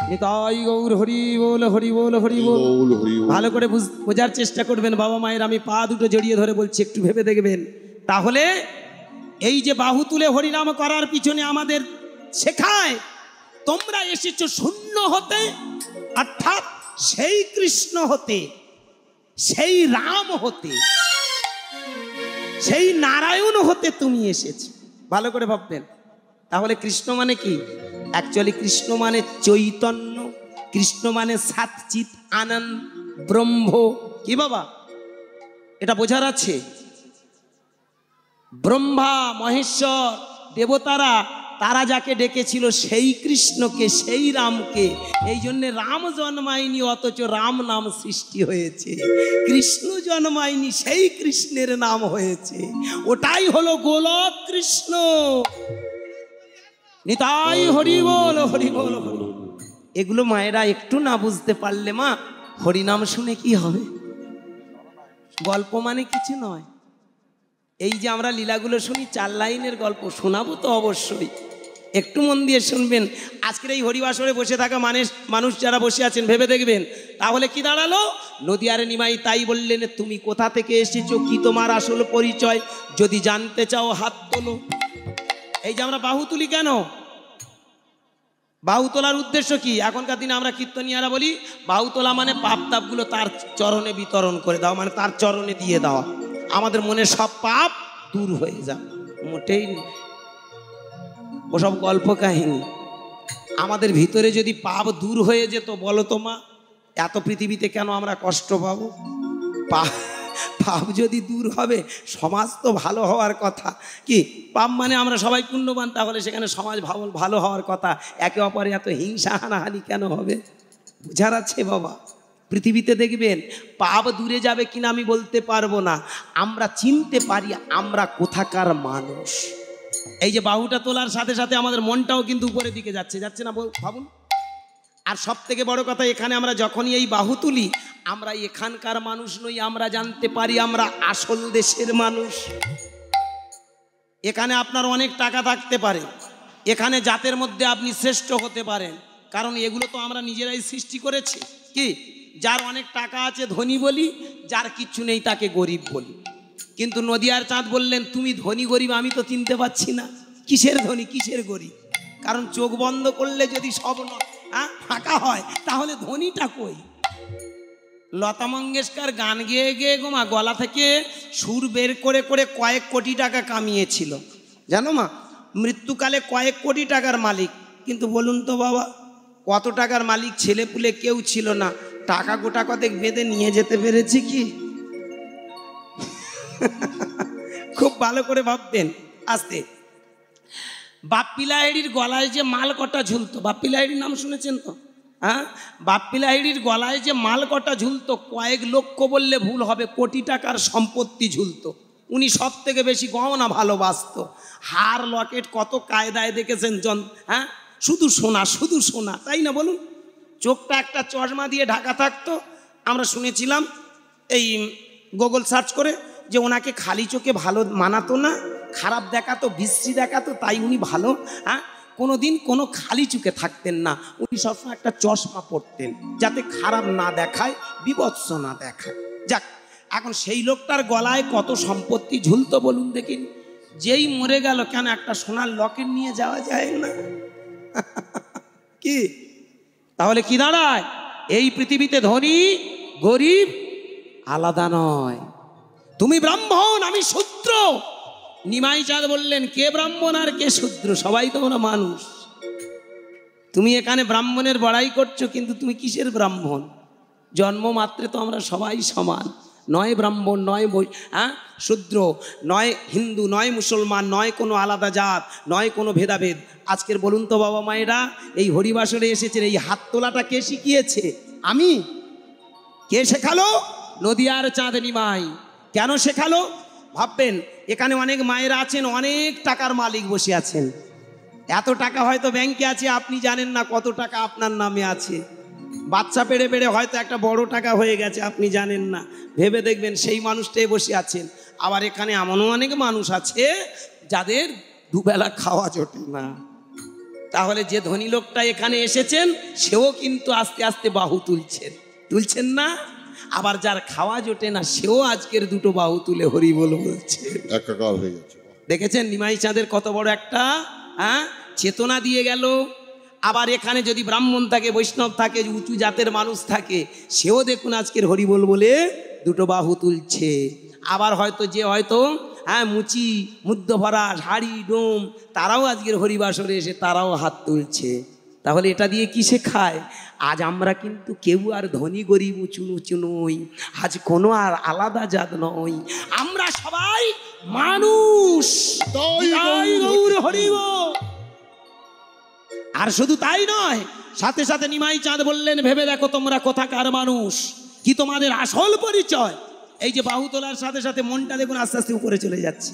নিতাই গৌর হরি বল হরি বল হরি বল। ভালো করে বোঝার চেষ্টা করবেন বাবা মায়ের, আমি পা দুটো জড়িয়ে ধরে বলছি, একটু ভেবে দেখবেন। তাহলে এই যে বাহু তুলে হরিনাম করার পিছনে আমাদের শেখায়, তোমরা এসেছো শূন্য হতে, অর্থাৎ সেই কৃষ্ণ হতে, সেই রাম হতে, সেই নারায়ণ হতে তুমি এসেছো। ভালো করে ভাববেন। তাহলে কৃষ্ণ মানে কি? অ্যাকচুয়ালি কৃষ্ণ মানে চৈতন্য, কৃষ্ণ মানে সাতচিত আনন্দ ব্রহ্ম। কি বাবা, এটা বোঝার আছে? ব্রহ্মা মহেশ্বর দেবতারা তারা যাকে ডেকেছিল সেই কৃষ্ণকে, সেই রামকে। এই জন্যে রাম জন্মায়নি, অথচ রাম নাম সৃষ্টি হয়েছে। কৃষ্ণ জন্মায়নি, সেই কৃষ্ণের নাম হয়েছে। ওটাই হলো গোলক কৃষ্ণ। নিতাই হরি বল হরি বল হরি। এগুলো মায়েরা একটু না বুঝতে পারলে মা, হরিনাম শুনে কি হবে? গল্প মানে কিছু নয়। এই যে আমরা লীলাগুলো শুনি, 4 লাইনের গল্প শোনাবো তো অবশ্যই, একটু মন দিয়ে শুনবেন। আজকের এই হরিবাসরে বসে থাকা মানুষ যারা বসে আছেন, ভেবে দেখবেন। তাহলে কি দাঁড়ালো? নদিয়ার নিমাই তাই বললেন, তুমি কোথা থেকে এসেছো, কি তোমার আসল পরিচয়, যদি জানতে চাও হাত তোলো। এই যে আমরা বাহু তুলি কেন? বাহু তোলার উদ্দেশ্য কি? এখনকার দিনে আমরা কীর্তনিয়ারা বলি বাহু তোলা মানে পাপ তাপগুলো তার চরণে বিতরণ করে দাও, মানে তার চরণে দিয়ে দেওয়া, আমাদের মনে সব পাপ দূর হয়ে যাবে। মোটেই না, ওসব গল্প কাহিনী। আমাদের ভিতরে যদি পাপ দূর হয়ে যেত, বলো তো মা, এত পৃথিবীতে কেন আমরা কষ্ট পাবো? পাপ যদি দূর হবে, সমাজ তো ভালো হওয়ার কথা। কি পাপ মানে আমরা সবাই পুণ্যবান, তাহলে সেখানে সমাজ ভালো হওয়ার কথা। একে অপরে এত হিংসা হানাহানি কেন হবে? বোঝার আছে বাবা। পৃথিবীতে দেখবেন পাপ দূরে যাবে কিনা আমি বলতে পারবো না, আমরা চিনতে পারি আমরা কোথাকার মানুষ। এই যে বাহুটা তোলার সাথে সাথে আমাদের মনটাও কিন্তু উপরের দিকে যাচ্ছে না ভাবুন। আর সব থেকে বড় কথা, এখানে আমরা যখনই এই বাহু তুলি, আমরা এখানকার মানুষ নই, আমরা জানতে পারি আমরা আসল দেশের মানুষ। এখানে আপনার অনেক টাকা থাকতে পারে, এখানে জাতের মধ্যে আপনি শ্রেষ্ঠ হতে পারেন, কারণ এগুলো তো আমরা নিজেরাই সৃষ্টি করেছি। কি, যার অনেক টাকা আছে ধনী বলি, যার কিচ্ছু নেই তাকে গরিব বলি। কিন্তু নদিয়ার চাঁদ বললেন, তুমি ধনী গরিব আমি তো চিনতে পারছি না, কিসের ধনী কিসের গরিব? কারণ চোখ বন্ধ করলে যদি সব ফাঁকা হয়, তাহলে ধনীটা কই? লতা মঙ্গেশকর গান গেয়ে গেয়ে গোমা গলা থেকে সুর বের করে করে কয়েক কোটি টাকা কামিয়েছিল, জানো মা? মৃত্যুকালে কয়েক কোটি টাকার মালিক। কিন্তু বলুন তো বাবা, কত টাকার মালিক ছেলেপুলে কেউ ছিল না, টাকা গোটা কতেক বেঁধে নিয়ে যেতে পেরেছে কি? খুব ভালো করে ভাববেন। আস্তে, বাপ্পি লাহিড়ির গলায় যে মাল কটা ঝুলতো, বাপ্পি লাহিড়ির নাম শুনেছেন তো? হ্যাঁ, বাপ্পি লাহিড়ির গলায় যে মাল কটা ঝুলতো, কয়েক লক্ষ বললে ভুল হবে, কোটি টাকার সম্পত্তি ঝুলতো। উনি সব থেকে বেশি গহনা ভালোবাসত। হার লকেট কত কায়দায় দেখেছেন হ্যাঁ, শুধু সোনা শুধু সোনা, তাই না বলুন? চোখটা একটা চশমা দিয়ে ঢাকা থাকতো। আমরা শুনেছিলাম এই গুগল সার্চ করে যে ওনাকে খালি চোখে ভালো মানাতো না, খারাপ দেখাতো, বিশ্রী দেখাতো, তাই উনি ভালো কোনো দিন কোনো খালি চোখে থাকতেন না। উনি সবসময় একটা চশমা পরতেন যাতে খারাপ না দেখায়, বিভৎস না দেখায়। যাক, এখন সেই লোকটার গলায় কত সম্পত্তি ঝুলতো বলুন দেখিন। যেই মরে গেল, কেন একটা সোনার লকেট নিয়ে যাওয়া যায় না? কি তাহলে কি দাঁড়ায়? এই পৃথিবীতে ধনী গরিব আলাদা নয়। তুমি ব্রাহ্মণ, আমি শূদ্র। নিমাই চাঁদ বললেন, কে ব্রাহ্মণ আর কে শূদ্র? সবাই তোমরা মানুষ। তুমি এখানে ব্রাহ্মণের বড়াই করছো, কিন্তু তুমি কিসের ব্রাহ্মণ? জন্ম মাত্রে তো আমরা সবাই সমান, নয় ব্রাহ্মণ, নয় শূদ্র, নয় হিন্দু, নয় মুসলমান, নয় কোনো আলাদা জাত, নয় কোনো ভেদাভেদ। আজকের বলুন তো বাবা মায়েরা, এই হরিবাসরে এসেছেন, এই হাত তোলাটা কে শিখিয়েছে? আমি? কে শেখালো? নদিয়ার চাঁদ নিমাই। কেন শেখালো? ভাববেন, এখানে অনেক মায়েরা আছেন, অনেক টাকার মালিক বসে আছেন। এত টাকা হয়তো ব্যাংকে আছে, আপনি জানেন না কত টাকা আপনার নামে আছে। বাচ্চা পেড়ে পেড়ে হয়তো একটা বড় টাকা হয়ে গেছে, আপনি জানেন না। ভেবে দেখবেন সেই মানুষটাই বসে আছেন। আবার এখানে এমনও অনেক মানুষ আছে যাদের দুবেলা খাওয়া জোটে না। তাহলে যে ধনী লোকটা এখানে এসেছেন সেও কিন্তু আস্তে আস্তে বাহু তুলছেন না? আবার যার খাওয়া জোটে না সেও আজকের দুটো বাহু তুলে হরি বল বলছে, একাকার হয়ে গেছে। দেখেছেন নিমাই চাঁদের কত বড় একটা চেতনা দিয়ে গেল। আবার এখানে যদি ব্রাহ্মণ থাকে, বৈষ্ণব থাকে, উঁচু জাতের মানুষ থাকে, সেও দেখুন আজকের হরি বল বলে দুটো বাহু তুলছে। আবার হয়তো যে হয়তো মুচি মুদ্দ ভরা শাড়ি ডোম, তারাও আজকের হরিবাসরে এসে তারাও হাত তুলছে। তাহলে এটা দিয়ে কি শেখায়? আজ আমরা কিন্তু কেউ আর ধনী গরিব উঁচু উঁচু নই, আজ কোনো আর আলাদা জাত নই, আমরা সবাই মানুষ। হরিব। আর শুধু তাই নয়, সাথে সাথে নিমাই চাঁদ বললেন, ভেবে দেখো তোমরা কোথাকার মানুষ, কি তোমাদের আসল পরিচয়। এই যে বাহু তোলার সাথে সাথে মনটা দেখুন আস্তে আস্তে উপরে চলে যাচ্ছে।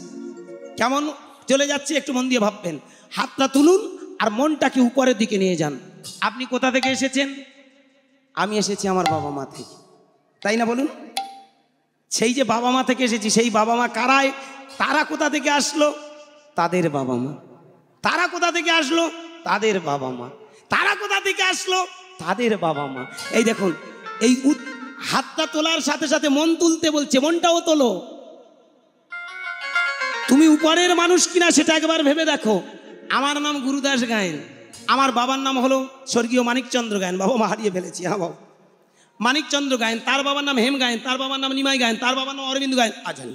কেমন চলে যাচ্ছে একটু মন দিয়ে ভাববেন। হাতটা তুলুন আর মনটাকে উপরের দিকে নিয়ে যান। আপনি কোথা থেকে এসেছেন? আমি এসেছি আমার বাবা মা থেকে, তাই না বলুন? সেই যে বাবা মা থেকে এসেছি, সেই বাবা মা কারায়? তারা কোথা থেকে আসলো? তাদের বাবা মা। তারা কোথা থেকে আসলো? তাদের বাবা মা। তারা কোথা থেকে আসলো? তাদের বাবা মা। এই দেখুন, এই হাতটা তোলার সাথে সাথে মন তুলতে বলছে, মনটাও তোলো। তুমি উপরের মানুষ কিনা সেটা একবার ভেবে দেখো। আমার নাম গুরুদাস গায়েন, আমার বাবার নাম হলো স্বর্গীয় মানিকচন্দ্র গায়েন, বাবা মা হারিয়ে ফেলেছি। হ্যাঁ বাবা, মানিকচন্দ্র গায়েন, তার বাবার নাম হেম গায়েন, তার বাবার নাম নিমাই গায়েন, তার বাবার নাম অরবিন্দ গায়েন। জানি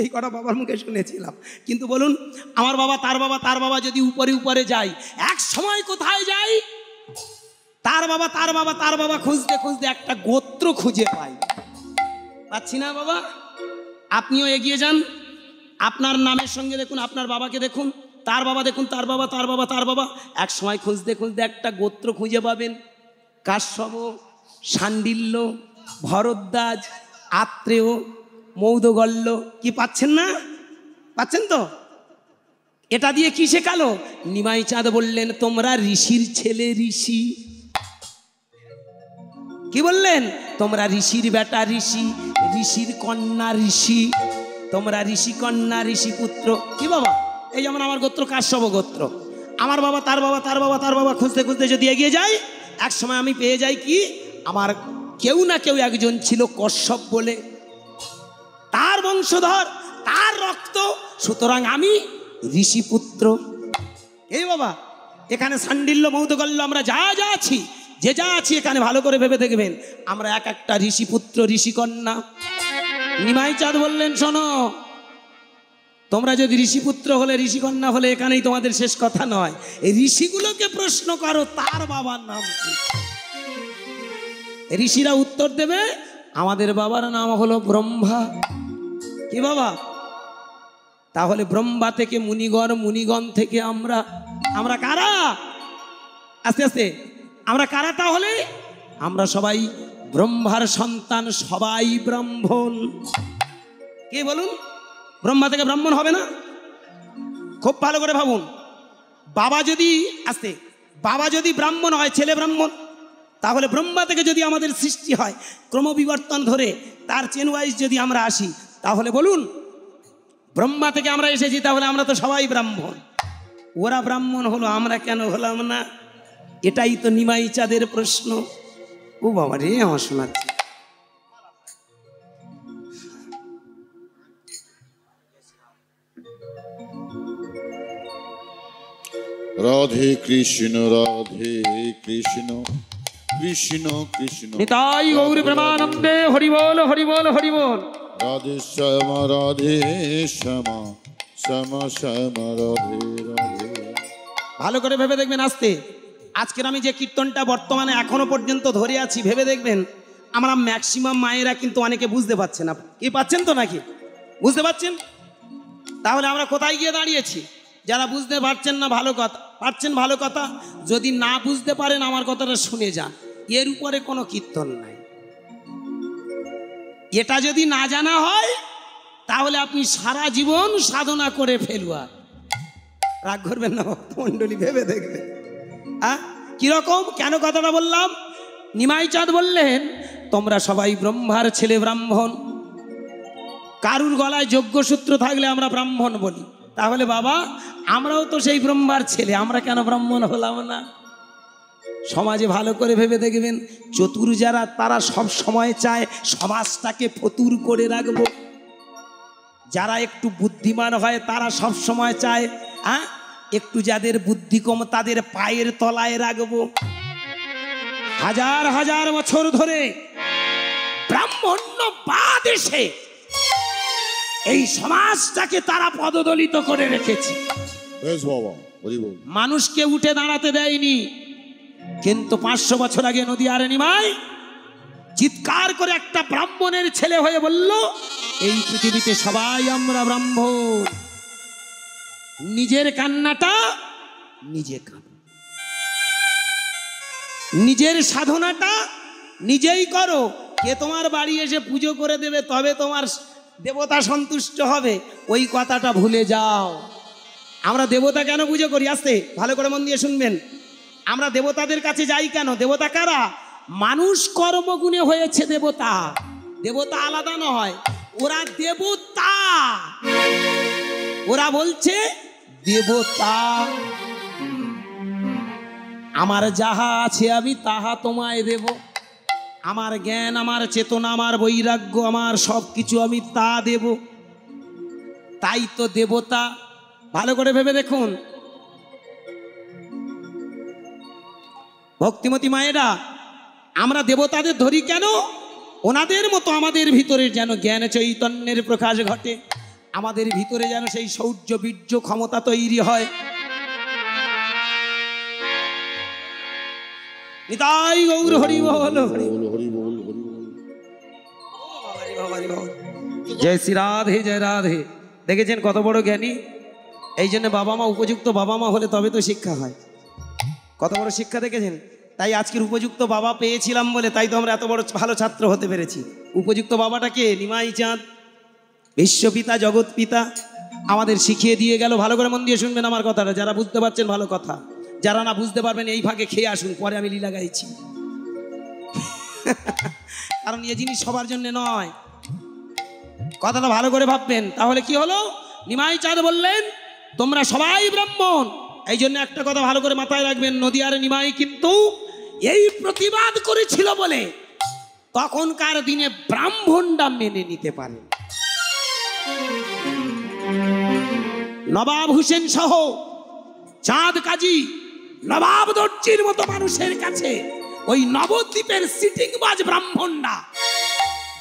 এই কটা বাবার মুখে শুনেছিলাম। কিন্তু বলুন, আমার বাবা তার বাবা তার বাবা যদি উপরে উপরে যায়, এক সময় কোথায় যায়? তার বাবা তার বাবা তার বাবা খুঁজতে খুঁজতে একটা গোত্র খুঁজে পাই। পাচ্ছি না বাবা? আপনিও এগিয়ে যান, আপনার নামের সঙ্গে দেখুন আপনার বাবাকে দেখুন, তার বাবা দেখুন তার বাবা তার বাবা তার বাবা, এক সময় খুঁজতে খুঁজতে একটা গোত্র খুঁজে পাবেন। কাশ্যপ, শাণ্ডিল্য, ভরদ্বাজ, আত্রেয়, মৌদগল্য। কি পাচ্ছেন না? পাচ্ছেন তো? এটা দিয়ে কি শেখালো? নিমাই চাঁদ বললেন, তোমরা ঋষির ছেলে ঋষি। কি বললেন? তোমরা ঋষির বেটা ঋষি, ঋষির কন্যা ঋষি, তোমরা ঋষি কন্যা ঋষি পুত্র। কি বাবা? এই যেমন আমার গোত্র কাশ্যপ গোত্র, আমার বাবা তার বাবা তার বাবা তার বাবা খুঁজতে খুঁজতে যদি এগিয়ে যাই, এক সময় আমি পেয়ে যাই কি, আমার কেউ না কেউ একজন ছিল কশ্যপ বলে, তার বংশধর, তার রক্ত, সুতরাং আমি ঋষি পুত্র। এই বাবা, এখানে শাণ্ডিল্য মৌদগল্য আমরা যা যা আছি, যে যা আছি এখানে ভালো করে ভেবে দেখবেন, আমরা এক একটা ঋষি পুত্র ঋষি কন্যা। নিমাই চাঁদ বললেন, শোনো, তোমরা যদি ঋষিপুত্র হলে ঋষিকন্যা হলে এখানেই তোমাদের শেষ কথা নয়, এই ঋষিগুলোকে প্রশ্ন করো তার বাবার নাম কি। ঋষিরা উত্তর দেবে, আমাদের বাবার নাম হলো ব্রহ্মা। কি বাবা? তাহলে ব্রহ্মা থেকে মুনিগণ, মুনিগণ থেকে আমরা কারা? আস্তে আস্তে আমরা কারা? তাহলে আমরা সবাই ব্রহ্মার সন্তান, সবাই ব্রাহ্মণ। কি বলুন? ব্রহ্মা থেকে ব্রাহ্মণ হবে না? খুব ভালো করে ভাবুন। বাবা যদি ব্রাহ্মণ হয়, ছেলে ব্রাহ্মণ, তাহলে ব্রহ্মা থেকে যদি আমাদের সৃষ্টি হয়, ক্রমবিবর্তন ধরে তার চেন ওয়াইজ যদি আমরা আসি, তাহলে বলুন ব্রহ্মা থেকে আমরা এসেছি, তাহলে আমরা তো সবাই ব্রাহ্মণ। ওরা ব্রাহ্মণ হলো, আমরা কেন হলাম না? এটাই তো নিমাই চাঁদের প্রশ্ন। ও বাবা রে, আমার শোনাচ্ছে। রাধে কৃষ্ণ রাধে কৃষ্ণ কৃষ্ণ কৃষ্ণ নিতাই গৌর প্রেমানন্দে, হরি বল হরি বল হরি বল। রাধে শ্যামা রাধে শ্যামা শ্যামা শ্যামা রাধে রাধে। ভালো করে ভেবে দেখবেন। আজকের আমি যে কীর্তনটা বর্তমানে এখনো পর্যন্ত ধরে আছি, ভেবে দেখবেন আমরা ম্যাক্সিমাম মায়েরা কিন্তু অনেকে বুঝতে পারছে না। কি পাচ্ছেন তো নাকি? বুঝতে পারছেন? তাহলে আমরা কোথায় গিয়ে দাঁড়িয়েছি? যারা বুঝতে পারছেন না, ভালো কথা, পারছেন ভালো কথা, যদি না বুঝতে পারেন আমার কথাটা শুনে যান, এর উপরে কোনো কীর্তন নাই। এটা যদি না জানা হয় তাহলে আপনি সারা জীবন সাধনা করে ফেলুয়া। রাগ করবেন না মণ্ডলী, ভেবে দেখবেন। কিরকম, কেন কথাটা বললাম? নিমাই চাঁদ বললেন, তোমরা সবাই ব্রহ্মার ছেলে ব্রাহ্মণ। কারুর গলায় যোগ্যসূত্র থাকলে আমরা ব্রাহ্মণ বলি। তাহলে বাবা, আমরাও তো সেই ব্রহ্মার ছেলে, আমরা কেন ব্রাহ্মণ হলাম না? সমাজে ভালো করে ভেবে দেখবেন, চতুর যারা তারা সব সময় চায় সমাজটাকে ফতুর করে রাখবো। যারা একটু বুদ্ধিমান হয় তারা সব সময় চায় একটু যাদের বুদ্ধি কম তাদের পায়ের তলায় রাখবো। হাজার হাজার বছর ধরে ব্রাহ্মণ্যবাদ এসে এই সমাজটাকে তারা পদদলিত করে রেখেছে। মানুষকে উঠে দাঁড়াতে দেয়নি। কিন্তু 500 বছর আগে নদিয়ার নিমাই চিৎকার করে একটা ব্রাহ্মণের ছেলে হয়ে বলল, এই পৃথিবীতে সবাই আমরা ব্রাহ্মণ, নিজের কান্নাটা নিজে কাঁদো, নিজের সাধনাটা নিজেই করো। কে তোমার বাড়ি এসে পুজো করে দেবে তবে তোমার দেবতা সন্তুষ্ট হবে, ওই কথাটা ভুলে যাও। আমরা দেবতা কেন পুজো করি? আসতে ভালো করে মন দিয়ে শুনবেন। আমরা দেবতাদের কাছে যাই কেন? দেবতা কারা? মানুষ কর্মগুণে হয়েছে দেবতা। দেবতা আলাদা নয়, ওরা দেবতা। ওরা বলছে দেবতা, আমার যাহা আছে আমি তাহা তোমায় দেব। আমার জ্ঞান, আমার চেতনা, আমার বৈরাগ্য, আমার সব কিছু আমি তা দেব। তাই তো দেবতা। ভালো করে ভেবে দেখুন ভক্তিমতী মায়েরা, আমরা দেবতাদের ধরি কেন? ওনাদের মতো আমাদের ভিতরে যেন জ্ঞান চৈতন্যের প্রকাশ ঘটে, আমাদের ভিতরে যেন সেই শৌর্য বীর্য ক্ষমতা তৈরি হয়। নিতাই গৌর হরি বল, হরি বল। জয় শ্রী রাধে, জয় রাধে। দেখেছেন কত বড় জ্ঞানী? এই জন্য বাবা মা উপযুক্ত বাবা মা হলে তবে তো শিক্ষা হয়। কত বড় শিক্ষা দেখেছেন? তাই আজকের উপযুক্ত বাবা পেয়েছিলাম বলে তাই তো আমরা এত বড় ভালো ছাত্র হতে পেরেছি। উপযুক্ত বাবাটাকে নিমাই চাঁদ, বিশ্বপিতা, জগৎ পিতা আমাদের শিখিয়ে দিয়ে গেল। ভালো করে মন দিয়ে শুনবেন আমার কথাটা, যারা বুঝতে পারছেন ভালো কথা, যারা না বুঝতে পারবেন এই ভাগে খেয়ে আসুন, পরে আমি লীলা গাইছি। কারণ এ জিনিস সবার জন্য নয়, কথাটা ভালো করে ভাববেন। তাহলে কি হলো? নিমাই চাঁদ বললেন তোমরা সবাই ব্রাহ্মণ। এই জন্য একটা কথা ভালো করে মাথায় রাখবেন, নদিয়ার নিমাই কিন্তু এই প্রতিবাদ করেছিল বলে তখনকার দিনে ব্রাহ্মণরা মেনে নিতে পারে। নবাব হুসেন সহ চাঁদ কাজী, নবাব দর্জির মতো মানুষের কাছে ওই নবদ্বীপের সিটিংবাজ ব্রাহ্মণরা,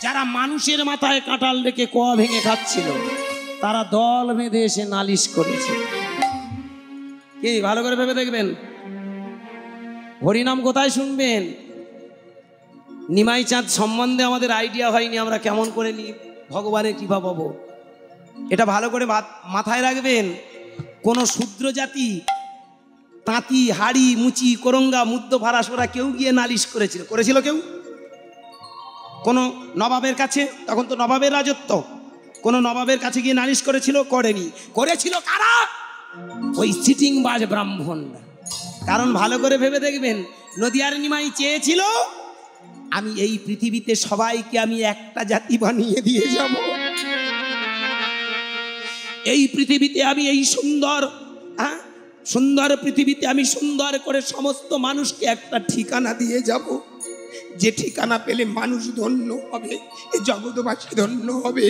যারা মানুষের মাথায় কাঁঠাল রেখে কোয়া ভেঙে খাচ্ছিল, তারা দল বেঁধে এসে নালিশ করেছে। কি ভালো করে ভেবে দেখবেন, হরিনাম কোথায় শুনবেন? নিমাই চাঁদ সম্বন্ধে আমাদের আইডিয়া হয়নি, আমরা কেমন করে ভগবানের কৃপা পাবো। এটা ভালো করে মাথায় রাখবেন। কোন শূদ্র জাতি তাঁতি, হাড়ি, মুচি, কোরঙ্গা, মুদ্দ, ফারাসোরা কেউ গিয়ে নালিশ করেছিল কেউ? কোন নবাবের কাছে? তখন তো নবাবের রাজত্ব। কোন নবাবের কাছে গিয়ে নালিশ করেছিল? করেনি। করেছিল কারা? ওই সিটিংবাজ ব্রাহ্মণরা। কারণ ভালো করে ভেবে দেখবেন, নদিয়ার নিমাই চেয়েছিল আমি এই পৃথিবীতে সবাইকে আমি একটা জাতি বানিয়ে দিয়ে যাব। এই পৃথিবীতে আমি এই সুন্দর সুন্দর পৃথিবীতে আমি সুন্দর করে সমস্ত মানুষকে একটা ঠিকানা দিয়ে যাব, যে ঠিকানা পেলে মানুষ ধন্য হবে, জগৎবাসী ধন্য হবে,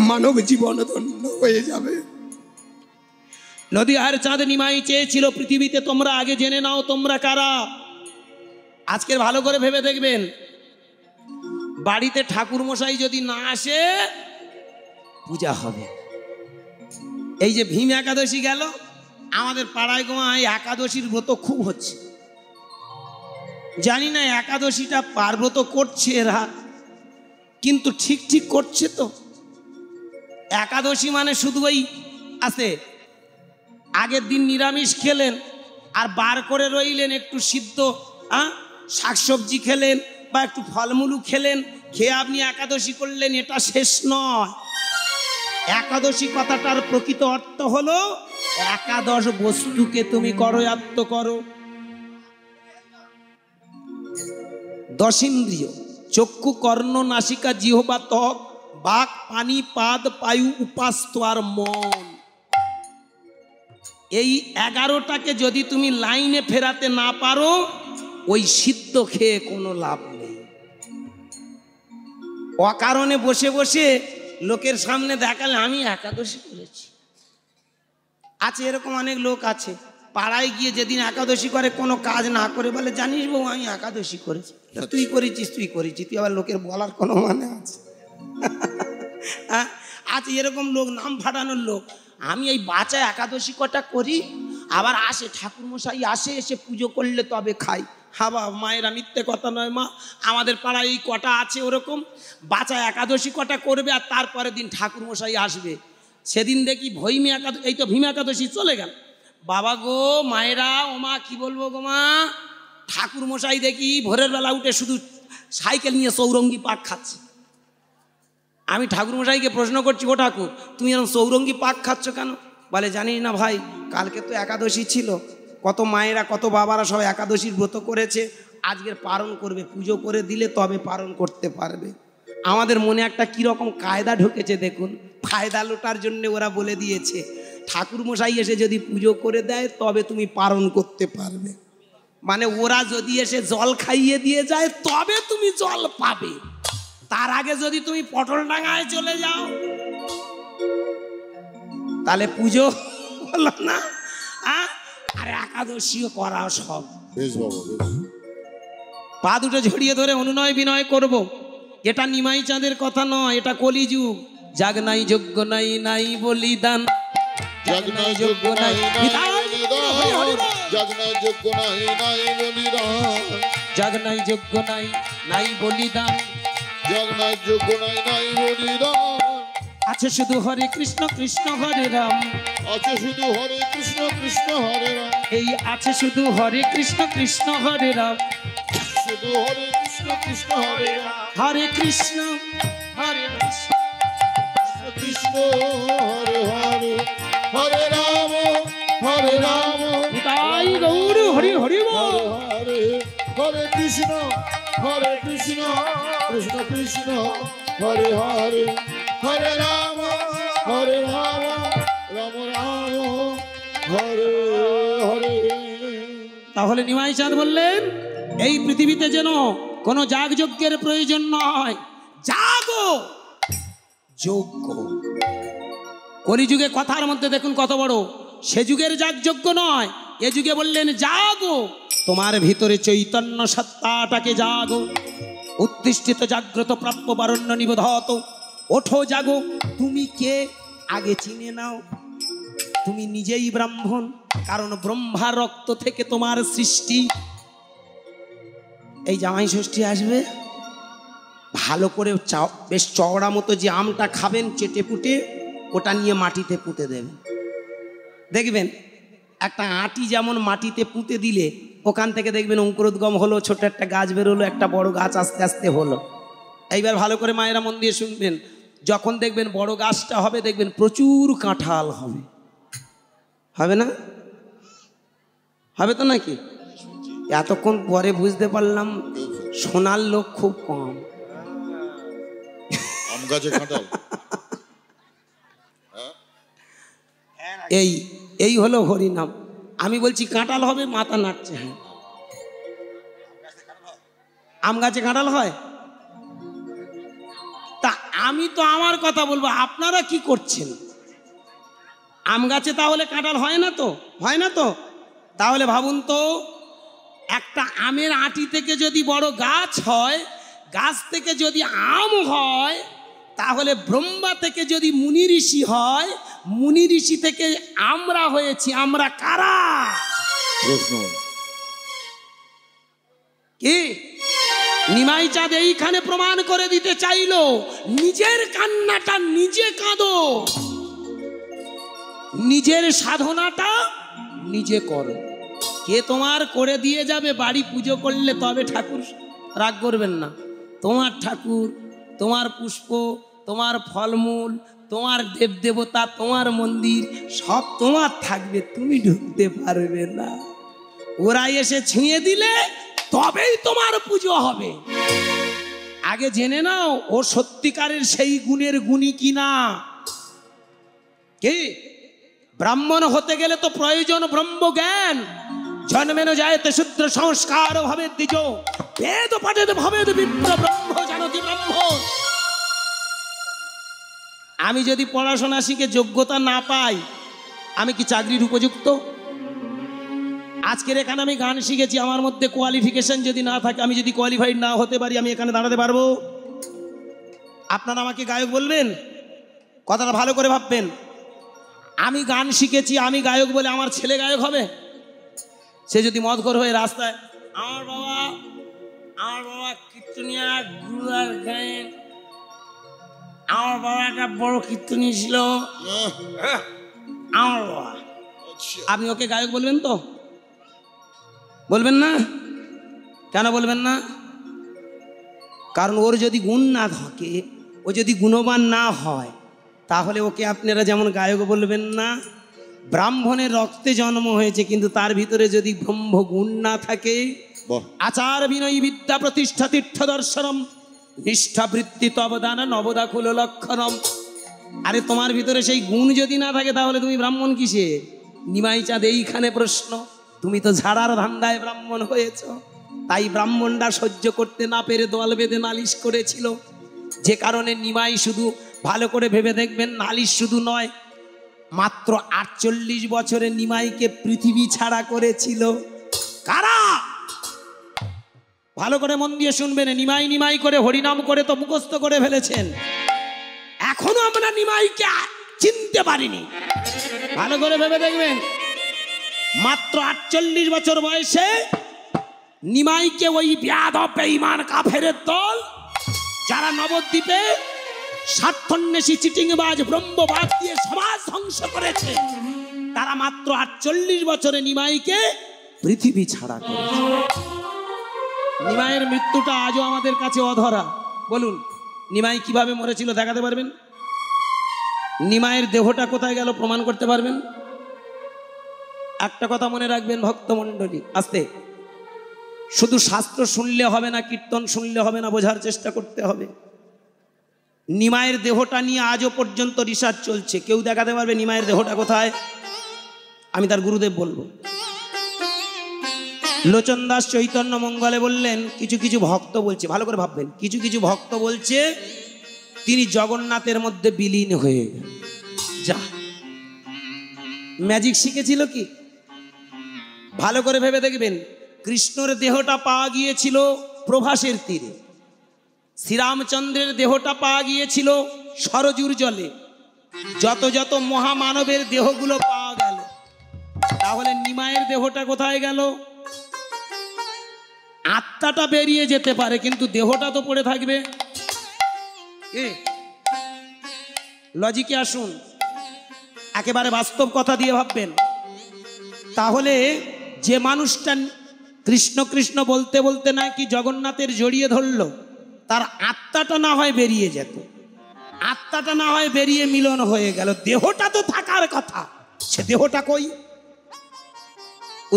মানব জীবন ধন্য হয়ে যাবে। নদিয়ার চাঁদ নিমাই চেয়েছিল পৃথিবীতে তোমরা আগে জেনে নাও তোমরা কারা। আজকের ভালো করে ভেবে দেখবেন, বাড়িতে ঠাকুর মশাই যদি না আসে পূজা হবে। এই যে ভীম একাদশী গেল, আমাদের পাড়ায় গোয়ায় একাদশীর ব্রত খুব হচ্ছে। জানি না একাদশীটা পার্ব্রত করছে এরা, কিন্তু ঠিক ঠিক করছে তো। একাদশী মানে শুধু ওই আছে আগের দিন নিরামিষ খেলেন আর বার করে রইলেন, একটু সিদ্ধ শাকসবজি খেলেন বা একটু ফলমূল খেলেন, খেয়ে আপনি একাদশী করলেন, এটা শেষ নয়। একাদশী কথাটার প্রকৃত অর্থ হলো একাদশ বস্তুকে তুমি করয়াত্ত করো। দশেন্দ্রিয় চক্ষু, কর্ণ, নাসিকা, জিহ্বা, ত্বক, বাক, পানি, পাদ, পায়ু, উপাস্ত আর মন, এই 11টাকে যদি তুমি লাইনে ফেরাতে না পারো, ওই সিদ্ধ খেয়ে কোনো লাভ নেই। অকারণে বসে বসে লোকের সামনে দেখালে আমি একাদশী করেছি। আছে এরকম অনেক লোক আছে, পাড়ায় গিয়ে যেদিন একাদশী করে কোনো কাজ না করে বলে, জানিস বউ আমি একাদশী করেছি। তুই করেছিস, তুই আবার লোকের বলার কোনো মানে আছে? আছে এরকম লোক, নাম ফাটানোর লোক। আমি এই বাচ্চা একাদশী কটা করি, আবার আসে ঠাকুরমশাই আসে, এসে পুজো করলে তবে খাই। হাবা মায়েরা, মিথ্যে কথা নয় মা, আমাদের পাড়ায় এই কটা আছে ওরকম। বাচ্চা একাদশী কটা করবে আর তারপরের দিন ঠাকুরমশাই আসবে। সেদিন দেখি ভৈমী একাদশী, এই তো ভীম একাদশী চলে গেল। বাবা গো মায়েরা, ও মা কি বলবো গো মা, ঠাকুরমশাই দেখি ভোরের বেলা উঠে শুধু সাইকেল নিয়ে চৌরঙ্গি পাক খাচ্ছে। আমি ঠাকুরমশাইকে প্রশ্ন করছি, ও ঠাকুর তুমি এরকম চৌরঙ্গি পাক খাচ্ছ কেন? বলে জানিস না ভাই, কালকে তো একাদশী ছিল, কত মায়েরা কত বাবারা সব একাদশীর ব্রত করেছে, আজকের পালন করবে, পুজো করে দিলে তবে পালন করতে পারবে। আমাদের মনে একটা কীরকম কায়দা ঢুকেছে দেখুন, ফায়দা লোটার জন্য ওরা বলে দিয়েছে ঠাকুরমশাই এসে যদি পুজো করে দেয় তবে তুমি পালন করতে পারবে। মানে ওরা যদি এসে জল খাইয়ে দিয়ে যায় তবে তুমি জল পাবে, তার আগে যদি তুমি পটলডাঙ্গায় চলে যাও তাহলে পুজো হলো না। আর একাদশীও করা সব। বেশ বাবা, বেশ। পা দুটো ঝরিয়ে ধরে অনুনয় বিনয় করব, এটা নিমাই চাঁদের কথা নয়, এটা কলিযুগ। জাগ নাই যোগ্য নাই, নাই বলিদান, জাগ নাই যোগ্য নাই, নাই বলিদান, জাগ নাই যোগ্য নাই, নাই বলিদান, জাগ নাই যোগ্য নাই, নাই বলিদান, জাগ নাই যোগ্য নাই, নাই বলিদান। আছে শুধু হরে কৃষ্ণ কৃষ্ণ হরে রাম, আছে শুধু হরে কৃষ্ণ কৃষ্ণ হরে রাম, এই আছে শুধু হরে কৃষ্ণ কৃষ্ণ হরে রাম, শুধু হরে কৃষ্ণ কৃষ্ণ হরে রাম, হরে কৃষ্ণ হরে কৃষ্ণ কৃষ্ণ হরে হরে, হরে রাম হরে রাম, তাই গৌর হরি হরি বল। হরে হরে কৃষ্ণ কৃষ্ণ কৃষ্ণ হরে হরে, হরে রাম রাম রাম হরে হরে। তাহলে নিমাই চাঁদ বললেন এই পৃথিবীতে যেন কোনো যাগযজ্ঞের প্রয়োজন নয়, জাগো যোগ্য। কলিযুগে কথার মধ্যে দেখুন কত বড়, সে যুগের যাগযজ্ঞ নয়, এ যুগে বললেন জাগো, তোমার ভিতরে চৈতন্য সত্তাটাকে জাগো। উত্তিষ্ঠিত জাগ্রত প্রাপ্য বারণ্য নিবোধত, ওঠো জাগো। তুমি কে আগে চিনে নাও, তুমি নিজেই ব্রাহ্মণ, কারণ ব্রহ্মার রক্ত থেকে তোমার সৃষ্টি। এই জামাই ষষ্ঠী আসবে, ভালো করে বেশ চওড়া মতো যে আমটা খাবেন চেটে পুটে, ওটা নিয়ে মাটিতে পুঁতে দেবেন। দেখবেন একটা আটি যেমন মাটিতে পুঁতে দিলে ওখান থেকে দেখবেন অঙ্কুরোদ্গম হলো, ছোট একটা গাছ বেরোলো, একটা বড় গাছ আস্তে আস্তে হলো। এইবার ভালো করে মায়েরা মন দিয়ে শুনবেন, যখন দেখবেন বড় গাছটা হবে দেখবেন প্রচুর কাঁঠাল হবে, হবে না? হবে তো নাকি? এতক্ষণ পরে বুঝতে পারলাম সোনার লোক খুব কম। আম গাছে কাঁঠাল, এই হলো হরিনাম। আমি বলছি কাঁঠাল হবে, মাথা নাড়ছে। হ্যাঁ, আম গাছে কাঁঠাল হয়। তা আমি তো আমার কথা বলবো, আপনারা কি করছেন? আম গাছে তাহলে কাঁঠাল হয় না তো? হয় না তো? তাহলে ভাবুন তো, একটা আমের আঁটি থেকে যদি বড় গাছ হয়, গাছ থেকে যদি আম হয়, তাহলে ব্রহ্মা থেকে যদি মুনি ঋষি হয়, মুনি ঋষি থেকে আমরা হয়েছি, আমরা কারা? প্রশ্ন কি নিমাই চাঁদ এইখানে প্রমাণ করে দিতে চাইলো, নিজের কান্নাটা নিজে কাঁদো, নিজের সাধনাটা নিজে করো। কে তোমার করে দিয়ে যাবে? বাড়ি পুজো করলে তবে ঠাকুর, রাগ করবেন না। তোমার ঠাকুর, তোমার পুষ্প, তোমার ফলমূল, তোমার দেবদেবতা, তোমার মন্দির সব তোমার থাকবে, তুমি ঢুকতে পারবে না। ওরা এসে ছুঁয়ে দিলে তবেই তোমার পুজো হবে। আগে জেনে নাও ও সত্যিকারের সেই গুণের গুণী কিনা। কি ব্রাহ্মণ হতে গেলে তো প্রয়োজন ব্রহ্ম জ্ঞান। জন্মেন যায়তে শূদ্র সংস্কার ভাবে দ্বিজ, বেদ পাঠেত ভবেদ বিপ্র ব্রহ্ম জানতি ব্রহ্ম। আমি যদি পড়াশোনা শিখে যোগ্যতা না পাই, আমি কি চাকরির উপযুক্ত? আজকের এখানে আমি গান শিখেছি, আমার মধ্যে কোয়ালিফিকেশন যদি না থাকে, আমি যদি কোয়ালিফাইড না হতে পারি, আমি এখানে দাঁড়াতে পারবো? আপনারা আমাকে গায়ক বলবেন? কথাটা ভালো করে ভাববেন। আমি গান শিখেছি, আমি গায়ক বলে আমার ছেলে গায়ক হবে? সে যদি মদখোর হয়ে রাস্তায়, আমার বাবা কীর্তনিয়া গুরুদার গায়েন, আমার বাবা একটা বড় কীর্তনী ছিল, আমার বাবা, আপনি ওকে গায়ক বলবেন তো? বলবেন না? কেন বলবেন না? কারণ ওর যদি গুণ না থাকে, ও যদি গুণবান না হয়, তাহলে ওকে আপনারা যেমন গায়ক বলবেন না। ব্রাহ্মণের রক্তে জন্ম হয়েছে, কিন্তু তার ভিতরে যদি ব্রহ্ম গুণ না থাকে, আচার বিনয়ী বিদ্যা প্রতিষ্ঠা তীর্থ দর্শনম নিষ্ঠাবৃত্তি তবদান নবদাকুল লক্ষণম। আরে তোমার ভিতরে সেই গুণ যদি না থাকে, তাহলে তুমি ব্রাহ্মণ কিসে? নিমাই চাঁদ এইখানে প্রশ্ন। তুমি তো ঝাড়ার ধান্দায় ব্রাহ্মণ হয়েছ। তাই ব্রাহ্মণরা সহ্য করতে না পেরে দল বেঁধে নালিশ করেছিল। যে কারণে নিমাই, শুধু ভালো করে ভেবে দেখবেন, নালিশ শুধু নয়, মাত্র 48 বছরে নিমাইকে পৃথিবী ছাড়া করেছিল। কারা? ভালো করে মন দিয়ে শুনবেন। নিমাই নিমাই করে হরিনাম করে তো মুখস্থ করে ফেলেছেন, এখনো আমরা নিমাইকে চিনতে পারিনি। ভালো করে ভেবে দেখবেন, মাত্র 48 বছর বয়সে নিমাইকে ওই বেয়াদব বেঈমান কাফেরের দল, যারা নবদ্বীপে স্বার্থন্বেষী চিটিংবাজ ব্রহ্মবাদ দিয়ে সমাজ ধ্বংস করেছে, তারা মাত্র 48 বছরে নিমাইকে পৃথিবী ছাড়া করেছে। নিমাইয়ের মৃত্যুটা আজও আমাদের কাছে অধরা। বলুন, নিমাই কিভাবে মরেছিল দেখাতে পারবেন? নিমাইয়ের দেহটা কোথায় গেল প্রমাণ করতে পারবেন? একটা কথা মনে রাখবেন ভক্তমণ্ডলী, আস্তে, শুধু শাস্ত্র শুনলে হবে না, কীর্তন শুনলে হবে না, বোঝার চেষ্টা করতে হবে। নিমাইয়ের দেহটা নিয়ে আজও পর্যন্ত রিসার্চ চলছে। কেউ দেখাতে পারবে নিমাইয়ের দেহটা কোথায়? আমি তার গুরুদেব বলবো। লোচন দাস চৈতন্য মঙ্গলে বললেন, কিছু কিছু ভক্ত বলছে, ভালো করে ভাববেন, কিছু কিছু ভক্ত বলছে তিনি জগন্নাথের মধ্যে বিলীন হয়ে গেল। যা ম্যাজিক শিখেছিল কি? ভালো করে ভেবে দেখবেন, কৃষ্ণের দেহটা পাওয়া গিয়েছিল প্রভাসের তীরে, শ্রীরামচন্দ্রের দেহটা পাওয়া গিয়েছিল সরজুর জলে, যত যত মহামানবের দেহগুলো পাওয়া গেল, তাহলে নিমাইয়ের দেহটা কোথায় গেল? আত্মাটা বেরিয়ে যেতে পারে, কিন্তু দেহটা তো পড়ে থাকবে। লজিকে আসুন, একেবারে বাস্তব কথা দিয়ে ভাববেন। তাহলে যে মানুষটা কৃষ্ণ কৃষ্ণ বলতে বলতে নাকি জগন্নাথের জড়িয়ে ধরলো, তার আত্মাটা না হয় বেরিয়ে যেত, আত্মাটা না হয় বেরিয়ে মিলন হয়ে গেল, দেহটা তো থাকার কথা, সে দেহটা কই?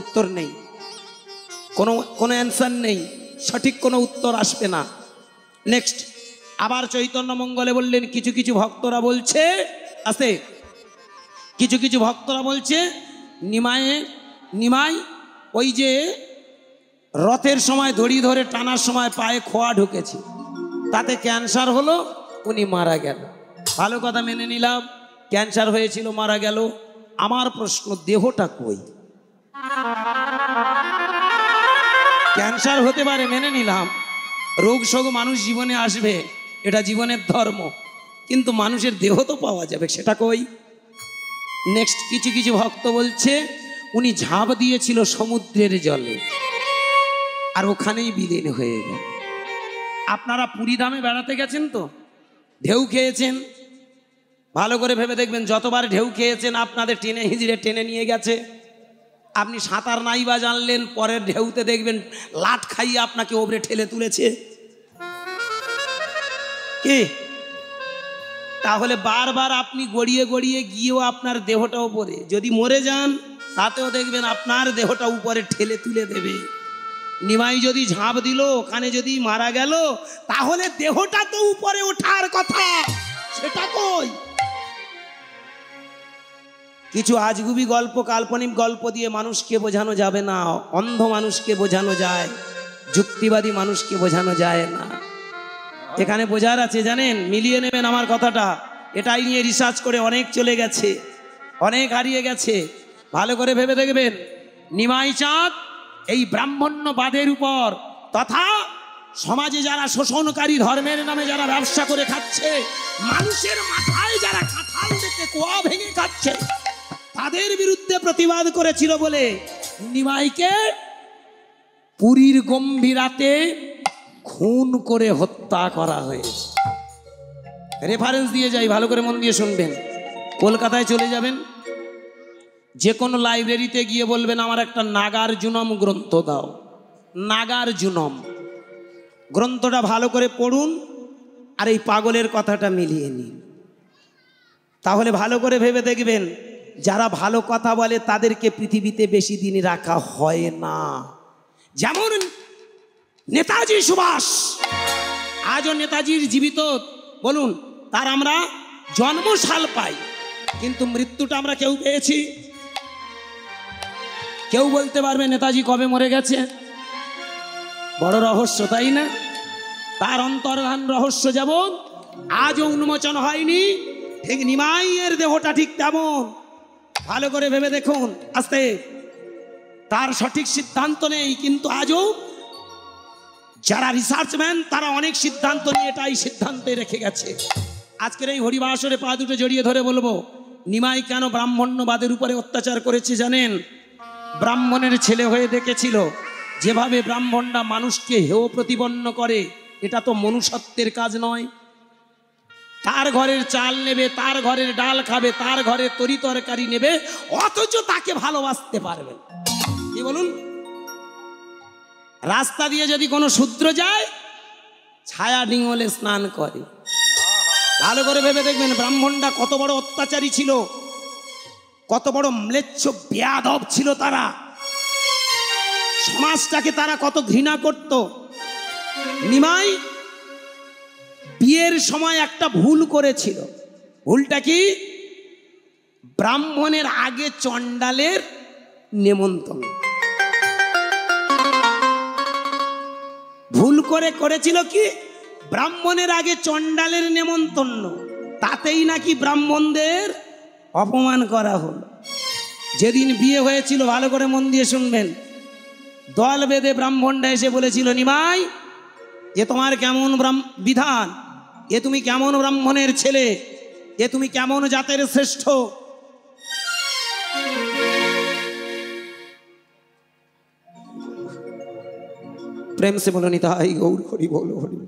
উত্তর নেই, কোনো অ্যান্সার নেই, সঠিক কোনো উত্তর আসবে না। নেক্সট, আবার চৈতন্য মঙ্গলে বললেন, কিছু কিছু ভক্তরা বলছে, আছে কিছু কিছু ভক্তরা বলছে নিমাই ওই যে রথের সময় দড়ি ধরে টানার সময় পায়ে খোয়া ঢুকেছে, তাতে ক্যান্সার হলো, উনি মারা গেল। ভালো কথা, মেনে নিলাম ক্যান্সার হয়েছিল, মারা গেল। আমার প্রশ্ন, দেহটা কই? ক্যান্সার হতে পারে, মেনে নিলাম, রোগ শোক মানুষ জীবনে আসবে, এটা জীবনের ধর্ম, কিন্তু মানুষের দেহ তো পাওয়া যাবে, সেটা কই? নেক্সট, কিছু কিছু ভক্ত বলছে উনি ঝাঁপ দিয়েছিল সমুদ্রের জলে, আর ওখানেই বিলীন হয়ে গেল। আপনারা পুরী ধামে বেড়াতে গেছেন তো, ঢেউ খেয়েছেন? ভালো করে ভেবে দেখবেন, যতবার ঢেউ খেয়েছেন আপনাদের টেনে হিজড়ে টেনে নিয়ে গেছে। আপনি সাঁতার নাই বা জানলেন, পরের ঢেউতে দেখবেন লাট খাইয়ে আপনাকে ওপরে ঠেলে তুলেছে। কি? তাহলে বারবার আপনি গড়িয়ে গড়িয়ে গিয়েও আপনার দেহটা উপরে, যদি মরে যান তাতেও দেখবেন আপনার দেহটা উপরে ঠেলে তুলে দেবে। নিমাই যদি ঝাঁপ দিল, ওখানে যদি মারা গেল, তাহলে দেহটা তো উপরে ওঠার কথা, সেটা কই? কিছু আজগুবি গল্প, কাল্পনিক গল্প দিয়ে মানুষকে বোঝানো যাবে না। অন্ধ মানুষকে বোঝানো যায়, যুক্তিবাদী মানুষকে বোঝানো যায় না। এখানে বোঝার আছে জানেন, মিলিয়ে নেবেন আমার কথাটা। এটাই নিয়ে রিসার্চ করে অনেক চলে গেছে, অনেক হারিয়ে গেছে। ভালো করে ভেবে দেখবেন, নিমাই চাঁদ এই ব্রাহ্মণ্যবাদের উপর তথা সমাজে যারা শোষণকারী, ধর্মের নামে যারা ব্যবসা করে খাচ্ছে, মানুষের মাথায় যারা কাঁঠাল দেখে কোয়া ভেঙে খাচ্ছে, তাদের বিরুদ্ধে প্রতিবাদ করেছিল বলে নিমাইকে পুরীর গম্ভীরাতে খুন করে হত্যা করা হয়েছে। রেফারেন্স দিয়ে যাই, ভালো করে মন দিয়ে শুনবেন। কলকাতায় চলে যাবেন, যে কোনো লাইব্রেরিতে গিয়ে বলবেন আমার একটা নাগার্জুনম গ্রন্থ দাও। নাগার্জুনম গ্রন্থটা ভালো করে পড়ুন আর এই পাগলের কথাটা মিলিয়ে নিন। তাহলে ভালো করে ভেবে দেখবেন, যারা ভালো কথা বলে তাদেরকে পৃথিবীতে বেশি দিন রাখা হয় না। যেমন নেতাজি সুভাষ, আজও নেতাজির জীবিত বলুন, তার আমরা জন্মসাল পাই, কিন্তু মৃত্যুটা আমরা কেউ পেয়েছি? কেউ বলতে পারবে নেতাজি কবে মরে গেছে? বড় রহস্য, তাই না? তার অন্তর্ধান রহস্য যেমন আজও উন্মোচন হয়নি, ঠিক নিমাইয়ের দেহটা ঠিক তেমন। ভালো করে ভেবে দেখুন, আস্তে, তার সঠিক সিদ্ধান্ত নেই, কিন্তু আজও যারা রিসার্চম্যান তারা অনেক সিদ্ধান্ত নিয়ে এটাই সিদ্ধান্তে রেখে গেছে। আজকের এই হরিবাসরে পা দুটো জড়িয়ে ধরে বলবো, নিমাই কেন ব্রাহ্মণ্যবাদের উপরে অত্যাচার করেছে জানেন? ব্রাহ্মণের ছেলে হয়ে দেখেছিল যেভাবে ব্রাহ্মণরা মানুষকে হেয় প্রতিপন্ন করে, এটা তো মনুষ্যত্বের কাজ নয়। তার ঘরের চাল নেবে, তার ঘরের ডাল খাবে, তার ঘরের তরি তরকারি নেবে, অথচ তাকে ভালোবাসতে পারবে না। কি বলুন? রাস্তা দিয়ে যদি কোনো শূদ্র যায়, ছায়া ডিঙলে স্নান করে। ভালো করে ভেবে দেখবেন, ব্রাহ্মণরা কত বড় অত্যাচারী ছিল, কত বড় ম্লেচ্ছ বেয়াদব ছিল তারা। সমাজটাকে তারা কত ঘৃণা করত। নিমাই বিয়ের সময় একটা ভুল করেছিল। ভুলটা কি? ব্রাহ্মণের আগে চণ্ডালের নেমন্তন্ন। ভুল করেছিল কি? ব্রাহ্মণের আগে চণ্ডালের নেমন্তন্ন। তাতেই নাকি ব্রাহ্মণদের অপমান করা হলো। যেদিন বিয়ে হয়েছিল, ভালো করে মন দিয়ে শুনবেন, দল বেঁধে ব্রাহ্মণরা এসে বলেছিল, নিমাই এ তোমার কেমন বিধান, এ তুমি কেমন ব্রাহ্মণের ছেলে, এ তুমি কেমন জাতের শ্রেষ্ঠ। প্রেম সে বলো নিতাই গৌর হরি বলো হরি।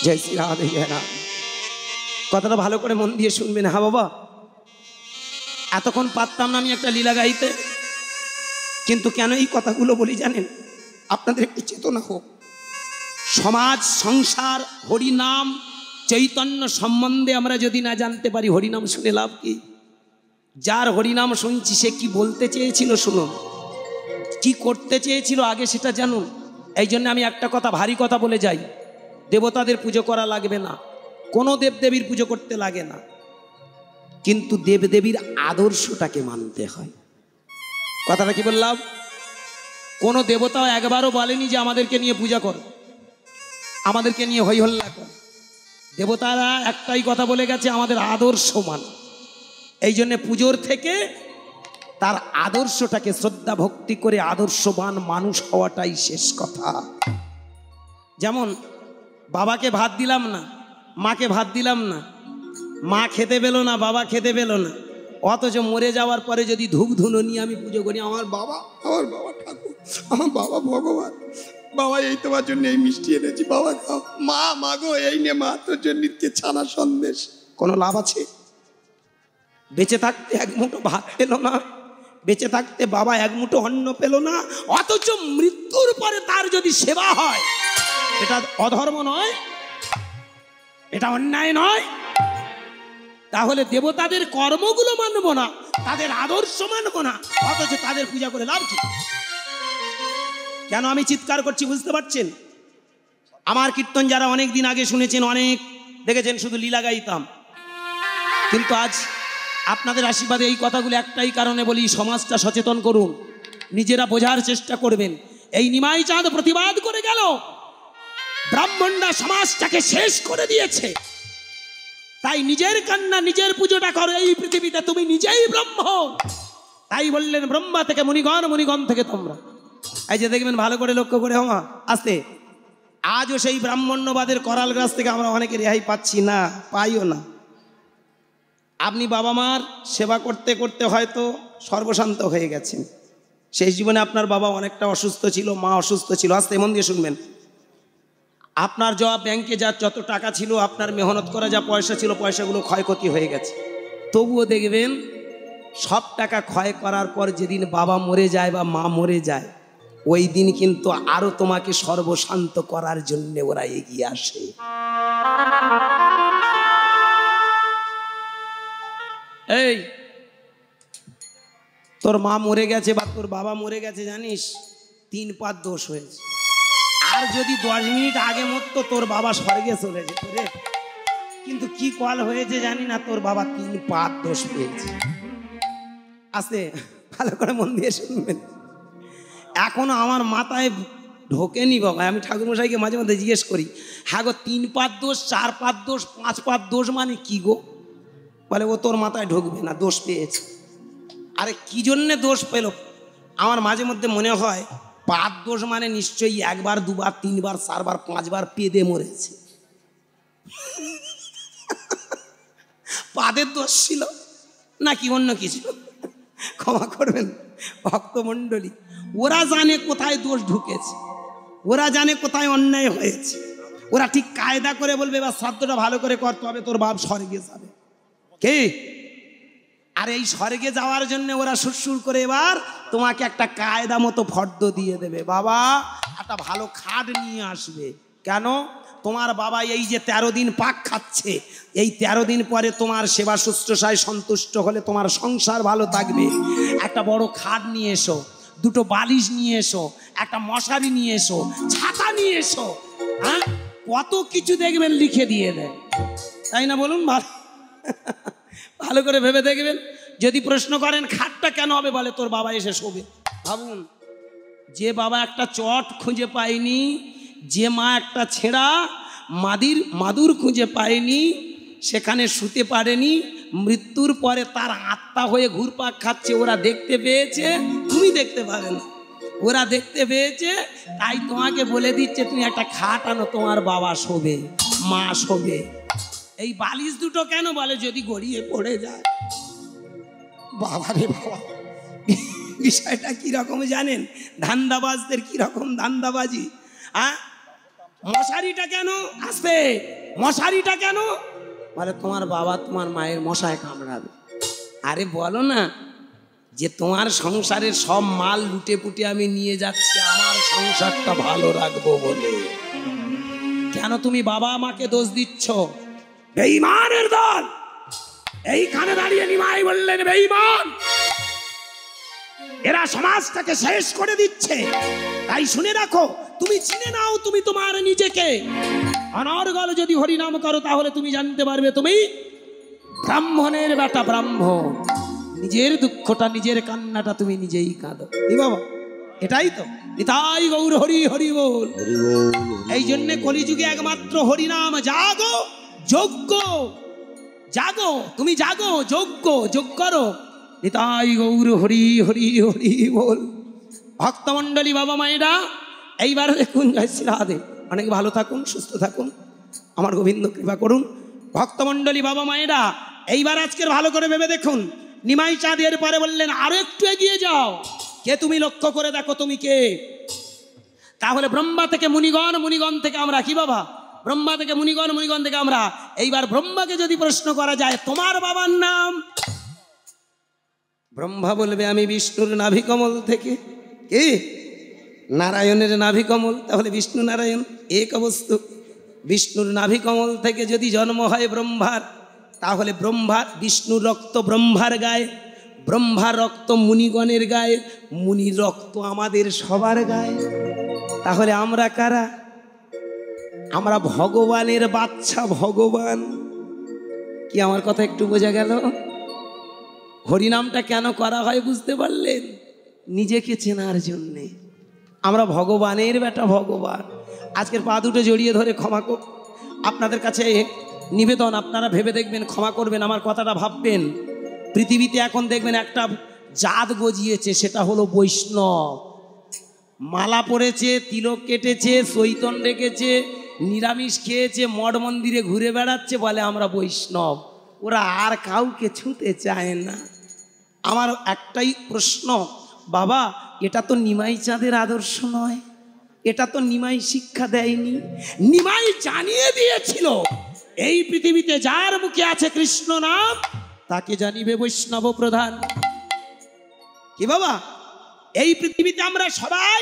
জয় শ্রী রাধে জয় রাম। কথাটা ভালো করে মন দিয়ে শুনবেন। হ্যাঁ বাবা, এতক্ষণ পারতাম না আমি একটা লীলা গাইতে, কিন্তু কেন এই কথাগুলো বলি জানেন? আপনাদের একটি চেতনা হোক। সমাজ, সংসার, হরিনাম, চৈতন্য সম্বন্ধে আমরা যদি না জানতে পারি, হরিনাম শুনে লাভ কি? যার হরিনাম শুনছি সে কি বলতে চেয়েছিল শুনুন, কি করতে চেয়েছিল আগে সেটা জানুন। এই জন্য আমি একটা কথা, ভারী কথা বলে যাই, দেবতাদের পুজো করা লাগবে না, কোনো দেবদেবীর পুজো করতে লাগে না, কিন্তু দেবদেবীর আদর্শটাকে মানতে হয়। কথাটা কি বললাম? কোনো দেবতাও একবারও বলেনি যে আমাদেরকে নিয়ে পূজা করো, আমাদেরকে নিয়ে হই হল্লা কর। দেবতারা একটাই কথা বলে গেছে, আমাদের আদর্শ মান। এই জন্য পুজোর থেকে তার আদর্শটাকে শ্রদ্ধা ভক্তি করে আদর্শবান মানুষ হওয়াটাই শেষ কথা। যেমন বাবাকে ভাত দিলাম না, মাকে ভাত দিলাম না, মা খেতে পেলো না, বাবা খেতে পেলো না, অথচ মরে যাওয়ার পরে যদি ধূপ ধুনো নিয়ে আমি পুজো করি, আমার বাবা ঠাকুর, আমার বাবা ভগবান, বাবা এই তোমার জন্য এই মিষ্টি এনেছি, বাবা খাও, মা মাগো এই নে মা তোর জন্য ছানা সন্দেশ। কোনো লাভ আছে? বেঁচে থাকতে এক মুঠো ভাত পেল না, বেঁচে থাকতে বাবা এক মুঠো অন্ন পেল না, অথচ মৃত্যুর পরে তার যদি সেবা হয়, এটা অধর্ম নয়? এটা অন্যায় নয়? তাহলে দেবতাদের কর্মগুলো মানব না, তাদের আদর্শ মানব না, অথচ তাদের পূজা করে লাভ কি? কেন আমি চিৎকার করছি বুঝতে পারছেন? আমার কীর্তন যারা অনেক দিন আগে শুনেছেন, অনেক দেখেছেন, শুধু লীলা গাইতাম, কিন্তু আজ আপনাদের আশীর্বাদে এই কথাগুলো একটাই কারণে বলি, সমাজটা সচেতন করুন, নিজেরা বোঝার চেষ্টা করবেন। এই নিমাই চাঁদ প্রতিবাদ করে গেল, ব্রাহ্মণরা সমাজটাকে শেষ করে দিয়েছে, তাই নিজের কান্না নিজের পুজোটা করো। এই পৃথিবীতে তুমি নিজেই ব্রহ্ম। তাই বললেন ব্রহ্মা থেকে মুনিগণ, মুনিগণ থেকে তোমরা। এই যে দেখবেন ভালো করে লক্ষ্য করে হমা আসতে, আজও সেই ব্রাহ্মণ্যবাদের করাল গাছ থেকে আমরা অনেকে রেহাই পাচ্ছি না, পাইও না। আপনি বাবা মার সেবা করতে করতে হয়তো সর্বশান্ত হয়ে গেছেন। সেই জীবনে আপনার বাবা অনেকটা অসুস্থ ছিল, মা অসুস্থ ছিল। আস্তে মন দিয়ে শুনবেন। আপনার যা ব্যাংকে যা যত টাকা ছিল, আপনার মেহনত করা যা পয়সা ছিল, পয়সাগুলো ক্ষয়ক্ষতি হয়ে গেছে। তবুও দেখবেন সব টাকা ক্ষয় করার পর যেদিন বাবা মরে যায় বা মা মরে যায়, ওই দিন কিন্তু আরো তোমাকে সর্বশান্ত করার জন্য ওরা এগিয়ে আসে। এই তোর মা মরে গেছে বা তোর বাবা মরে গেছে, জানিস 3 পাত দোষ হয়েছে। আর যদি 10 মিনিট আগে মতো তোর বাবা স্বর্গে চলে যেত রে, কিন্তু কি কল হয়েছে জানি না, তোর বাবা 3 পাত দোষ পেয়েছে। আস্তে ভালো করে মন দিয়ে শুনবেন। এখনো আমার মাথায় ঢোকেনি বাবা। আমি ঠাকুরমশাইকে মাঝে মাঝে জিজ্ঞেস করি, হ্যাঁ গো 3 পাত দোষ, 4 পাত দোষ, 5 পাত দোষ মানে কি গো? বলে ও তোর মাথায় ঢুকবে না, দোষ পেয়েছে। আরে কি জন্যে দোষ পেল? আমার মাঝে মধ্যে মনে হয় পাত দোষ মানে নিশ্চয়ই 1 বার 2 বার 3 বার 4 বার 5 বার পেদে মরেছে। পাদের দোষ ছিল নাকি অন্য কিছু? ক্ষমা করবেন ভক্তমণ্ডলী, ওরা জানে কোথায় দোষ ঢুকেছে, ওরা জানে কোথায় অন্যায় হয়েছে। ওরা ঠিক কায়দা করে বলবে বা শ্রাদ্ধটা ভালো করে কর, তবে তোর বাপ স্বর্গে যাবে। কে? আর এই স্বর্গে যাওয়ার জন্য ওরা সুরসুর করে এবার তোমাকে একটা কায়দা মতো ফর্দ দিয়ে দেবে, বাবা একটা ভালো খাট নিয়ে আসবে। কেন? তোমার বাবা এই যে 13 দিন পাক খাচ্ছে, এই 13 দিন পরে তোমার সেবা শুশ্রূষায় সন্তুষ্ট হলে তোমার সংসার ভালো থাকবে। একটা বড় খাট নিয়ে এসো, 2টো বালিশ নিয়ে এসো, একটা মশারি নিয়ে এসো, ছাতা নিয়ে এসো। হ্যাঁ, কত কিছু দেখবেন লিখে দিয়ে দেয়, তাই না বলুন? ভালো করে ভেবে দেখবেন। যদি প্রশ্ন করেন খাটটা কেন হবে, বলে তোর বাবা এসে শোবে। ভাবুন, যে বাবা একটা চট খুঁজে পায়নি, যে মা একটা ছেঁড়া মাদুর খুঁজে পায়নি, সেখানে শুতে পারেনি, মৃত্যুর পরে তার আত্মা হয়ে ঘুরপাক খাচ্ছে, ওরা দেখতে পেয়েছে, তুমি দেখতে পাবে না। ওরা দেখতে পেয়েছে, তাই তোমাকে বলে দিচ্ছে তুমি একটা খাট আনো, তোমার বাবা শোবে, মা শোবে। এই বালিশ 2টো কেন? বলে যদি গড়িয়ে পড়ে যায়। বাবা রে বাবা, বিষয়টা কিরকম জানেন? ধান্দাবাজদের কিরকম ধান্দাবাজি। হ্যাঁ, মশারিটা কেন আসবে? মশারিটা কেন? বলে তোমার বাবা তোমার মায়ের মশায় কামড়াবে। আরে বলো না যে তোমার সংসারের সব মাল লুটে পুটে আমি নিয়ে যাচ্ছি আমার সংসারটা ভালো রাখবো বলে। কেন তুমি বাবা মাকে দোষ দিচ্ছ? বেঈমানের দল। এইখানে দাঁড়িয়ে নিমাই বললেন বেঈমান, এরা সমাজটাকে শেষ করে দিচ্ছে। তাই শুনে রাখো, তুমি চিনে নাও তুমি তোমার নিজেকে। অনর্গল যদি হরিনাম করো তাহলে তুমি জানতে পারবে তুমি ব্রাহ্মণের বেটা ব্রাহ্মণ। নিজের দুঃখটা নিজের কান্নাটা তুমি নিজেই কাঁদো। এই বাবা, এটাই তো নিতাই গৌর হরি হরি বল। এই জন্যে কলিযুগে একমাত্র হরিনাম। জাগো, যজ্ঞ জাগো, তুমি জাগো, যজ্ঞ যোগ করো। নিতাই গৌর হরি হরি হরি বল। ভক্তমণ্ডলী বাবা মায়েরা, এইবার দেখুন, জয় শ্রী রাধে। অনেক ভালো থাকুন, সুস্থ থাকুন, আমার গোবিন্দ কৃপা করুন। ভক্তমণ্ডলী বাবা মায়েরা, এইবার আজকের ভালো করে ভেবে দেখুন। নিমাই চাঁদ এর পরে বললেন আরো একটু এগিয়ে যাও। কে তুমি? লক্ষ্য করে দেখো তুমি কে। তাহলে ব্রহ্মা থেকে মুনিগণ, মুনিগণ থেকে আমরা কি বাবা? ব্রহ্মা থেকে মুনিগণ, মুনিগণ থেকে আমরা। এইবার ব্রহ্মাকে যদি প্রশ্ন করা যায় তোমার বাবার নাম, ব্রহ্মা বলবে আমি বিষ্ণুর নাভিকমল থেকে। কে? নারায়ণের নাভিকমল। তাহলে বিষ্ণু নারায়ণ এক বস্তু। বিষ্ণুর নাভিকমল থেকে যদি জন্ম হয় ব্রহ্মার, তাহলে ব্রহ্মা, বিষ্ণুর রক্ত ব্রহ্মার গায়ে, ব্রহ্মার রক্ত মুনিগণের গায়ে, মুনির রক্ত আমাদের সবার গায়ে। তাহলে আমরা কারা? আমরা ভগবানের বাচ্চা। ভগবান কি আমার কথা একটু বোঝা গেল? হরিনামটা কেন করা হয় বুঝতে পারলেন? নিজেকে চেনার জন্যে। আমরা ভগবানের বেটা, ভগবান। আজকের পা দুটো জড়িয়ে ধরে ক্ষমা কর, আপনাদের কাছে নিবেদন, আপনারা ভেবে দেখবেন, ক্ষমা করবেন, আমার কথাটা ভাববেন। পৃথিবীতে এখন দেখবেন একটা জাত গজিয়েছে, সেটা হলো বৈষ্ণব। মালা পরেছে, তিলক কেটেছে, চৈতন রেখেছে, নিরামিষ খেয়েছে, মঠ মন্দিরে ঘুরে বেড়াচ্ছে, বলে আমরা বৈষ্ণব। ওরা আর কাউকে ছুঁতে চায় না। আমার একটাই প্রশ্ন, বাবা এটা তো নিমাই চাঁদের আদর্শ নয়, এটা তো নিমাই শিক্ষা দেয়নি। নিমাই জানিয়ে দিয়েছিল এই পৃথিবীতে যার মুখে আছে কৃষ্ণ নাম, তাকে জানিবে বৈষ্ণব প্রধান। কি বাবা, এই পৃথিবীতে আমরা সবাই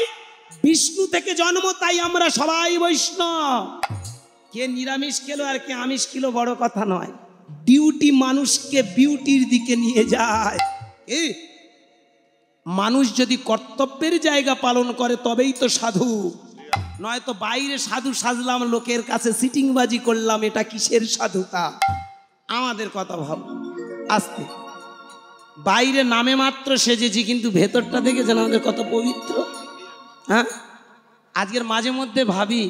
বিষ্ণু থেকে জন্ম, তাই আমরা সবাই বৈষ্ণব। কে নিরামিষ খেলো আর কে আমিষ খেলো বড় কথা নয়। ডিউটি মানুষকে বিউটির দিকে নিয়ে যায়। মানুষ যদি কর্তব্যের জায়গা পালন করে তবেই তো সাধু, নয়তো বাইরে সাধু সাজলাম, লোকের কাছে সিটিংবাজি করলাম, এটা কিসের সাধুতা? আমাদের কথা ভাব। আস্তে বাইরে নামে মাত্র সেজেছি, কিন্তু ভেতরটা দেখেছেন আমাদের কত পবিত্র। হ্যাঁ, আজকের মাঝে মধ্যে ভাবি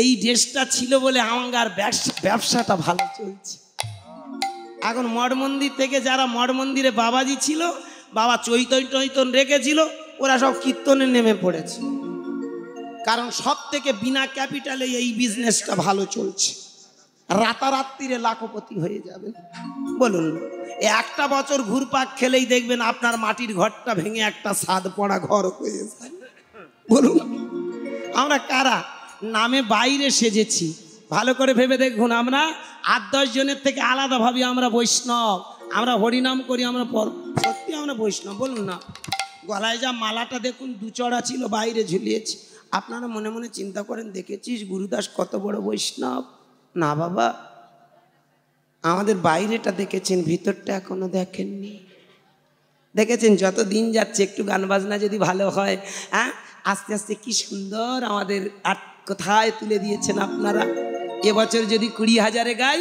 এই ড্রেসটা ছিল বলে আমার ব্যবসাটা ভালো চলছে। এখন মঠ মন্দির থেকে যারা মঠ মন্দিরে বাবাজি ছিল, বাবা চৈতন্য রেখেছিল, ওরা সব কীর্তনে নেমে পড়েছে। কারণ সব থেকে বিনা ক্যাপিটালে এই বিজনেসটা ভালো চলছে। রাতারাত্রিরে লাখপতি হয়ে যাবে। বলুন, একটা বছর ঘুরপাক খেলেই দেখবেন আপনার মাটির ঘরটা ভেঙে একটা ছাদ পড়া ঘর হয়ে যায়। বলুন, আমরা কারা নামে বাইরে সেজেছি? ভালো করে ভেবে দেখুন, আমরা 8-10 জনের থেকে আলাদা ভাবি আমরা বৈষ্ণব, আমরা হরিনাম করি, আমরা সত্যি আমরা বৈষ্ণব। বলুন না, গলায় যা মালাটা দেখুন, 2 চড়া ছিল, বাইরে ঝুলিয়েছি। আপনারা মনে মনে চিন্তা করেন, দেখেছিস গুরুদাস কত বড় বৈষ্ণব? না বাবা, আমাদের বাইরেটা দেখেছেন, ভিতরটা এখনো দেখেননি। দেখেছেন যত দিন যাচ্ছে একটু গান বাজনা যদি ভালো হয়, হ্যাঁ, আস্তে আস্তে কি সুন্দর আমাদের আর কোথায় তুলে দিয়েছেন আপনারা। এবছর যদি 20,000-এ গাই,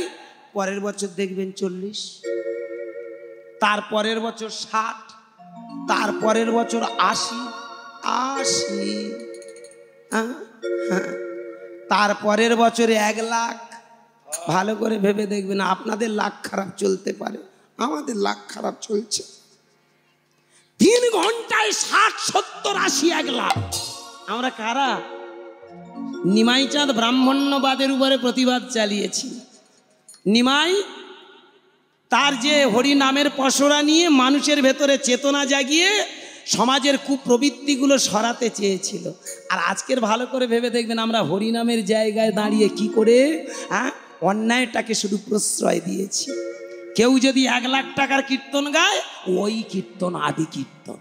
পরের বছর দেখবেন 40, তারপরের বছর 60, তারপরের বছর 80, তারপরের বছরে 1 লাখ। ভালো করে ভেবে দেখবেন, আপনাদের লাখ খারাপ চলতে পারে, আমাদের লাখ খারাপ চলছে। 3 ঘন্টায় 60, 70, 80, 1 লাখ। আমরা কারা? নিমাই চাঁদ ব্রাহ্মণ্যবাদের উপরে প্রতিবাদ চালিয়েছি। নিমাই তার যে হরি নামের পসরা নিয়ে মানুষের ভেতরে চেতনা জাগিয়ে সমাজের কুপ্রবৃত্তিগুলো সরাতে চেয়েছিল। আর আজকের ভালো করে ভেবে দেখবেন, আমরা হরিনামের জায়গায় দাঁড়িয়ে কি করে অন্যায়টাকে শুধু প্রশ্রয় দিয়েছি। কেউ যদি 1 লাখ টাকার কীর্তন গায়, ওই কীর্তন আদি কীর্তন।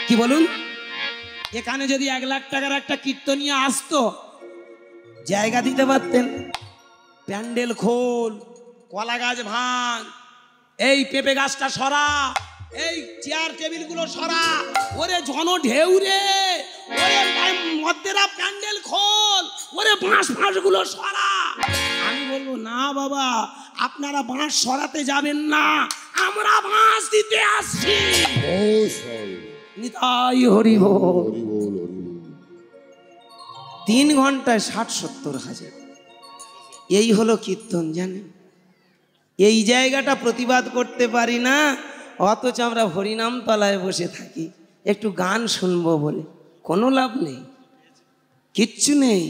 কি বলুন, এখানে যদি 1 লাখ টাকার একটা কীর্তনিয়া আসতো, জায়গা দিতে পারতেন? প্যান্ডেল খোল, কলা গাছ ভাঙ, এই পেঁপে গাছটা সরা, এই চেয়ার টেবিলগুলো সরা, ওরে জন ঢেউ রে, ওরে মধ্যেরা প্যান্ডেল খোল, ওরে বাঁশগুলো সরা। আমি বলবো, না বাবা, আপনারা বাঁশ সরাতে যাবেন না, আমরা বাঁশ দিতে আসছি। নিতাই হরি বল। 3 ঘন্টায় 60-70 হাজার, এই হলো কীর্তন। জানেন, এই জায়গাটা প্রতিবাদ করতে পারি না, অথচ আমরা হরিনাম তলায় বসে থাকি একটু গান শুনবো বলে। কোনো লাভ নেই, কিচ্ছু নেই।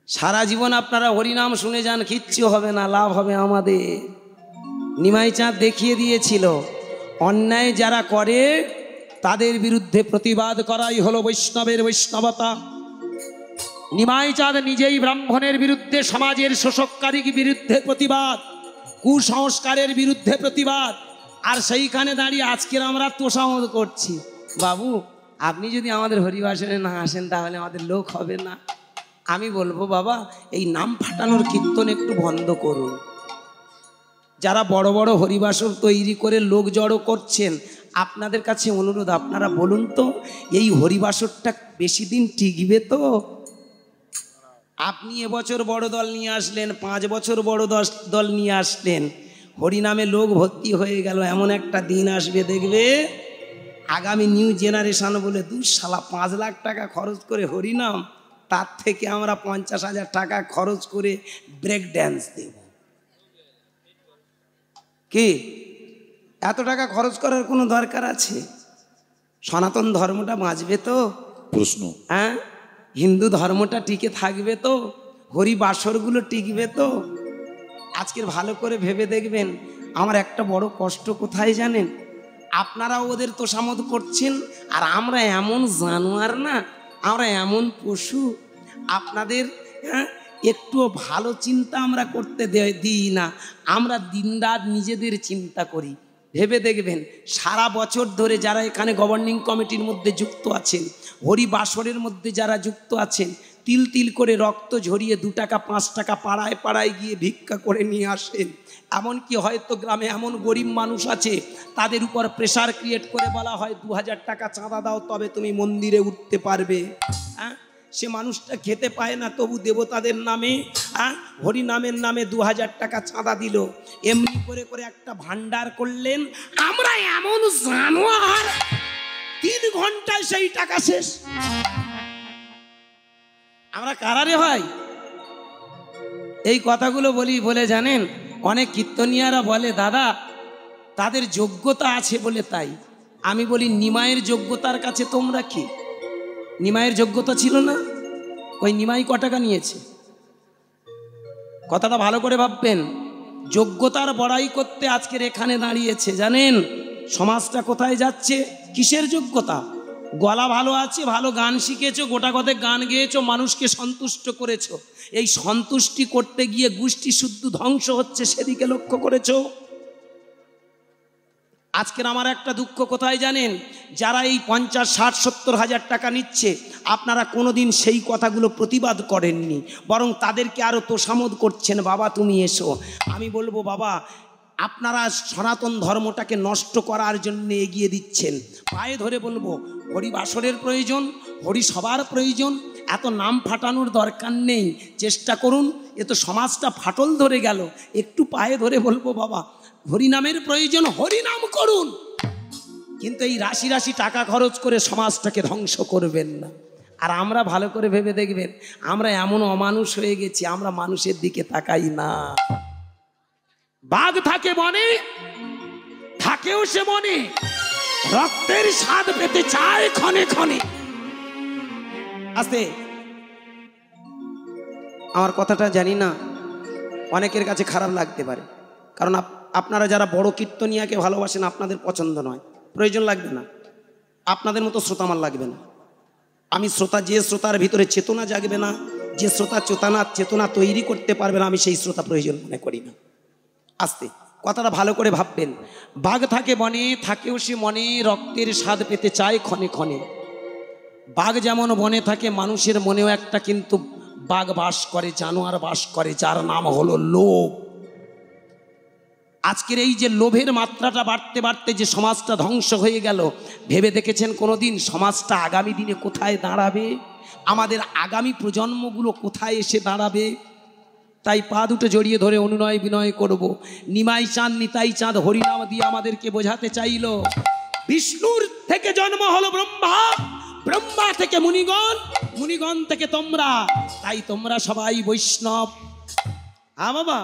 সারা জীবন আপনারা হরিনাম শুনে যান, কিচ্ছু হবে না, লাভ হবে আমাদের। নিমাই চাঁদ দেখিয়ে দিয়েছিল, অন্যায় যারা করে তাদের বিরুদ্ধে প্রতিবাদ করাই হলো বৈষ্ণবের বৈষ্ণবতা। নিমাই চাঁদ নিজেই ব্রাহ্মণের বিরুদ্ধে, সমাজের শোষককারীর বিরুদ্ধে প্রতিবাদ, কুসংস্কারের বিরুদ্ধে প্রতিবাদ। আর সেইখানে দাঁড়িয়ে আজকের আমরা তোষামত করছি। বাবু, আপনি যদি আমাদের হরিবাসনে না আসেন তাহলে আমাদের লোক হবে না। আমি বলবো, বাবা, এই নাম ফাটানোর কীর্তন একটু বন্ধ করুন। যারা বড় বড় হরিবাসর তৈরি করে লোক জড়ো করছেন, আপনাদের কাছে অনুরোধ, আপনারা বলুন তো, এই হরিবাসরটা বেশি দিন টিকবে তো? আপনি এবছর বড় দল নিয়ে আসলেন, 5 বছর বড় দল নিয়ে আসলেন, হরিনামে লোক ভর্তি হয়ে গেল। এমন একটা দিন আসবে দেখবে, আগামী নিউ জেনারেশন বলে 2 শালা 5 লাখ টাকা খরচ করে হরিনাম, তার থেকে আমরা 50,000 টাকা খরচ করে ব্রেক ড্যান্স দেব। কি এত টাকা খরচ করার কোনো দরকার আছে? সনাতন ধর্মটা বাঁচবে তো? প্রশ্ন। হ্যাঁ, হিন্দু ধর্মটা টিকে থাকবে তো? হরি বাসরগুলো টিকবে তো? আজকের ভালো করে ভেবে দেখবেন। আমার একটা বড় কষ্ট কোথায় জানেন? আপনারা ওদের তোষামত করছেন, আর আমরা এমন জানোয়ার না, আমরা এমন পশু, আপনাদের একটুও ভালো চিন্তা আমরা করতে দিই না। আমরা দিনরাত নিজেদের চিন্তা করি। ভেবে দেখবেন, সারা বছর ধরে যারা এখানে গভর্নিং কমিটির মধ্যে যুক্ত আছেন, হরিবাসরের মধ্যে যারা যুক্ত আছেন, তিল তিল করে রক্ত ঝরিয়ে 2 টাকা 5 টাকা পাড়ায় পাড়ায় গিয়ে ভিক্ষা করে নিয়ে আসেন। এমনকি হয়তো গ্রামে এমন গরিব মানুষ আছে, তাদের উপর প্রেশার ক্রিয়েট করে বলা হয় 2000 টাকা চাঁদা দাও, তবে তুমি মন্দিরে উঠতে পারবে। হ্যাঁ, সে মানুষটা খেতে পায় না, তবু দেবতাদের নামে হরি নামের নামে 2000 টাকা চাঁদা দিল। এমনি করে করে একটা ভান্ডার করলেন। আমরা এমন জানোয়ার, 3 ঘন্টায় সেই টাকা শেষ। আমরা কারারে হয় এই কথাগুলো বলে জানেন, অনেক কীর্তনিয়ারা বলে দাদা তাদের যোগ্যতা আছে বলে তাই। আমি বলি নিমাইয়ের যোগ্যতার কাছে তোমরা কি? নিমাইয়ের যোগ্যতা ছিল না? ওই নিমাই ক টাকা নিয়েছে? কথাটা ভালো করে ভাববেন। যোগ্যতার বড়াই করতে আজকের এখানে দাঁড়িয়েছে। জানেন সমাজটা কোথায় যাচ্ছে? কিসের যোগ্যতা? গলা ভালো আছে, ভালো গান শিখেছো, গোটা কথে গান গেয়েছো, মানুষকে সন্তুষ্ট করেছো। এই সন্তুষ্টি করতে গিয়ে গোষ্ঠী শুদ্ধ ধ্বংস হচ্ছে, সেদিকে লক্ষ্য করেছো? আজকের আমার একটা দুঃখ কোথায় জানেন? যারা এই 50, 60, 70 হাজার টাকা নিচ্ছে, আপনারা কোনোদিন সেই কথাগুলো প্রতিবাদ করেননি, বরং তাদেরকে আরও তোষামোদ করছেন, বাবা তুমি এসো। আমি বলবো বাবা, আপনারা সনাতন ধর্মটাকে নষ্ট করার জন্য এগিয়ে দিচ্ছেন। পায়ে ধরে বলবো, হরিবাসরের প্রয়োজন, হরি সবার প্রয়োজন, এত নাম ফাটানোর দরকার নেই। চেষ্টা করুন, এ তো সমাজটা ফাটল ধরে গেল। একটু পায়ে ধরে বলবো বাবা, হরিনামের প্রয়োজন, হরিনাম করুন, কিন্তু এই রাশি রাশি টাকা খরচ করে সমাজটাকে ধ্বংস করবেন না। আর আমরা ভালো করে ভেবে দেখবেন, আমরা এমন অমানুষ হয়ে গেছি, আমরা মানুষের দিকে তাকাই না। বাঘ থাকে বনে, থাকেও সে মনে, রক্তের স্বাদ পেতে চায় ক্ষণে ক্ষণে। আস্তে, আমার কথাটা জানি না অনেকের কাছে খারাপ লাগতে পারে, কারণ আপনারা যারা বড় কীর্তনিয়াকে ভালোবাসেন, আপনাদের পছন্দ নয়, প্রয়োজন লাগবে না। আপনাদের মতো শ্রোতা আমার লাগবে না। আমি শ্রোতা, যে শ্রোতার ভিতরে চেতনা জাগবে না, যে শ্রোতা চেতনা তৈরি করতে পারবে না, আমি সেই শ্রোতা প্রয়োজন মনে করি না। আস্তে, কথাটা ভালো করে ভাববেন। বাঘ থাকে বনে, থাকেও সে মনে, রক্তের স্বাদ পেতে চায় ক্ষণে ক্ষণে। বাঘ যেমন বনে থাকে, মানুষের মনেও একটা কিন্তু বাঘ বাস করে, জানোয়ার বাস করে, যার নাম হলো লোভ। আজকের এই যে লোভের মাত্রাটা বাড়তে বাড়তে যে সমাজটা ধ্বংস হয়ে গেল, ভেবে দেখেছেন কোনোদিন সমাজটা আগামী দিনে কোথায় দাঁড়াবে? আমাদের আগামী প্রজন্মগুলো কোথায় এসে দাঁড়াবে? তাই পা দুটো জড়িয়ে ধরে অনুনয় বিনয় করব। নিমাই চাঁদ নিতাই চাঁদ হরিনাম দিয়ে আমাদেরকে বোঝাতে চাইল, বিষ্ণুর থেকে জন্ম হলো ব্রহ্মা, ব্রহ্মা থেকে মুনিগণ, মুনিগণ থেকে তোমরা, তাই তোমরা সবাই বৈষ্ণব। হ্যাঁ বাবা,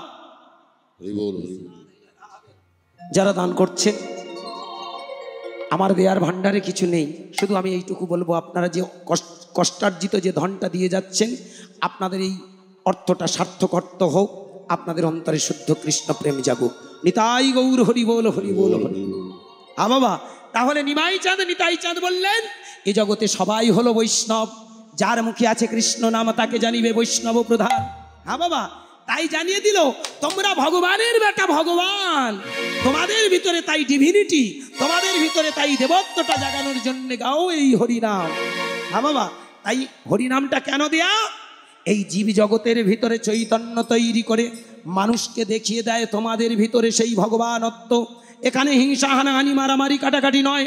যারা দান করছেন, আমার দেয়ার ভান্ডারে কিছু নেই, শুধু আমি এইটুকু বলবো, আপনারা যে কষ্টার্জিত যে ধনটা দিয়ে যাচ্ছেন, আপনাদের এই অর্থটা সার্থকর্ত হোক, আপনাদের অন্তরে শুদ্ধ কৃষ্ণ প্রেম জাগুক। নিতাই গৌর হরি বল, হরি বল, হরি। হ্যাঁ বাবা, তাহলে নিমাই চাঁদ নিতাই চাঁদ বললেন, এ জগতে সবাই হলো বৈষ্ণব, যার মুখে আছে কৃষ্ণ নাম তাকে জানিবে বৈষ্ণব প্রধান। হ্যাঁ বাবা, তাই জানিয়ে দিল তোমরা ভগবানের বেটা, ভগবান তোমাদের ভিতরে, তাই ডিভিনিটি তোমাদের ভিতরে, তাই দেবত্বটা জাগানোর জন্য গাও এই হরিনাম। হ্যাঁ বাবা, তাই হরিনামটা কেন দেয়া? এই জীব জগতের ভিতরে চৈতন্য তৈরি করে মানুষকে দেখিয়ে দেয় তোমাদের ভিতরে সেই ভগবানত্ব। এখানে হিংসা, হানাহানি, মারামারি, কাটাকাটি নয়,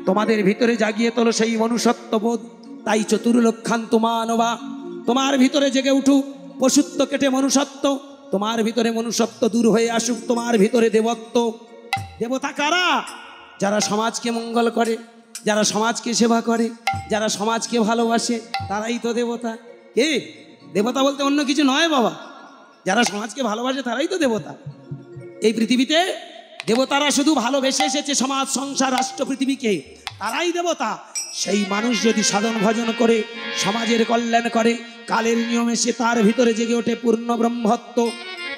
তোমাদের ভিতরে জাগিয়ে তোলো সেই মনুষ্যত্ববোধ। তাই চতুর্লক্ষান্ত মানবা তোমার ভিতরে জেগে উঠুক পশুত্ব কেটে মনুষ্যত্ব, তোমার ভিতরে মনুষ্যত্ব দূর হয়ে আসুক, তোমার ভিতরে দেবত্ব। দেবতা কারা? যারা সমাজকে মঙ্গল করে, যারা সমাজকে সেবা করে, যারা সমাজকে ভালোবাসে, তারাই তো দেবতা। কে দেবতা বলতে অন্য কিছু নয় বাবা, যারা সমাজকে ভালোবাসে তারাই তো দেবতা। এই পৃথিবীতে দেবতারা শুধু ভালোবেসে এসেছে সমাজ, সংসার, রাষ্ট্র, পৃথিবীকে, তারাই দেবতা। সেই মানুষ যদি সাধন ভজন করে সমাজের কল্যাণ করে, কালের নিয়মে সে তার ভিতরে জেগে ওঠে পূর্ণ ব্রহ্মত্ব।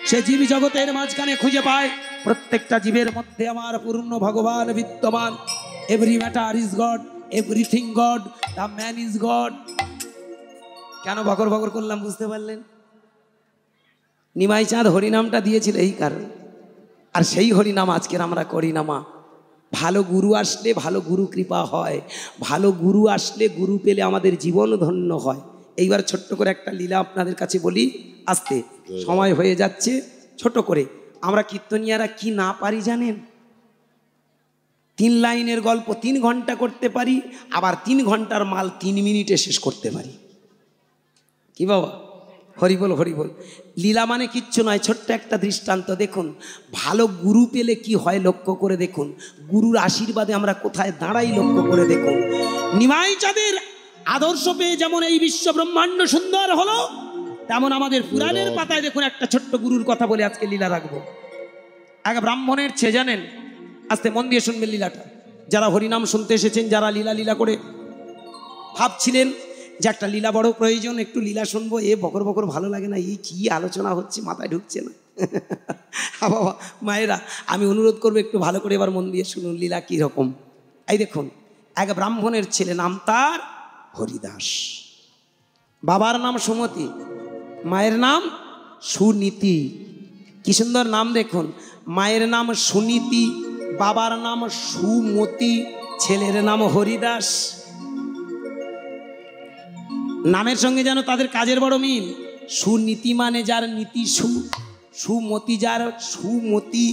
সে জীব জগতের মাঝখানে খুঁজে পায় প্রত্যেকটা জীবের মধ্যে আমার পূর্ণ ভগবান বিদ্যমান। Every matter is god, everything god, the man is god. কেন বকর বকর করলাম বুঝতে পারলেন? নিমাই চাঁদ হরিনামটা দিয়েছিল এই কারণে, আর সেই হরিনাম আজকের আমরা করি না মা। ভালো গুরু আসলে ভালো গুরু কৃপা হয়, ভালো গুরু আসলে গুরু পেলে আমাদের জীবন ধন্য হয়। এইবার ছোট্ট করে একটা লীলা আপনাদের কাছে বলি, আস্তে সময় হয়ে যাচ্ছে, ছোট করে। আমরা কীর্তনিয়ারা কি না পারি জানেন? 3 লাইনের গল্প 3 ঘন্টা করতে পারি, আবার 3 ঘন্টার মাল 3 মিনিটে শেষ করতে পারি। কি বাবা? হরিবল হরিবল। লীলা মানে কিচ্ছু নয়, ছোট্ট একটা দৃষ্টান্ত দেখুন। ভালো গুরু পেলে কি হয় লক্ষ্য করে দেখুন, গুরুর আশীর্বাদে আমরা কোথায় দাঁড়াই লক্ষ্য করে দেখুন। নিমাই চাঁদের আদর্শ পেয়ে যেমন এই বিশ্ব ব্রহ্মাণ্ড সুন্দর হলো, তেমন আমাদের পুরাণের পাতায় দেখুন একটা ছোট্ট গুরুর কথা বলে আজকে লীলা রাখবো। এক ব্রাহ্মণের ছেলে জানেন, আস্তে মন দিয়ে শুনবেন লীলাটা। যারা হরিনাম শুনতে এসেছেন, যারা লীলা লীলা করে ভাবছিলেন যে একটা লীলা বড় প্রয়োজন, একটু লীলা শুনবো, এ বকর বকর ভালো লাগে না, এই কি আলোচনা হচ্ছে মাথায় ঢুকছে না। বাবা মায়েরা, আমি অনুরোধ করবো একটু ভালো করে এবার মন দিয়ে শুনুন লীলা কি রকম। এই দেখুন, এক ব্রাহ্মণের ছেলে, নাম তার হরিদাস। বাবার নাম সুমতি, মায়ের নাম সুনীতি। কি সুন্দর নাম দেখুন, মায়ের নাম সুনীতি, বাবার নাম সুমতি, ছেলের নাম হরিদাস। নামের সঙ্গে যেন তাদের কাজের বড় মিল। সুনীতি মানে যার নীতি সু, সুমতি যার সুমতি,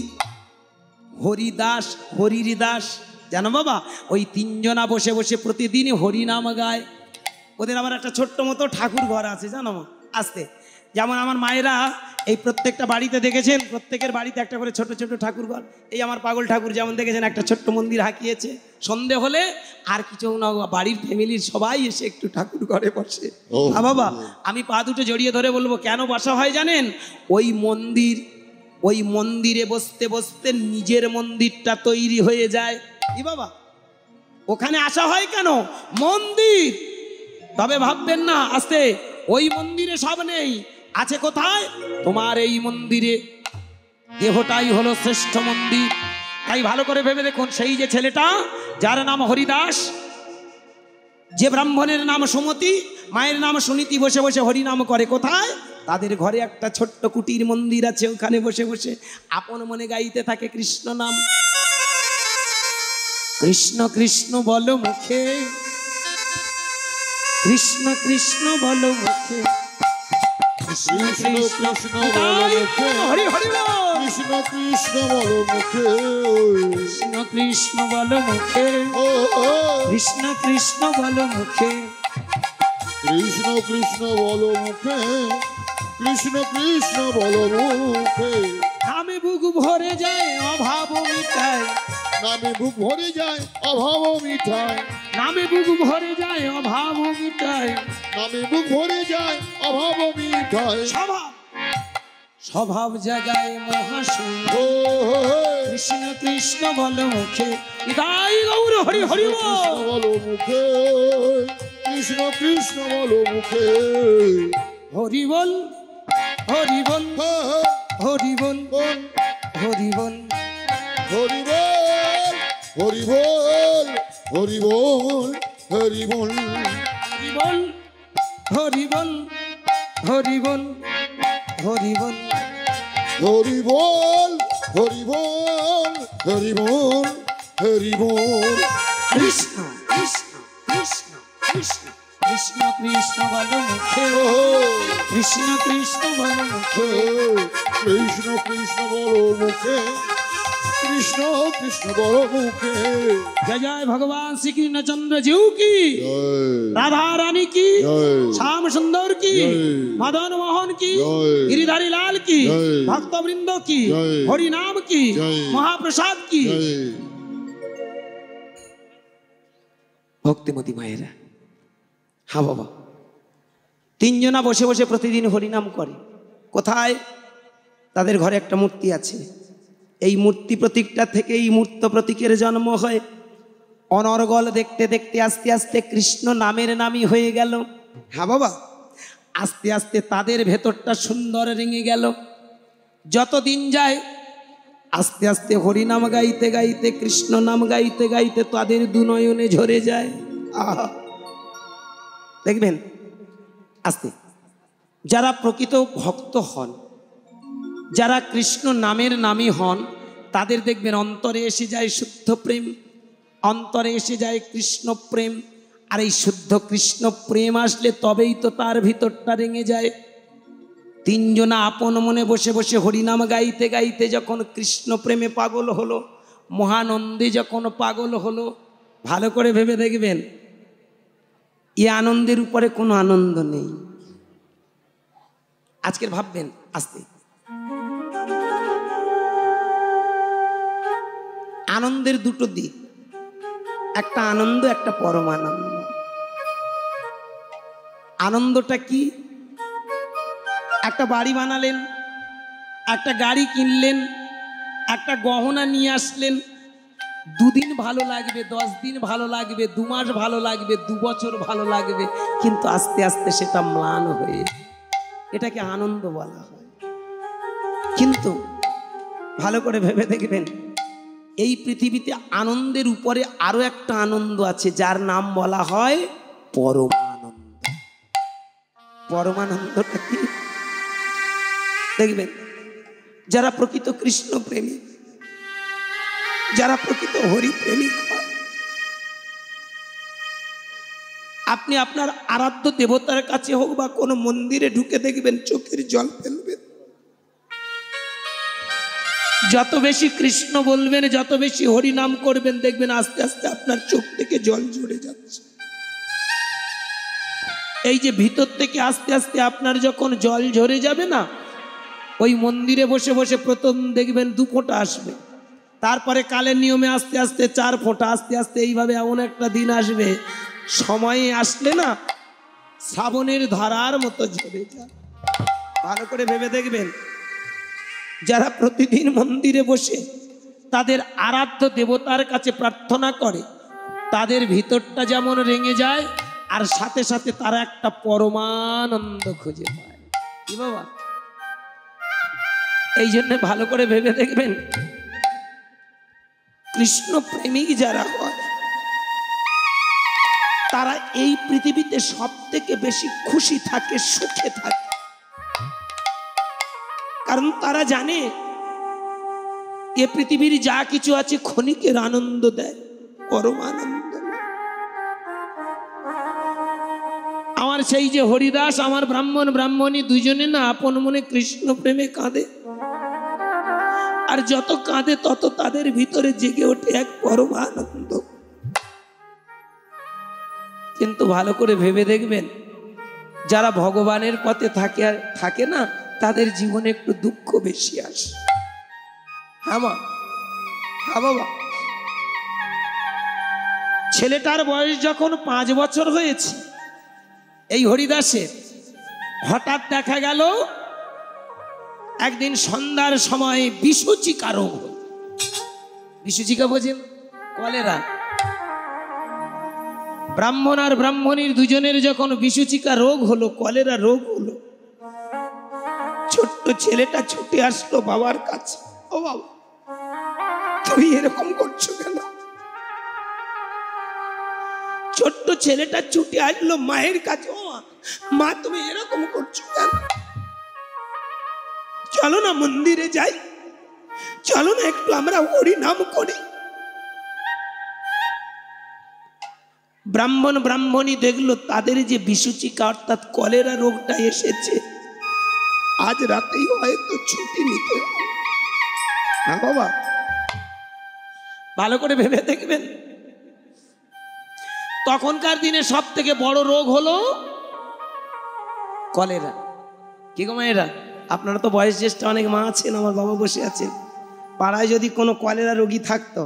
হরিদাস হরিদাস। জানো বাবা, ওই 3 জনা বসে বসে প্রতিদিন হরিনাম গায়। ওদের আবার একটা ছোট্ট মতো ঠাকুর ঘর আছে জানো মা। আসতে যেমন আমার মায়েরা এই প্রত্যেকটা বাড়িতে দেখেছেন, প্রত্যেকের বাড়িতে একটা করে ছোট ছোট ঠাকুর ঘর। এই আমার পাগল ঠাকুর যেমন দেখেছেন একটা ছোট্ট মন্দির হাঁকিয়েছে। সন্ধে হলে আর কিছু না, বাড়ির ফ্যামিলির সবাই এসে একটু ঠাকুর ঘরে বসে। বাবা আমি পা দুটো জড়িয়ে ধরে বলবো কেন বসা হয় জানেন? ওই মন্দিরে বসতে বসতে নিজের মন্দিরটা তৈরি হয়ে যায়। কি বাবা, ওখানে আসা হয় কেন? মন্দির। তবে ভাববেন না, আস্তে ওই মন্দিরে সব নেই, আছে কোথায়? তোমার এই মন্দিরে। দেহটাই হলো শ্রেষ্ঠ মন্দির। তাই ভালো করে ভেবে দেখুন, সেই যে ছেলেটা যার নাম হরিদাস, যে ব্রাহ্মণের নাম সুমতি, মায়ের নাম সুনীতি, বসে বসে হরিনাম করে কোথায়? তাদের ঘরে একটা ছোট্ট কুটির মন্দির আছে, ওখানে বসে বসে আপন মনে গাইতে থাকে কৃষ্ণ নাম। কৃষ্ণ কৃষ্ণ বলো মুখে, কৃষ্ণ কৃষ্ণ বলো মুখে, কৃষ্ণ কৃষ্ণ বলো মুখে, হরি হরি বল। কৃষ্ণ কৃষ্ণ বলো মুখে, কৃষ্ণ কৃষ্ণ বলো মুখে, ও ও, কৃষ্ণ কৃষ্ণ বলো মুখে, কৃষ্ণ কৃষ্ণ বলো মুখে, কৃষ্ণ কৃষ্ণ বলো মুখে। নামে বুক ভরে যায় অভাব মিটায়, নামে বুক ভরে যায় অভাব মিঠায়, নামে বুক ভরে যায় অভাব মিটায়, নামে বুক ভরে যায় অভাব মিঠায়। স্বভাব স্বভাব জাগায় মহাশূন্য। ও কৃষ্ণ কৃষ্ণ বলো মুখে, নিতাই গৌর হরি হরি বল। কৃষ্ণ বলো মুখে, কৃষ্ণ কৃষ্ণ বলো মুখে, হরি বল হরি বল হরি বল হরি বল। হরি বল হরি বল হরি বল হরি বল হরি বল হরি বল হরি বল হরি বল। হরি বল হরি বল হরি বল হরি বল। কৃষ্ণ কৃষ্ণ কৃষ্ণ কৃষ্ণ কৃষ্ণ কৃষ্ণ বলো মুখে, কৃষ্ণ কৃষ্ণ বলো মুখে, কৃষ্ণ কৃষ্ণ বলো মুখে, কৃষ্ণ কৃষ্ণ বলো মুখে। जय जय भगवान श्री कृष्ण चंद्र जीव की, জয় राधा रानी की, জয় श्याम सुंदर की। কি, জয়। মদন মোহন কি, জয়। গিরিধারী লাল কি, জয়। ভক্তবৃন্দ কি, জয়। হরিনাম কি, জয়। মহাপ্রসাদ কি। জয়। ভক্তিমতী মায়েরা, হ্যাঁ বাবা, তিনজনা বসে বসে প্রতিদিন হরিনাম করে। কোথায়? তাদের ঘরে একটা মূর্তি আছে। এই মূর্তি প্রতীকটা থেকে এই মূর্ত প্রতীকের জন্ম হয়। অনর্গল দেখতে দেখতে আস্তে আস্তে কৃষ্ণ নামের নামই হয়ে গেল। হ্যাঁ বাবা, আস্তে আস্তে তাদের ভেতরটা সুন্দর রেঙে গেল। যত দিন যায় আস্তে আস্তে হরিনাম গাইতে গাইতে, কৃষ্ণ নাম গাইতে গাইতে তাদের দুনয়নে ঝরে যায়। আহা, দেখবেন আস্তে যারা প্রকৃত ভক্ত হন, যারা কৃষ্ণ নামের নামী হন, তাদের দেখবেন অন্তরে এসে যায় শুদ্ধ প্রেম, অন্তরে এসে যায় কৃষ্ণ প্রেম। আর এই শুদ্ধ কৃষ্ণ প্রেম আসলে তবেই তো তার ভিতরটা রেঙে যায়। তিনজনা আপন মনে বসে বসে হরিনাম গাইতে গাইতে যখন কৃষ্ণ প্রেমে পাগল হলো, মহানন্দে যখন পাগল হলো, ভালো করে ভেবে দেখবেন এই আনন্দের উপরে কোনো আনন্দ নেই। আজকের ভাববেন আস্তে, আনন্দের দুটো দিক, একটা আনন্দ, একটা পরমানন্দ। আনন্দটা কি? একটা বাড়ি বানালেন, একটা গাড়ি কিনলেন, একটা গহনা নিয়ে আসলেন, দুদিন ভালো লাগবে, 10 দিন ভালো লাগবে, 2 মাস ভালো লাগবে, 2 বছর ভালো লাগবে, কিন্তু আস্তে আস্তে সেটা ম্লান হয়ে, এটাকে আনন্দ বলা হয়। কিন্তু ভালো করে ভেবে দেখবেন এই পৃথিবীতে আনন্দের উপরে আরো একটা আনন্দ আছে, যার নাম বলা হয় পরমানন্দ। পরমানন্দটা কি? দেখবেন যারা প্রকৃত কৃষ্ণ প্রেমিক, যারা প্রকৃত হরি প্রেমিক হয়, আপনি আপনার আরাধ্য দেবতার কাছে হোক বা কোনো মন্দিরে ঢুকে দেখবেন চোখের জল ফেলবেন। যত বেশি কৃষ্ণ বলবেন, যত বেশি হরি নাম করবেন, দেখবেন আস্তে আস্তে আপনার চোখ থেকে জল ঝরে যাচ্ছে। এই যে ভিতর থেকে আস্তে আস্তে আপনার যখন জল ঝরে যাবে না, ওই মন্দিরে বসে বসে প্রথম দেখবেন 2 ফোঁটা আসবে, তারপরে কালের নিয়মে আস্তে আস্তে 4 ফোঁটা, আস্তে আস্তে এইভাবে এমন একটা দিন আসবে, সময়ে আসলে না শ্রাবণের ধারার মতো ঝরে যায়। ভালো করে ভেবে দেখবেন যারা প্রতিদিন মন্দিরে বসে তাদের আরাধ্য দেবতার কাছে প্রার্থনা করে, তাদের ভিতরটা যেমন রেঙে যায়, আর সাথে সাথে তারা একটা পরমানন্দ খুঁজে পায়। কি বাবা? এই জন্য ভালো করে ভেবে দেখবেন কৃষ্ণ প্রেমিক যারা হয় তারা এই পৃথিবীতে সব থেকে বেশি খুশি থাকে, সুখে থাকে। কারণ তারা জানে এ পৃথিবীর যা কিছু আছে ক্ষণিকের আনন্দ দেয়, পরমানন্দ নয়। আমার সেই যে হরিদাস, আমার ব্রাহ্মণ ব্রাহ্মণী দুজনে না আপন মনে কৃষ্ণ প্রেমে কাঁদে, আর যত কাঁদে তত তাদের ভিতরে জেগে ওঠে এক পরমানন্দ। কিন্তু ভালো করে ভেবে দেখবেন যারা ভগবানের পথে থাকে না, তাদের জীবনে একটু দুঃখ বেশি আসে। হ্যাঁ মা, হ্যাঁ বাবা, ছেলেটার বয়স যখন 5 বছর হয়েছে, এই হরিদাসের হঠাৎ দেখা গেল একদিন সন্ধ্যার সময় বিষুচিকা রোগ হল। বিষুচিকা বোঝেন? কলেরা। ব্রাহ্মণ আর ব্রাহ্মণীর দুজনের যখন বিষুচিকা রোগ হলো, কলেরা রোগ হলো, ছোট্ট ছেলেটা ছুটে আসলো বাবার কাছে। ও বাবা, তুমি এরকম করছো কেন? ছোট্ট ছেলেটা ছুটে আসলো মায়ের কাছে। ও মা, তুমি এরকম করছো কেন? চলো না মন্দিরে যাই, চলো না একটু আমরা হরি নাম করি। ব্রাহ্মণ ব্রাহ্মণী দেখলো তাদের যে বিষুচিকা অর্থাৎ কলেরা রোগটা এসেছে, আজ রাতেই হয়তো ছুটি নিতে হবে। হ্যাঁ বাবা, ভালো করে ভেবে দেখবেন তখনকার দিনে সব থেকে বড় রোগ হলো কলেরা। কি গো মায়েরা, আপনারা তো বয়স জ্যেষ্ঠ অনেক মা আছেন, আমার বাবা বসে আছেন, পাড়ায় যদি কোনো কলেরা রোগী থাকতো,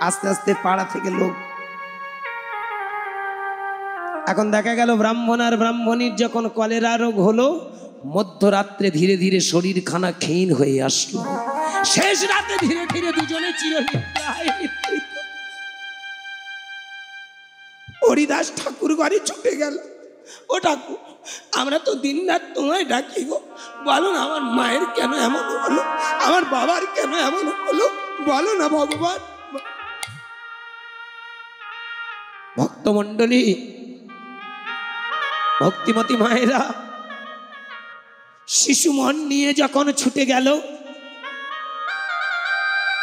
আস্তে আস্তে পাড়া থেকে লোক, এখন দেখা গেল ব্রাহ্মণ আর ব্রাহ্মণীর যখন কলেরা রোগ হলো, মধ্যরাত্রে ধীরে ধীরে শরীর খানা ক্ষীণ হয়ে আসলো, শেষ রাতে ধীরে ধীরে দুজনে চিরনিদ্রায় নিদ্রিত। হরিদাস ঠাকুর ঘরে ছুটে গেল, ও ঠাকুর, আমরা তো দিন রাত তোমায় ডাকি গো, বলো না আমার মায়ের কেন এমন হলো, আমার বাবার কেন এমন হলো, বলো না ভগবান। ভক্তমণ্ডলী, ভক্তিমতী মায়েরা শিশু মন নিয়ে যখন ছুটে গেল,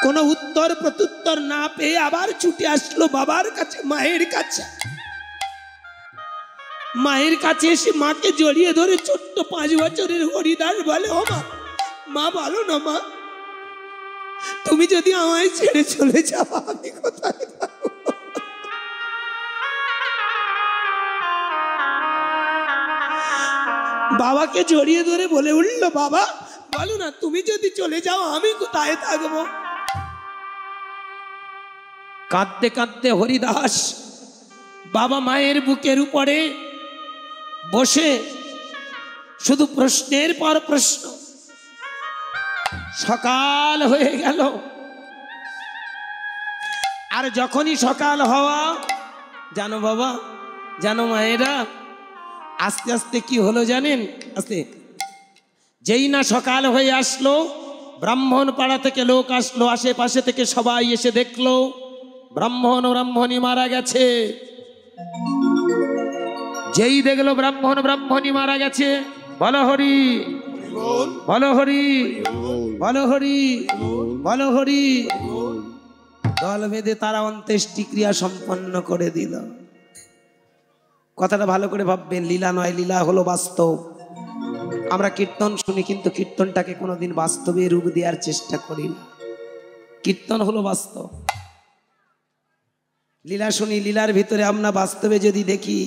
কোনো উত্তর প্রত্যুত্তর না পেয়ে আবার ছুটে আসলো বাবার কাছে, মায়ের কাছে। মায়ের কাছে এসে মাকে জড়িয়ে ধরে ছোট্ট 5 বছরের হরিদাস বলে, ও মা, মা বলো না মা, তুমি যদি আমায় ছেড়ে চলে যাও আমি কোথায় যাবো? বাবাকে জড়িয়ে ধরে বলে উঠল, বাবা বলো না, তুমি যদি চলে যাও আমি কোথায় থাকবো? কাঁদতে কাঁদতে হরিদাস বাবা মায়ের বুকের উপরে বসে শুধু প্রশ্নের পর প্রশ্ন। সকাল হয়ে গেল, আর যখনই সকাল হওয়া, জানো বাবা, জানো মায়েরা, আস্তে আস্তে কি হলো জানেন? আস্তে যেই না সকাল হয়ে আসলো, ব্রাহ্মণ পাড়া থেকে লোক আসলো, আশেপাশে থেকে সবাই এসে দেখলো ব্রাহ্মণ ও ব্রাহ্মণী মারা গেছে। যেই দেখলো ব্রাহ্মণ ব্রাহ্মণী মারা গেছে, বলো হরি, বলো হরি, বলো হরি, বলো হরি, দল বেঁধে তারা অন্ত্যেষ্টি ক্রিয়া সম্পন্ন করে দিল। কথাটা ভালো করে ভাববেন, লীলা নয়, লীলা হলো বাস্তব। আমরা কীর্তন শুনি, কিন্তু কীর্তনটাকে কোনোদিন বাস্তবে রূপ দেওয়ার চেষ্টা করি না। কীর্তন হলো বাস্তব। লীলা শুনি, লীলার ভিতরে আমরা বাস্তবে যদি দেখি,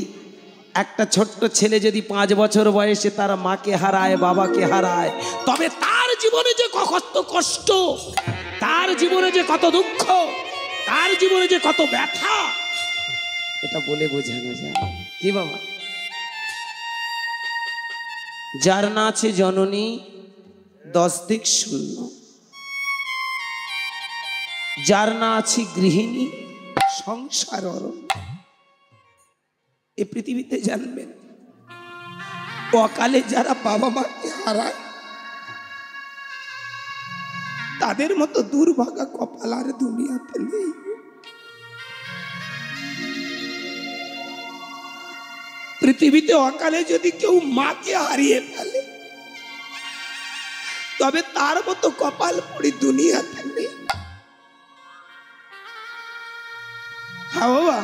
একটা ছোট্ট ছেলে যদি 5 বছর বয়সে তার মাকে হারায়, বাবাকে হারায়, তবে তার জীবনে যে কত কষ্ট, তার জীবনে যে কত দুঃখ, তার জীবনে যে কত ব্যথা, এটা বলে বোঝানো যায় কি বাবা? যার না আছে জননী 10 দিক শূন্য, যার না আছে গৃহিণী সংসার অরণ্য। এ পৃথিবীতে জানবেন, অকালে যারা বাবা মাকে হারায়, তাদের মতো দুর্ভাগা কপাল আর দুনিয়াতে নেই। পৃথিবীতে অকালে যদি কেউ মাকে হারিয়ে ফেলে, তবে তার মতো কপাল পড়ি দুনিয়াতে নেই। হ্যাঁ বাবা,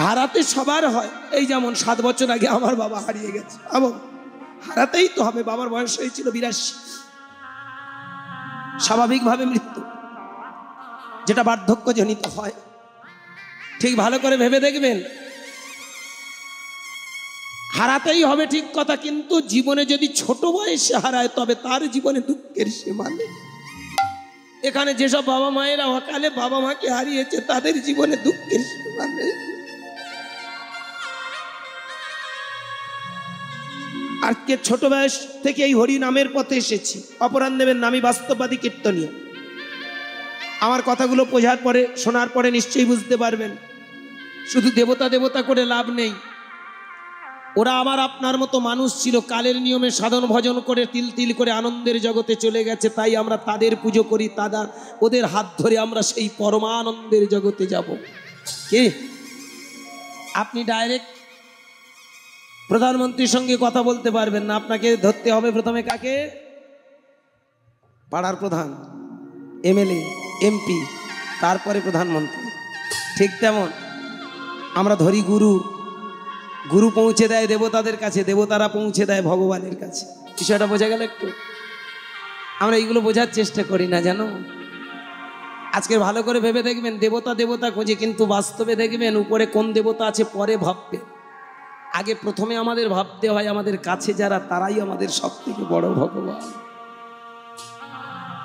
হারাতে সবার হয়। এই যেমন 7 বছর আগে আমার বাবা হারিয়ে গেছে, হারাতেই তো হবে। বাবার বয়স হয়েছিল 82, স্বাভাবিকভাবে মৃত্যু, যেটা বার্ধক্যজনিত হয়। ঠিক ভালো করে ভেবে দেখবেন, হারাতেই হবে ঠিক কথা, কিন্তু জীবনে যদি ছোট বয়সে হারায়, তবে তার জীবনে দুঃখের সীমা নেই। এখানে যেসব বাবা মায়েরা অকালে বাবা মাকে হারিয়েছে, তাদের জীবনে দুঃখের সীমা নেই। আজকে ছোট বয়স থেকে এই হরি নামের পথে এসেছি। অপরাণ দেবেন, আমি বাস্তববাদী কীর্তনীয়। আমার কথাগুলো বোঝার পরে, শোনার পরে নিশ্চয়ই বুঝতে পারবেন, শুধু দেবতা দেবতা করে লাভ নেই। ওরা আমার আপনার মতো মানুষ ছিল, কালের নিয়মে সাধন ভজন করে তিল তিল করে আনন্দের জগতে চলে গেছে। তাই আমরা তাদের পুজো করি, ওদের হাত ধরে আমরা সেই পরমানন্দের জগতে যাব। কি আপনি ডাইরেক্ট প্রধানমন্ত্রীর সঙ্গে কথা বলতে পারবেন না, আপনাকে ধরতে হবে প্রথমে কাকে? পাড়ার প্রধান, এমএলএ, এমপি, তারপরে প্রধানমন্ত্রী। ঠিক তেমন আমরা ধরি গুরু, গুরু পৌঁছে দেয় দেবতাদের কাছে, দেবতারা পৌঁছে দেয় ভগবানের কাছে। বিষয়টা বোঝা গেল একটু? আমরা এইগুলো বোঝার চেষ্টা করি না, জানো। আজকে ভালো করে ভেবে দেখবেন, দেবতা দেবতা খোঁজে, কিন্তু বাস্তবে দেখবেন উপরে কোন দেবতা আছে পরে ভাববে। আগে প্রথমে আমাদের ভাবতে হয় আমাদের কাছে যারা তারাই আমাদের সব থেকে বড় ভগবান।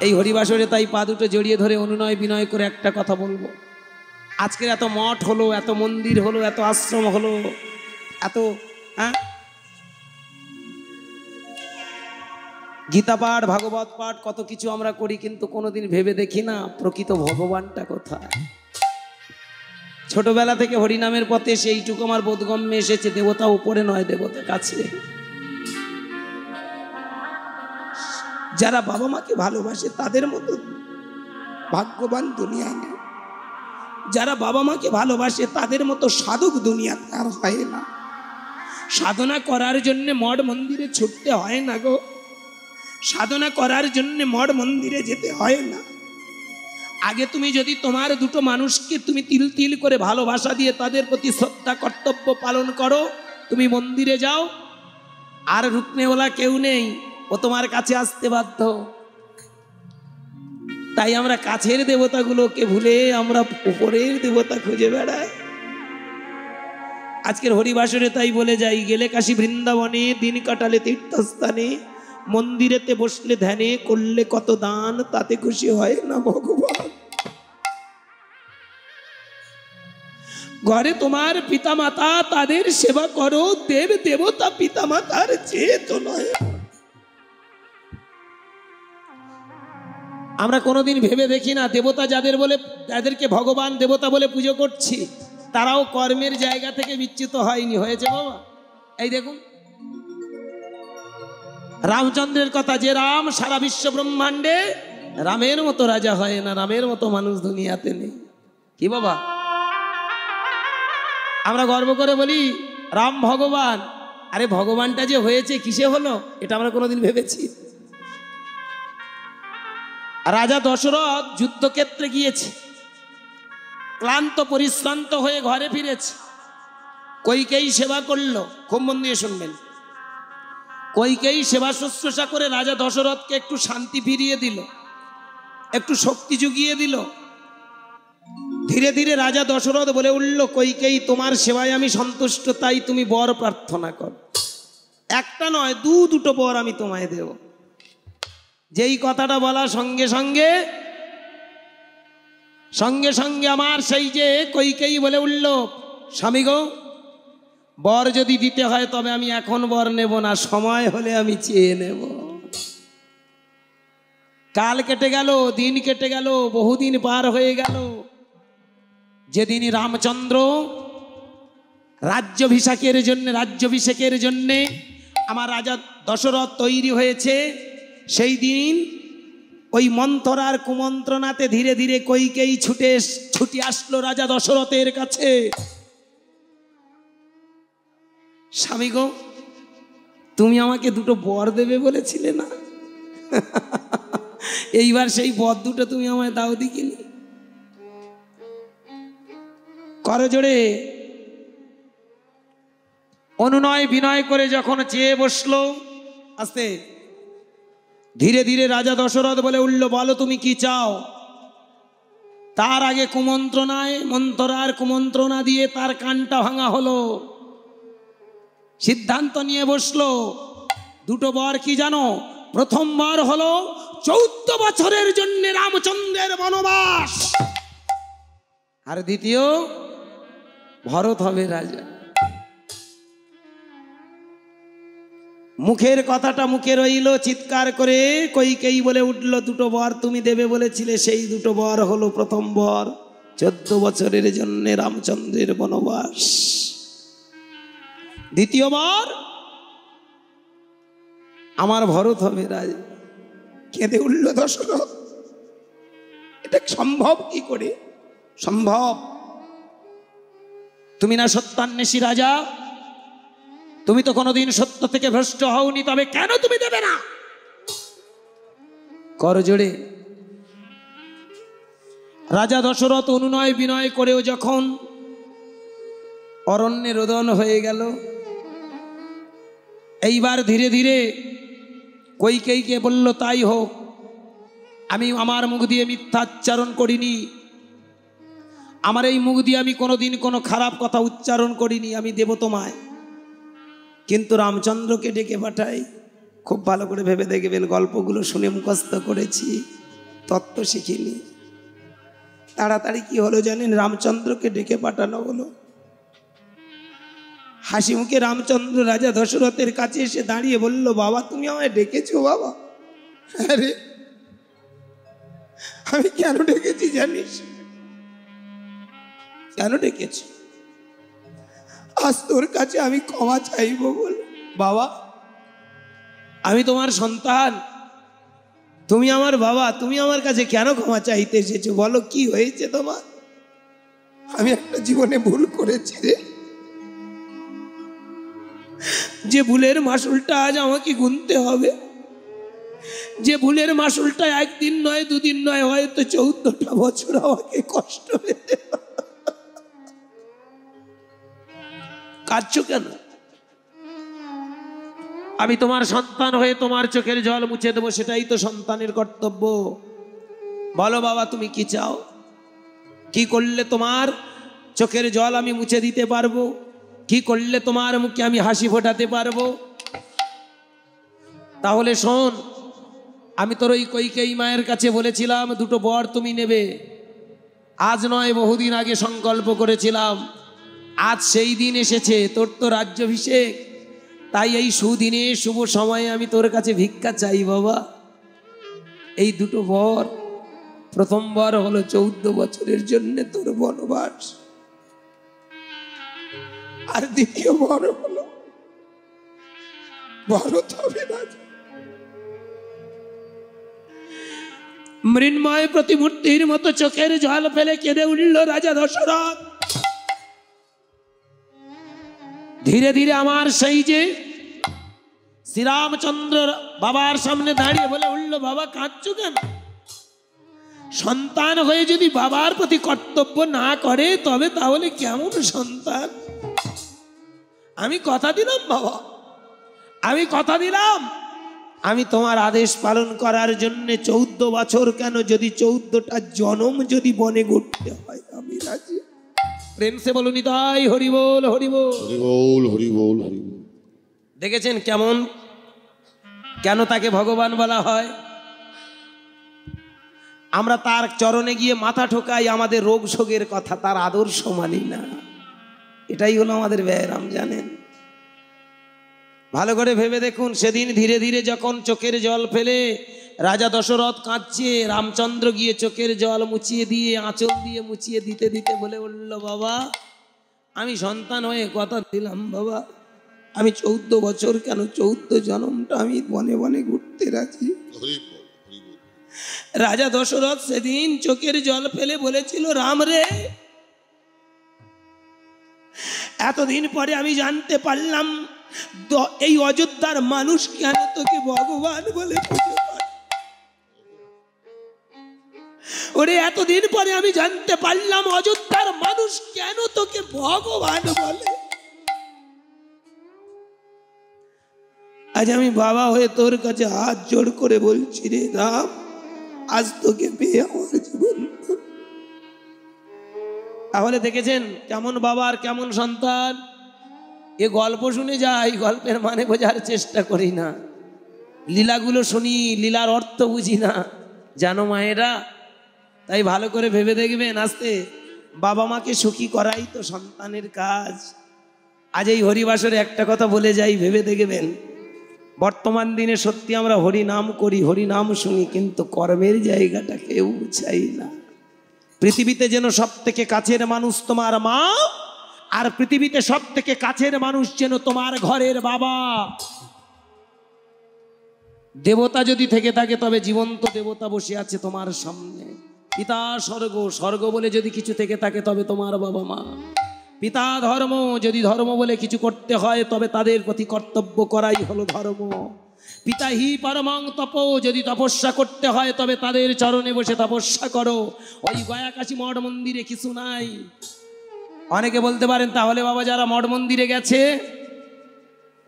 এই হরিবাসরে তাই পা দুটো জড়িয়ে ধরে অনুনয় বিনয় করে একটা কথা বলবো, আজকের এত মঠ হলো, এত মন্দির হলো, এত আশ্রম হলো, এত গীতা পাঠ ভাগবত পাঠ কত কিছু আমরা করি, কিন্তু কোনোদিন ভেবে দেখি না প্রকৃত ভগবানটা কোথায়। ছোটবেলা থেকে হরিনামের পথে সেইটুকু আমার বোধগম্যে এসেছে, দেবতা উপরে নয়, দেবতা কাছে। যারা বাবা মাকে ভালোবাসে তাদের মতো ভাগ্যবান দুনিয়া নেই। যারা বাবা মাকে ভালোবাসে তাদের মতো সাধক দুনিয়াতে আর হয় না। সাধনা করার জন্য মঠ মন্দিরে ছুটতে হয় না গো, সাধনা করার জন্য মঠ মন্দিরে যেতে হয় না। আগে তুমি যদি তোমার দুটো মানুষকে তুমি তিল তিল করে ভালোবাসা দিয়ে তাদের প্রতি শ্রদ্ধা কর্তব্য পালন করো, তুমি মন্দিরে যাও, আর রুকনেওয়ালা কেউ নেই, ও তোমার কাছে আসতে বাধ্য। তাই আমরা কাছের দেবতাগুলোকে ভুলে আমরা উপরের দেবতা খুঁজে বেড়াই। আজকের হরিবাসরে তাই বলে যাই, গেলে কাশী বৃন্দাবনে, দিন কাটালে তীর্থস্থানে, মন্দিরেতে বসলে ধ্যানে, করলে কত দান, তাতে খুশি হয় না ভগবান। ঘরে তোমার পিতা মাতা, তাদের সেবা করো, দেব দেবতা পিতা মাতার চেয়ে তো নয়। আমরা কোনোদিন ভেবে দেখি না দেবতা যাদেরকে ভগবান দেবতা বলে পুজো করছি, তারাও কর্মের জায়গা থেকে বিচ্যুত হয়নি, হয়েছে বাবা। এই দেখুন রামচন্দ্রের কথা, যে রাম সারা বিশ্ব ব্রহ্মাণ্ডে, রামের মতো রাজা হয় না, রামের মতো মানুষ দুনিয়াতে নেই। কি বাবা, আমরা গর্ব করে বলি রাম ভগবান, আরে ভগবানটা যে হয়েছে কিসে হলো, এটা আমরা কোনোদিন ভেবেছি? রাজা দশরথ যুদ্ধক্ষেত্রে গিয়েছে, ক্লান্ত পরিশ্রান্ত হয়ে ঘরে ফিরেছে, কইকেয়ী সেবা করলো। খুব মন দিয়ে শুনবেন, কইকেয়ী সেবা শুশ্রূষা করে রাজা দশরথকে একটু শান্তি ফিরিয়ে দিল, একটু শক্তি জুগিয়ে দিল। ধীরে ধীরে রাজা দশরথ বলে উঠল, কইকেয়ী তোমার সেবায় আমি সন্তুষ্ট, তাই তুমি বর প্রার্থনা কর। একটা নয়, দুটো বর আমি তোমায় দেব। যেই কথাটা বলা সঙ্গে সঙ্গে আমার সেই যে কইকেয়ী বলে উঠল, স্বামী গো, বর যদি দিতে হয় তবে আমি এখন বর নেব না, সময় হলে আমি চেয়ে নেব। কাল কেটে গেল, দিন কেটে গেল, বহুদিন পার হয়ে গেল। যেদিন রামচন্দ্র রাজ্যাভিষেকের জন্যে আমার রাজা দশরথ তৈরি হয়েছে, সেই দিন ওই মন্থরার কুমন্ত্রণাতে ধীরে ধীরে কইকেয়ী ছুটে আসলো রাজা দশরথের কাছে। স্বামী গো, তুমি আমাকে দুটো বর দেবে বলেছিলে না, এইবার সেই বর দুটো তুমি আমায় দাও দিকিনি। করজোড়ে অনুনয় বিনয় করে যখন চেয়ে বসলো, আস্তে ধীরে ধীরে রাজা দশরথ বলে উঠল, বলো তুমি কি চাও। তার আগে মন্থরার কুমন্ত্রণা দিয়ে তার কানটা ভাঙা হলো। সিদ্ধান্ত নিয়ে বসলো, দুটো বর কি জানো? প্রথম বর হলো 14 বছরের জন্য রামচন্দ্রের বনবাস, আর দ্বিতীয় ভরত হবে রাজা। মুখের কথাটা মুখে রইল, চিৎকার করে কইকেয়ী বলে উঠল, দুটো বর তুমি দেবে বলেছিলে, সেই দুটো বর হলো, প্রথম বর 14 বছরের জন্য রামচন্দ্রের বনবাস, দ্বিতীয় বর আমার ভরত হবে রাজা। কেঁদে উঠল দশরথ, এটা সম্ভব কি করে? সম্ভব, তুমি না সত্যান্বেষী রাজা, তুমি তো কোনোদিন সত্য থেকে ভ্রষ্ট হওনি, তবে কেন তুমি দেবে না? করজোড়ে রাজা দশরথ অনুনয় বিনয় করেও যখন অরণ্যে রোদন হয়ে গেল, এইবার ধীরে ধীরে কইকেয়ীকে বলল, তাই হোক, আমি আমার মুখ দিয়ে মিথ্যাচ্চারণ করিনি, আমার এই মুখ দিয়ে আমি কোনোদিন কোনো খারাপ কথা উচ্চারণ করিনি, আমি দেব তোমায়। কিন্তু রামচন্দ্রকে ডেকে পাঠাই। খুব ভালো করে ভেবে দেখবেন, গল্পগুলো শুনে মুখস্থ করেছি, তত্ত্ব শিখিনি। তাড়াতাড়ি কি হলো জানেন? রামচন্দ্রকে ডেকে পাঠানো হলো। হাসি মুখে রামচন্দ্র রাজা দশরথের কাছে এসে দাঁড়িয়ে বলল, বাবা তুমি আমায় ডেকেছো? বাবা, আরে আমি কেন ডেকেছি জানিস? কেন ডেকেছি? আজ তোর কাছে আমি ক্ষমা চাইবো বল। বাবা, আমি তোমার সন্তান, তুমি আমার বাবা, তুমি আমার কাছে কেন ক্ষমা চাইতে এসেছো? বলো কি হয়েছে তোমার? আমি একটা জীবনে ভুল করেছি রে, যে ভুলের মাসুলটা আজ আমাকে গুনতে হবে। যে ভুলের মাসুলটা একদিন নয়, দুদিন নয়, হয়তো 14টা বছর আমাকে কষ্ট পেতে। কাঁদছো কেন? আমি তোমার সন্তান হয়ে তোমার চোখের জল মুছে দেবো, সেটাই তো সন্তানের কর্তব্য। বলো বাবা তুমি কি চাও? কি করলে তোমার চোখের জল আমি মুছে দিতে পারবো? কি করলে তোমার মুখে আমি হাসি ফোটাতে পারবো? তাহলে শোন, আমি তোর ওই কইকেয়ী মায়ের কাছে বলেছিলাম 2টো বর তুমি নেবে। আজ নয়, বহুদিন আগে সংকল্প করেছিলাম। আজ সেই দিন এসেছে, তোর তো রাজ্যাভিষেক। তাই এই সুদিনে শুভ সময়ে আমি তোর কাছে ভিক্ষা চাই বাবা। এই 2টো বর, প্রথম বর হলো 14 বছরের জন্য তোর বনবাস, আর দ্বিতীয় বর হলো ভরত হবে রাজা। মৃন্ময় প্রতিমূর্তির মতো চোখের জল ফেলে কেঁদে উঠল রাজা দশরথ। ধীরে ধীরে আমার সেই যে শ্রীরামচন্দ্র বাবার সামনে দাঁড়িয়ে বলে উঠল, বাবা কাঁদছো কেন? সন্তান হয়ে যদি বাবার প্রতি কর্তব্য না করে তবে তাহলে কেমন সন্তান? আমি কথা দিলাম বাবা, আমি কথা দিলাম, আমি তোমার আদেশ পালন করার জন্য 14 বছর কেন, যদি 14টা জনম যদি বনে ঘুরতে হয় আমি রাজি। প্রেম সে বলুন তাই হরি বল, হরি বল, হরি বল, হরি বল, হরি বল। দেখেছেন কেমন, কেন তাকে ভগবান বলা হয়? আমরা তার চরণে গিয়ে মাথা ঠোকাই, আমাদের রোগ শোকের কথা, তার আদর্শ মানি না। এটাই হলো আমাদের ব্যায়াম, জানেন? ভালো করে ভেবে দেখুন, সেদিন ধীরে ধীরে যখন চোখের জল ফেলে রাজা দশরথ কাঁদছে, রামচন্দ্র গিয়ে চোখের জল মুছিয়ে দিয়ে আঁচল দিয়ে মুছিয়ে দিতে দিতে বলে উঠল, বাবা আমি সন্তান হয়ে কথা দিলাম বাবা, আমি 14 বছর কেন 14 জন্মটা আমি বনে বনে ঘুরতে রাজি। হরি বল, হরি বল। রাজা দশরথ সেদিন চোখের জল ফেলে বলেছিল, রাম রে, এতদিন পরে আমি জানতে পারলাম এই অযোধ্যার মানুষ কেন তোকে ভগবান বলে পুজো করে। ওরে এতদিন পরে আমি জানতে পারলাম অযোধ্যার মানুষ কেন তোকে ভগবান বলে। আজ আমি বাবা হয়ে তোর কাছে হাত জোড় করে বলছি রে রাম, আজ তোকে পেয়ে আমার জীবন। তাহলে দেখেছেন কেমন বাবা আর কেমন সন্তান? এ গল্প শুনে যাই, গল্পের মানে বোঝার চেষ্টা করি না, লীলাগুলো শুনি, লীলার অর্থ বুঝি না, জানো মায়েরা? তাই ভালো করে ভেবে দেখবেন, আস্তে বাবা মাকে সুখী করাই তো সন্তানের কাজ। আজ এই হরিবাসরে একটা কথা বলে যাই, ভেবে দেখবেন, বর্তমান দিনে সত্যি আমরা হরি নাম করি, হরি নাম শুনি, কিন্তু কর্মের জায়গাটা কেউ চাই না। পৃথিবীতে যেন সব থেকে কাছের মানুষ তোমার মা, আর পৃথিবীতে সব থেকে কাছের মানুষ যেন তোমার ঘরের বাবা। দেবতা যদি থেকে থাকে তবে জীবন্ত দেবতা বসে আছে তোমার সামনে। পিতা স্বর্গ, স্বর্গ বলে যদি কিছু থেকে থাকে তবে তোমার বাবা মা। পিতা ধর্ম, যদি ধর্ম বলে কিছু করতে হয় তবে তাদের প্রতি কর্তব্য করাই হলো ধর্ম। পিতা হি পরমং তপ, যদি তপস্যা করতে হয় তবে তাদের চরণে বসে তপস্যা করো। ওই গয়াকাশী মঠ মন্দিরে কিছু নাই। অনেকে বলতে পারেন, তাহলে বাবা যারা মঠ মন্দিরে গেছে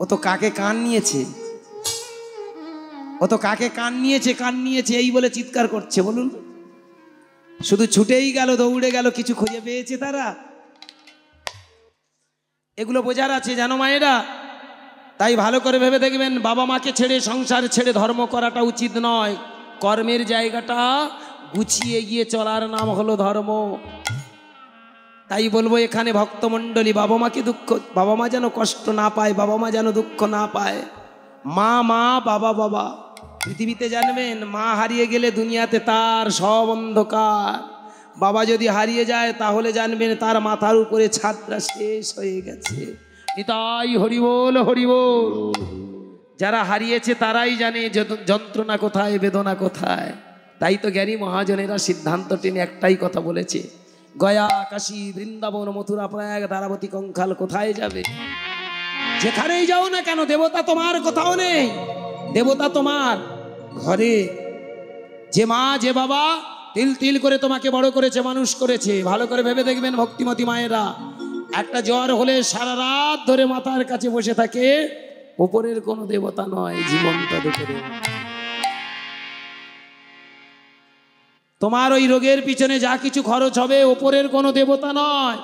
ও তো কাকে কান নিয়েছে, ও তো কাকে কান নিয়েছে, কান নিয়েছে এই বলে চিৎকার করছে। বলুন, শুধু ছুটেই গেল, দৌড়ে গেল, কিছু খুঁজে পেয়েছে তারা? এগুলো বোঝার আছে, জানো মায়েরা? তাই ভালো করে ভেবে দেখবেন, বাবা মাকে ছেড়ে সংসার ছেড়ে ধর্ম করাটা উচিত নয়। কর্মের জায়গাটা গুছিয়ে গিয়ে চলার নাম হলো ধর্ম। তাই বলবো এখানে ভক্তমণ্ডলী, বাবা মাকে বাবা মা যেন কষ্ট না পায়, বাবা মা যেন দুঃখ না পায়। মা মা, বাবা বাবা। পৃথিবীতে জানবেন, মা হারিয়ে গেলে দুনিয়াতে তার সব অন্ধকার। বাবা যদি হারিয়ে যায় তাহলে জানবেন তার মাথার উপরে ছাদটা শেষ হয়ে গেছে। নিতাই হরিবোল হরিবোল। যারা হারিয়েছে তারাই জানে যন্ত্রণা কোথায়, বেদনা কোথায়। তাই তো জ্ঞানী মহাজনেরা সিদ্ধান্ত টেনে একটাই কথা বলেছে, গয়া, কাশী, বৃন্দাবন, মথুরা, প্রয়াগ, দ্বারাবতী, কঙ্কাল কোথায় যাবে? যেখানেই যাও না কেন, দেবতা তোমার কোথাও নেই, দেবতা তোমার ঘরে। যে মা যে বাবা তিল তিল করে তোমাকে বড় করেছে, মানুষ করেছে। ভালো করে ভেবে দেখবেন ভক্তিমতী মায়েরা, একটা জ্বর হলে সারা রাত ধরে মাথার কাছে বসে থাকে, উপরের কোনো দেবতা নয়, জীবন্ত দুপুরে। তোমার ওই রোগের পিছনে যা কিছু খরচ হবে, উপরের কোনো দেবতা নয়।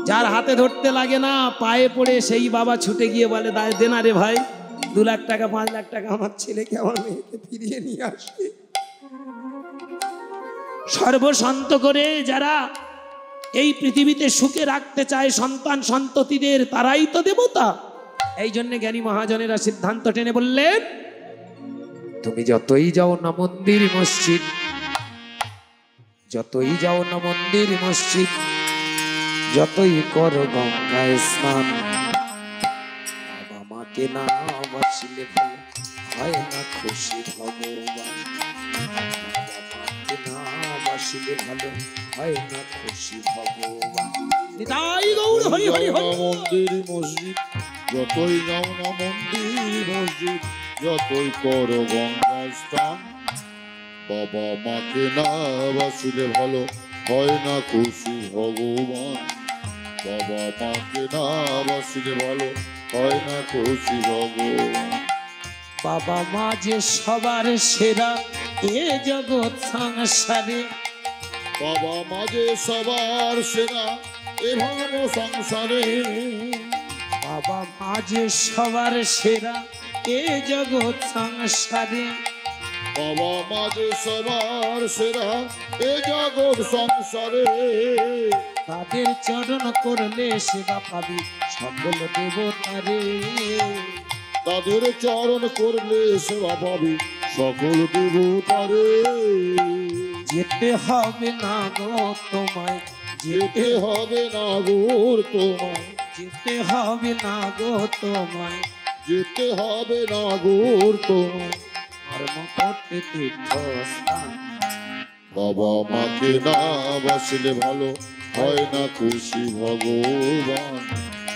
যার হাতে ধরতে লাগে না, পায়ে পড়ে সেই বাবা ছুটে গিয়ে বলে, দে না রে ভাই, 2 লাখ টাকা 5 লাখ টাকা আমার ছেলেকে আমার মেয়েকে ফিরিয়ে নিয়ে আসবে। সর্বশান্ত করে যারা এই পৃথিবীতে সুখে রাখতে চায় সন্তান সন্ততিদের, তারাই তো দেবতা। এই জন্য জ্ঞানী মহাজনেরা সিদ্ধান্ত টেনে বললেন, তুমি যতই যাও না মন্দির মসজিদ, যতই যাও না মন্দির মসজিদ, যতই করো গঙ্গায় স্নান, বাবা মাকে না বাসিলে ভালো হয় না খুশি ভগবান। বাবা মাকে না বাসিলে ভালো হয় না খুশি ভগবান। নিতাই গৌর হরি হরি হরি। মন্দির মসজিদ, যতই যাও না মন্দির মসজিদ, যতই করো গঙ্গা স্নান, বাবা মাকে না বাসিলে ভালো হয় না খুশি ভগবান। বাবা মাকে না বাসিলে ভালো হয় না খুশি ভগবান। বাবা মা যে সবার সেরা এ জগৎ সংসারে, বাবা মা যে সবার সেরা এ ভাব সংসারে, বাবা মা যে সবার সেরা এ জগৎ সংসারে, বাবা মা যে সবার সেরা এ জগৎ সংসারে, তাদের চরণ করলে সেবা পাবি সকল দেবতারে। তাদের চরণ করলে সেবা পাবি সকল দেবতারে। যেতে হবে না গো তোমায়, যেতে হবে না গোর তোমায়, যেতে হবে না গো তোমায়, যেতে হবে না গোর তোমায়, কর্ম করতে তীর্থস্থান। বাবা মাকে না বাসিলে ভালো হয় না খুশি ভগবান।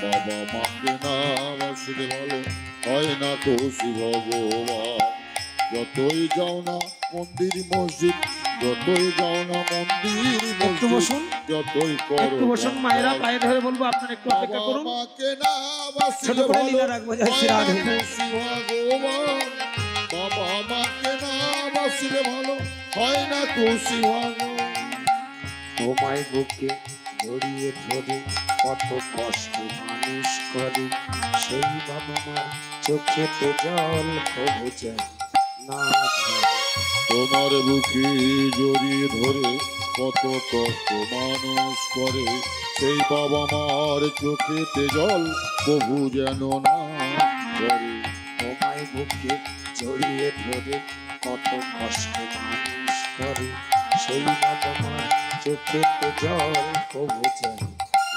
বাবা মাকে না বাসিলে ভালো হয় না খুশি ভগবান। যতই যাও না মন্দির মসজিদ, যতই যাও না মন্দির একটু মসজিদ, বসুন, যতই করো একটু বসুন মায়েরা, পায়ে ধরে বলবো আপনারা একটু অপেক্ষা করুন। বাবা মাকে না ছোট বাসিলে করে ভালো লীলা রাখবো, জয় শ্রী হয় না রাধে। খুশি ভগবান। বাবা মাকে না বাসিলে ভালো হয় না খুশি ভগবান। তোমায় বুকে জড়িয়ে ধরে কত কষ্ট মানুষ করে, সেই বাবা মার চোখেতে জল কবু যায় না ঝরে। তোমার বুকে জড়িয়ে ধরে কত কষ্ট মানুষ করে, সেই বাবা মার চোখেতে জল কবু যেন না ঝরে। তোমায় বুকে জড়িয়ে ধরে কত কষ্ট মানুষ করে, সেই বাবা মার চোখেতে জল কবু যায়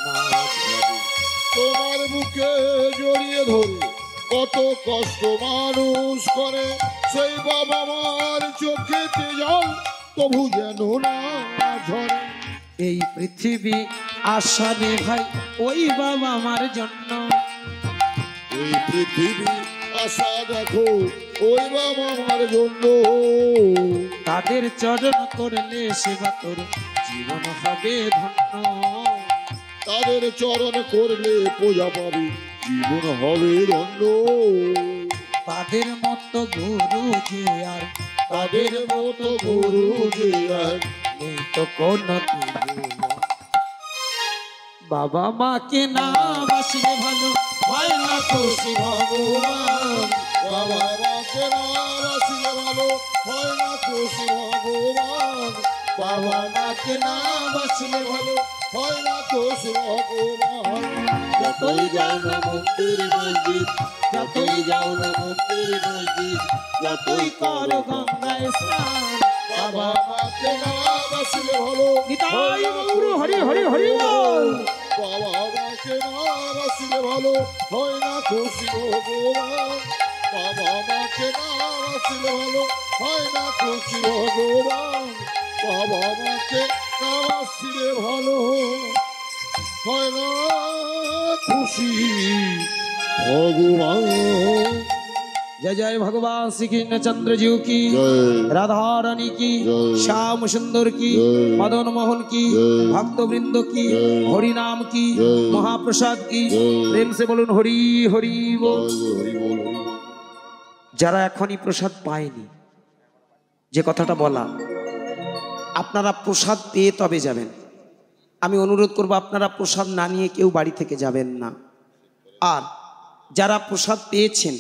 না ঝরে। তোমার বুকে জড়িয়ে ধরে কত কষ্ট মানুষ করে, সেই বাবা মার চোখেতে জল তবু যেন না ঝরে। এই পৃথিবী আসাবে ভাই ওই বাবা মার জন্য, এই পৃথিবী আশা দেখো ওই বাবা মার জন্য। তাদের চরণ করলে সেবা তোর জীবন হবে ধন্য। তাদের চরণ করলে পূজা পাবি জীবন হবে ধন্য। তাদের মতো গুরু যে আর, তাদের মতো গুরু যে আর নেই তো কোন বাবা মাকে না বাসলে ভালো হয় না খুশি ভগবান। বাবা মাকে না বাসিলে ভালো হয় না খুশি ভগবান। বাবা মাকে না বাসিলে ভালো হয় না খুশি ভগবান। যতই যাও না মন্দির মসজিদ, যতই যাও না মন্দির মসজিদ, যতই করো গঙ্গায় স্নান, বাবা মাকে না বাসিলে ভালো নিতাই গৌর হরি হরি হরি বল। বাবা মাকে না বাসিলে ভালো হয় না খুশি ভগবান। বাবা মাকে না বাসিলে ভালো হয় না খুশি ভগবান। বাবা মাকে না বাসিলে ভালো হয় না খুশি ভগবান। जय जय भगवान श्री कृष्ण चंद्र जी की, जय। राधा रानी की, जय। श्याम सुंदर की, जय। मदन मोहन की, जय। भक्त वृंद की, जय। हरि नाम की, जय। महाप्रसाद की, जय। प्रेम से बोलून हरि हरि बोल। হরি বল হরি বল। যারা এখনই প্রসাদ পায়নি, যে কথাটা বলা, আপনারা প্রসাদ পেয়ে তবে যাবেন। আমি অনুরোধ করব আপনারা প্রসাদ না নিয়ে কেউ বাড়ি থেকে যাবেন না। আর যারা প্রসাদ পেয়েছেন,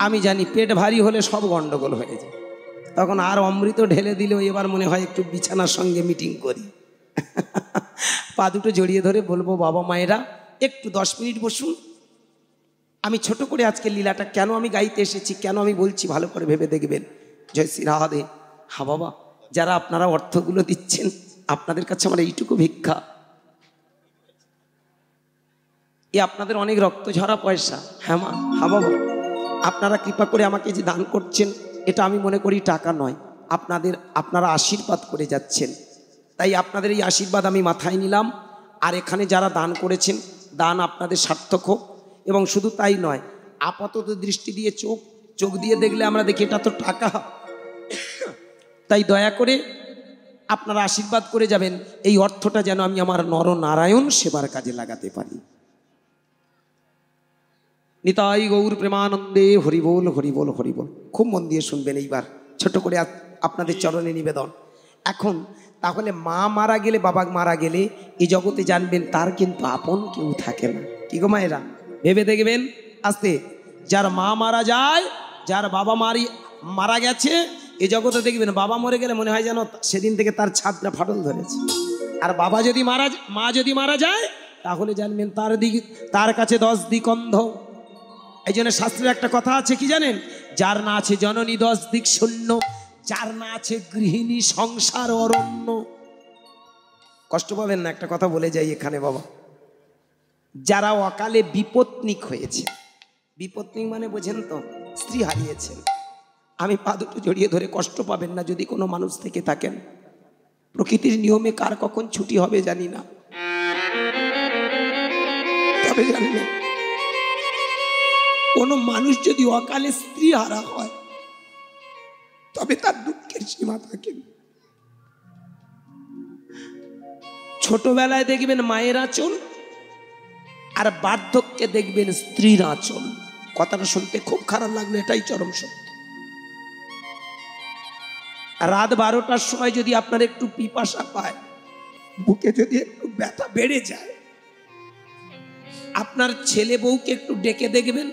আমি জানি পেট ভারী হলে সব গন্ডগোল হয়ে যায়, তখন আর অমৃত ঢেলে দিলেও এবার মনে হয় একটু বিছানার সঙ্গে মিটিং করি। পা দুটো জড়িয়ে ধরে বলবো, বাবা মায়েরা একটু 10 মিনিট বসুন। আমি ছোট করে আজকে লীলাটা কেন আমি গাইতে এসেছি, কেন আমি বলছি, ভালো করে ভেবে দেখবেন। জয় শ্রী রাধে। হা বাবা, যারা আপনারা অর্থগুলো দিচ্ছেন, আপনাদের কাছে আমার এইটুকু ভিক্ষা, এ আপনাদের অনেক রক্ত ঝরা পয়সা। হ্যাঁ মা, হা বাবা, আপনারা কৃপা করে আমাকে যে দান করছেন, এটা আমি মনে করি টাকা নয়, আপনারা আশীর্বাদ করে যাচ্ছেন। তাই আপনাদের এই আশীর্বাদ আমি মাথায় নিলাম। আর এখানে যারা দান করেছেন, দান আপনাদের সার্থক হোক। এবং শুধু তাই নয়, আপাতত দৃষ্টি দিয়ে চোখ দিয়ে দেখলে আমরা দেখি এটা তো টাকা, তাই দয়া করে আপনারা আশীর্বাদ করে যাবেন, এই অর্থটা যেন আমি আমার নরনারায়ণ সেবার কাজে লাগাতে পারি। নিতাই গৌর প্রেমানন্দে হরি বল হরি বল হরি বল। খুব মন দিয়ে শুনবেন, এইবার ছোট করে আপনাদের চরণে নিবেদন। এখন তাহলে মা মারা গেলে, বাবা মারা গেলে, এই জগতে জানবেন তার কিন্তু আপন কেউ থাকে না। কি গো মায়েরা, ভেবে দেখবেন আস্তে, যার মা মারা যায়, যার বাবা মারা গেছে, এই জগতে দেখবেন বাবা মরে গেলে মনে হয় যেন সেদিন থেকে তার ছাদটা ফাটল ধরেছে। আর মা যদি মারা যায়, তাহলে জানবেন তার কাছে 10 দিক অন্ধ। এই জন্য শাস্ত্রের একটা কথা আছে, কি জানেন? যার না আছে জননী 10 দিক শূন্য, যার না আছে গৃহিণী সংসার অরণ্য। কষ্ট পাবেন না, একটা কথা বলে যাই এখানে বাবা। যারা অকালে বিপত্নিক হয়েছে, বিপত্নিক মানে বোঝেন তো, স্ত্রী হারিয়েছেন, আমি পা দুটো জড়িয়ে ধরে, কষ্ট পাবেন না যদি কোনো মানুষ থেকে থাকেন। প্রকৃতির নিয়মে কার কখন ছুটি হবে জানি না, তবে জানবেন কোনো মানুষ যদি অকালে স্ত্রী হারা হয়, তবে তার দুঃখের সীমা থাকে। ছোটবেলায় দেখবেন মায়ের আঁচল, আর বার্ধক্যে দেখবেন স্ত্রীর আঁচল। কথাটা শুনতে খুব খারাপ লাগলো, এটাই চরম সত্য। রাত 12টার সময় যদি আপনার একটু পিপাসা পায়, বুকে যদি একটু ব্যথা বেড়ে যায়, আপনার ছেলে বউকে একটু ডেকে দেখবেন,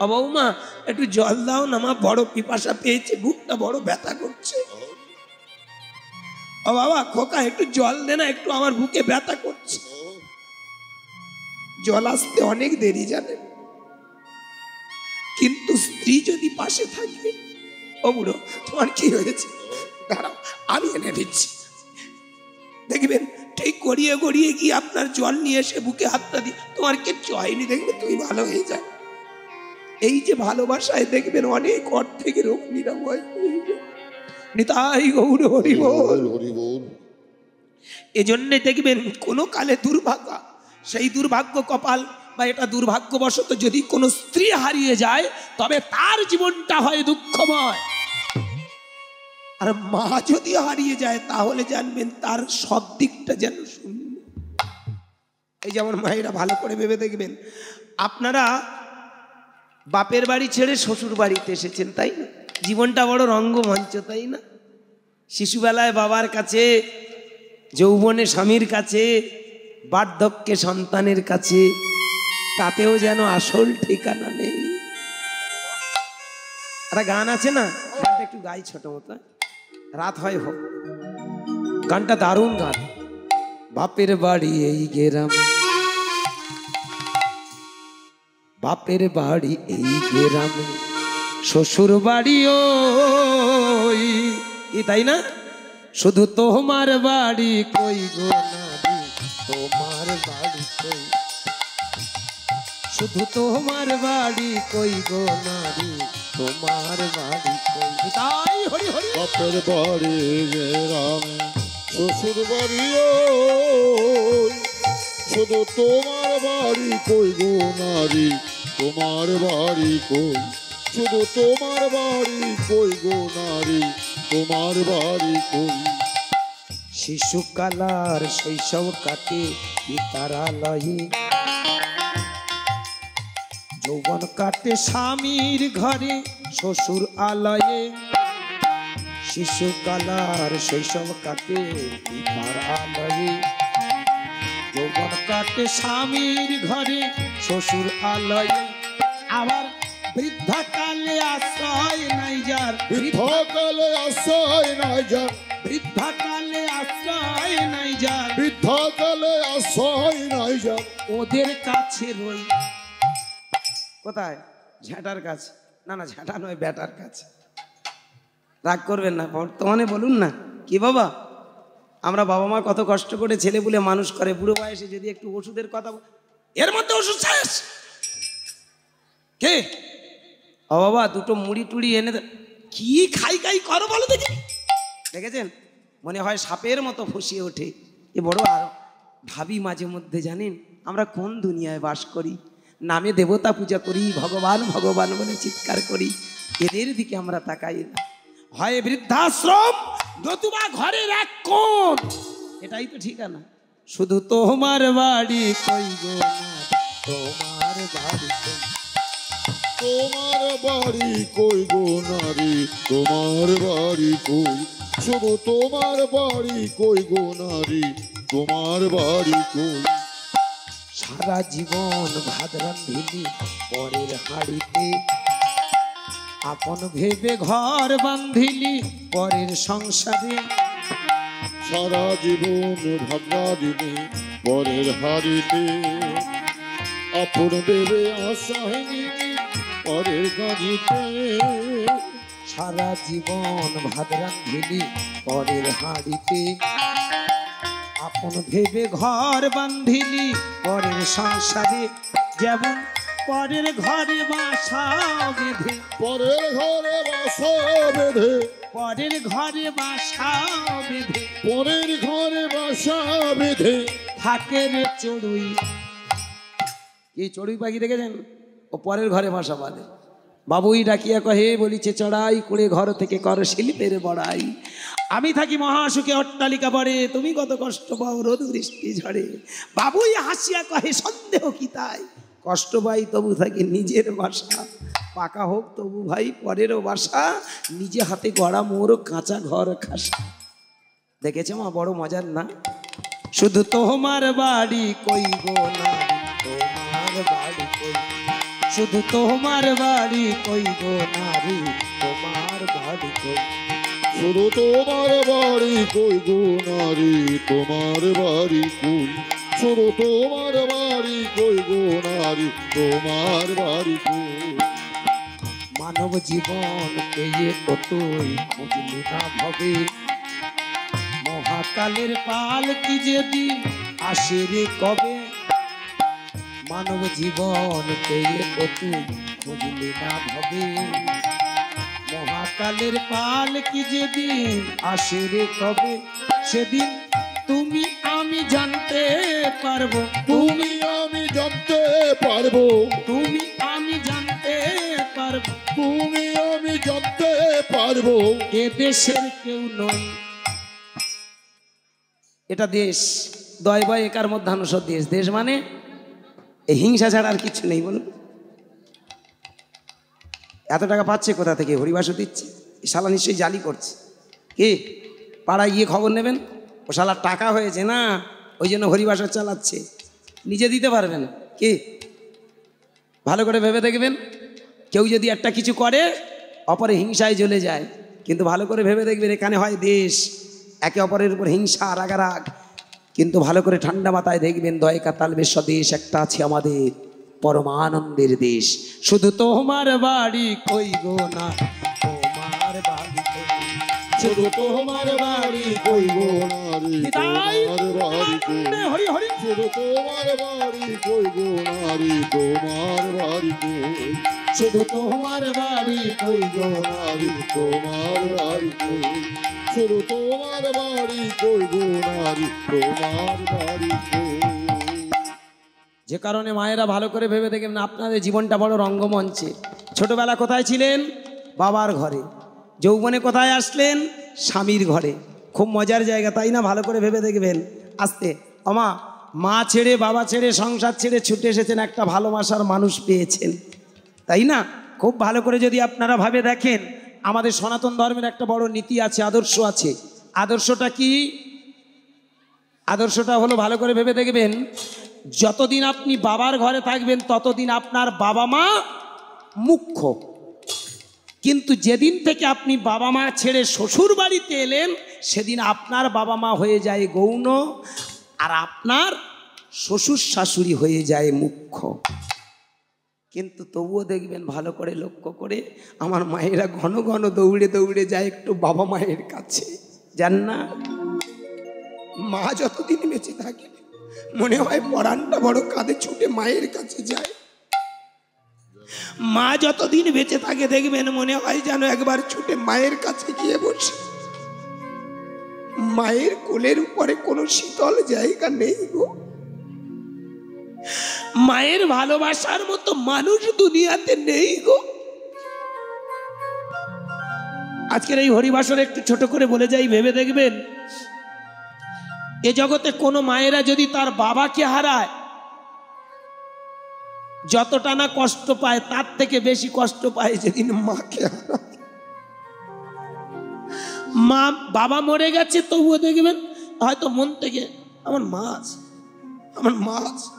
ও বৌমা একটু জল দাও না, মা বড় পিপাসা পেয়েছে, বুকটা বড় ব্যথা করছে। ও বাবা খোকা একটু জল দে না, একটু আমার বুকে ব্যথা করছে। জল আসতে অনেক দেরি জানেন, কিন্তু স্ত্রী যদি পাশে থাকবে, ও বুড়ো তোমার কি হয়েছে, দাঁড়াও আমি এনে দিচ্ছি, দেখবেন ঠিক গড়িয়ে গড়িয়ে গিয়ে আপনার জল নিয়ে এসে বুকে হাতটা দিয়ে, তোমার কিচ্ছু হয়নি, দেখবে তুমি ভালো হয়ে যায়। এই যে ভালোবাসায় দেখবেন অনেক অর্থের রোগ নিরাময় হয়ে যায়। নিতাই গৌর হরি বল হরি বল। এজন্য দেখবেন কোনো কালে দুর্ভাগ্য, সেই দুর্ভাগ্য কপাল বা এটা দুর্ভাগ্যবশত যদি কোনো স্ত্রী হারিয়ে যায়, তবে তার জীবনটা হয় দুঃখময়। আর মা যদি হারিয়ে যায়, তাহলে জানবেন তার সব দিকটা যেন শূন্য। এই যেমন মায়েরা ভালো করে ভেবে দেখবেন, আপনারা বাপের বাড়ি ছেড়ে শ্বশুর বাড়িতে এসেছেন, তাই না? জীবনটা বড় রঙ্গমঞ্চ, তাই না? শিশুবেলায় বাবার কাছে, যৌবনে স্বামীর কাছে, বার্ধক্যে সন্তানের কাছে, তাতেও যেন আসল ঠিকানা নেই। একটা গান আছে না, গানটা একটু গাই ছোট মতো, রাত হয় হোক, গানটা দারুণ গান। বাপের বাড়ি এই গেরাম, বাপের বাড়ি এই গেরামে, শ্বশুর বাড়ি ওই, তাই না? শুধু তোমার বাড়ি কই গো নারী, তোমার বাড়ি কই, শুধু তোমার বাড়ি কই গো নারী, তোমার বাড়ি কই। তাই হরি হরি। বাপের বাড়ি গ্রামে, শ্বশুর বাড়ি ওই, শুধু তোমার বাড়ি কই গো নারী, তোমার বাড়ি কই, শুধু তোমার বাড়ি কই গো নারী, তোমার বাড়ি কই। শিশুকালার শৈশব কাটে পিতার আলয়ে, যৌবন কাটে স্বামীর ঘরে শ্বশুর আলয়ে। শিশুকালার শৈশব কাটে পিতার আলয়ে, যৌবন কাটে স্বামীর ঘরে শ্বশুর আলয়ে। আবার বৃদ্ধাকালে আশ্রয় নাই যার, বৃদ্ধাকালে আশ্রয় নাই যার, বৃদ্ধাকালে আশ্রয় নাই যার, বৃদ্ধাকালে আশ্রয় নাই যার। ওদের কাছে রই। কোথায়? ঝ্যাঁটার কাছে। না না, ঝ্যাঁটা নয়, ব্যাটার কাছে। রাগ করবেন না, বর্তমানে বলুন না। কি বাবা, আমরা বাবা মা কত কষ্ট করে ছেলে পুলে মানুষ করে, বুড়ো বয়সে যদি একটু ওষুধের কথা, এর মধ্যে ওষুধ শেষ। কে? ও বাবা, দুটো মুড়ি টুড়ি এনে দে। কি খাই খাই করো বলো দেখি। দেখেছেন, মনে হয় সাপের মতো ফুঁসিয়ে ওঠে। এ বড় আর ভাবি মাঝে মধ্যে, জানেন আমরা কোন দুনিয়ায় বাস করি? নামে দেবতা পূজা করি, ভগবান ভগবান বলে চিৎকার করি, এদের দিকে আমরা তাকাই না। হয় বৃদ্ধাশ্রম, নতুবা ঘরের এক কোণ, এটাই তো ঠিকানা। শুধু তোমার বাড়ি কই গো নারী, তোমার বাড়ি কই, তোমার বাড়ি কই গো নারী, তোমার বাড়ি কই, শুধু তোমার বাড়ি কই গো নারী, তোমার বাড়ি কই। সারা জীবন ভাত রাঁধিলি পরের হাঁড়িতে, আপন ভেবে ঘর বাঁধিলি পরের সংসারে। সারা জীবন ভাবনা দিনে পরের হাড়িতে, আপন দেবে আশাহীনি পরের গাড়িতে। সারা জীবন ভাত রাঁধিলি পরের হাঁড়িতে, আপন ভেবে ঘর বাঁধিলি পরের সংসারে। যেমন পরের ঘরে বাসা বেঁধে, পরের ঘরে বাসা বেঁধে, পরের ঘরে বাসা বেঁধে, পরের ঘরে বাসা বেঁধে থাকে রে চড়ুই। এই চড়ুই পাখি দেখেছেন? ও পরের ঘরে বাসা বাঁধে। বাবুই ডাকিয়া কহে, বলিছে চড়াই করে ঘর থেকে কর শিল্পের বড়াই। আমি থাকি মহাসুখে অট্টালিকা পড়ে, তুমি কত কষ্ট পাও রোদ বৃষ্টি ঝড়ে। বাবুই হাসিয়া কহে, সন্দেহ কি তাই, কষ্ট পাই তবু থাকি নিজের বাসা। পাকা হোক তবু ভাই পরেরও বাসা, নিজে হাতে গড়া মোর কাঁচা ঘর খাসা। দেখেছো মা, বড় মজার না? শুধু তোমার বাড়ি কই গো নারী, তোমার বাড়ি কই, শুধু তোমার বাড়ি কই গো নারী, তোমার বাড়ি কই, শুধু তোমার বাড়ি কই গো নারী, তোমার বাড়ি কই, শুধু তোমার বাড়ি কই গো নারী, তোমার বাড়ি কই। মানব জীবন পেয়ে কতই খুঁজলি না ভবে, মহাকালের পাল কি যেদিন আসে রে কবে। মানব জীবন পেয়ে কতই খুঁজলি না ভবে, মহাকালের পাল কি যেদিন আসে রে কবে। সেদিন তুমি আমি জানতে পারবো, তুমি আমি জানতে পারবো, তুমি আমি জানতে পারবো, তুমি আমি জানতে পারবো এ দেশের কেউ নয়। এটা দেশ, দয় বয় একার মধ্যাহ্ন দেশ। দেশ মানে এই হিংসা ছাড়া আর কিছু নেই। বলুন, এত টাকা পাচ্ছে কোথা থেকে? হরিবাসু দিচ্ছে। এই শালা নিশ্চয়ই জালি করছে। কি পাড়ায় গিয়ে খবর নেবেন, ও শালার টাকা হয়েছে না, ওই জন্য হরিবাসর চালাচ্ছে, নিজে দিতে পারবেন কি? ভালো করে ভেবে দেখবেন, কেউ যদি একটা কিছু করে অপরে হিংসায় জ্বলে যায়, কিন্তু ভালো করে ভেবে দেখবেন এখানে হয় দেশ, একে অপরের উপর হিংসা রাগারাগ, কিন্তু ভালো করে ঠান্ডা মাথায় দেখবেন দয়কা তালবেশ দেশ একটা আছে আমাদের, পরমানন্দের দেশ। শুধু তোমার বাড়ি কই গো না, তোমার বাড়ি কই, শুধু তোমার বাড়ি কই গো নারী, তোমার বাড়ি কই, হরি হরি, শুধু তোমার বাড়ি কই গো নারী, তোমার বাড়ি কই, শুধু তোমার বাড়ি কই গো নারী, তোমার বাড়ি কই, শুধু তোমার বাড়ি কই গো নারী, তোমার বাড়ি কই। যে কারণে মায়েরা ভালো করে ভেবে দেখবেন আপনাদের জীবনটা বড় রঙ্গমঞ্চে। ছোটবেলা কোথায় ছিলেন? বাবার ঘরে। যৌবনে কোথায় আসলেন? স্বামীর ঘরে। খুব মজার জায়গা, তাই না? ভালো করে ভেবে দেখবেন। আস্তে আমা, মা ছেড়ে বাবা ছেড়ে সংসার ছেড়ে ছুটে এসেছেন, একটা ভালোবাসার মানুষ পেয়েছেন, তাই না? খুব ভালো করে যদি আপনারা ভাবে দেখেন, আমাদের সনাতন ধর্মের একটা বড় নীতি আছে, আদর্শ আছে। আদর্শটা কি? আদর্শটা হলো, ভালো করে ভেবে দেখবেন, যতদিন আপনি বাবার ঘরে থাকবেন ততদিন আপনার বাবা মা মুখ্য, কিন্তু যেদিন থেকে আপনি বাবা মা ছেড়ে শ্বশুর বাড়িতে এলেন সেদিন আপনার বাবা মা হয়ে যায় গৌণ, আর আপনার শ্বশুর শাশুড়ি হয়ে যায় মুখ্য। কিন্তু তবুও দেখবেন ভালো করে লক্ষ্য করে, আমার মায়েরা ঘন ঘন দৌড়ে দৌড়ে যায় একটু বাবা মায়ের কাছে, জান না? মা যতদিন বেঁচে থাকে মনে হয় পরাণটা বড় কাঁধে ছুটে মায়ের কাছে যায়। মা যতদিন বেঁচে থাকে দেখবেন মনে হয় যেন একবার ছুটে মায়ের কাছে গিয়ে বসে। মায়ের কোলের উপরে কোনো শীতল জায়গা নেই গো। মায়ের ভালোবাসার মতো মানুষ দুনিয়াতে নেই গো। আজকের এই হরিবাসর একটু ছোট করে বলে যাই, ভেবে দেখবেন, এ জগতে কোনো মায়েরা যদি তার বাবাকে হারায় যতটা না কষ্ট পায় তার থেকে বেশি কষ্ট পায় যেদিন মাকে হারায়। মা বাবা মরে গেছে তবুও দেখবেন হয়তো মন থেকে আমার মা আছে, আমার মা আছে।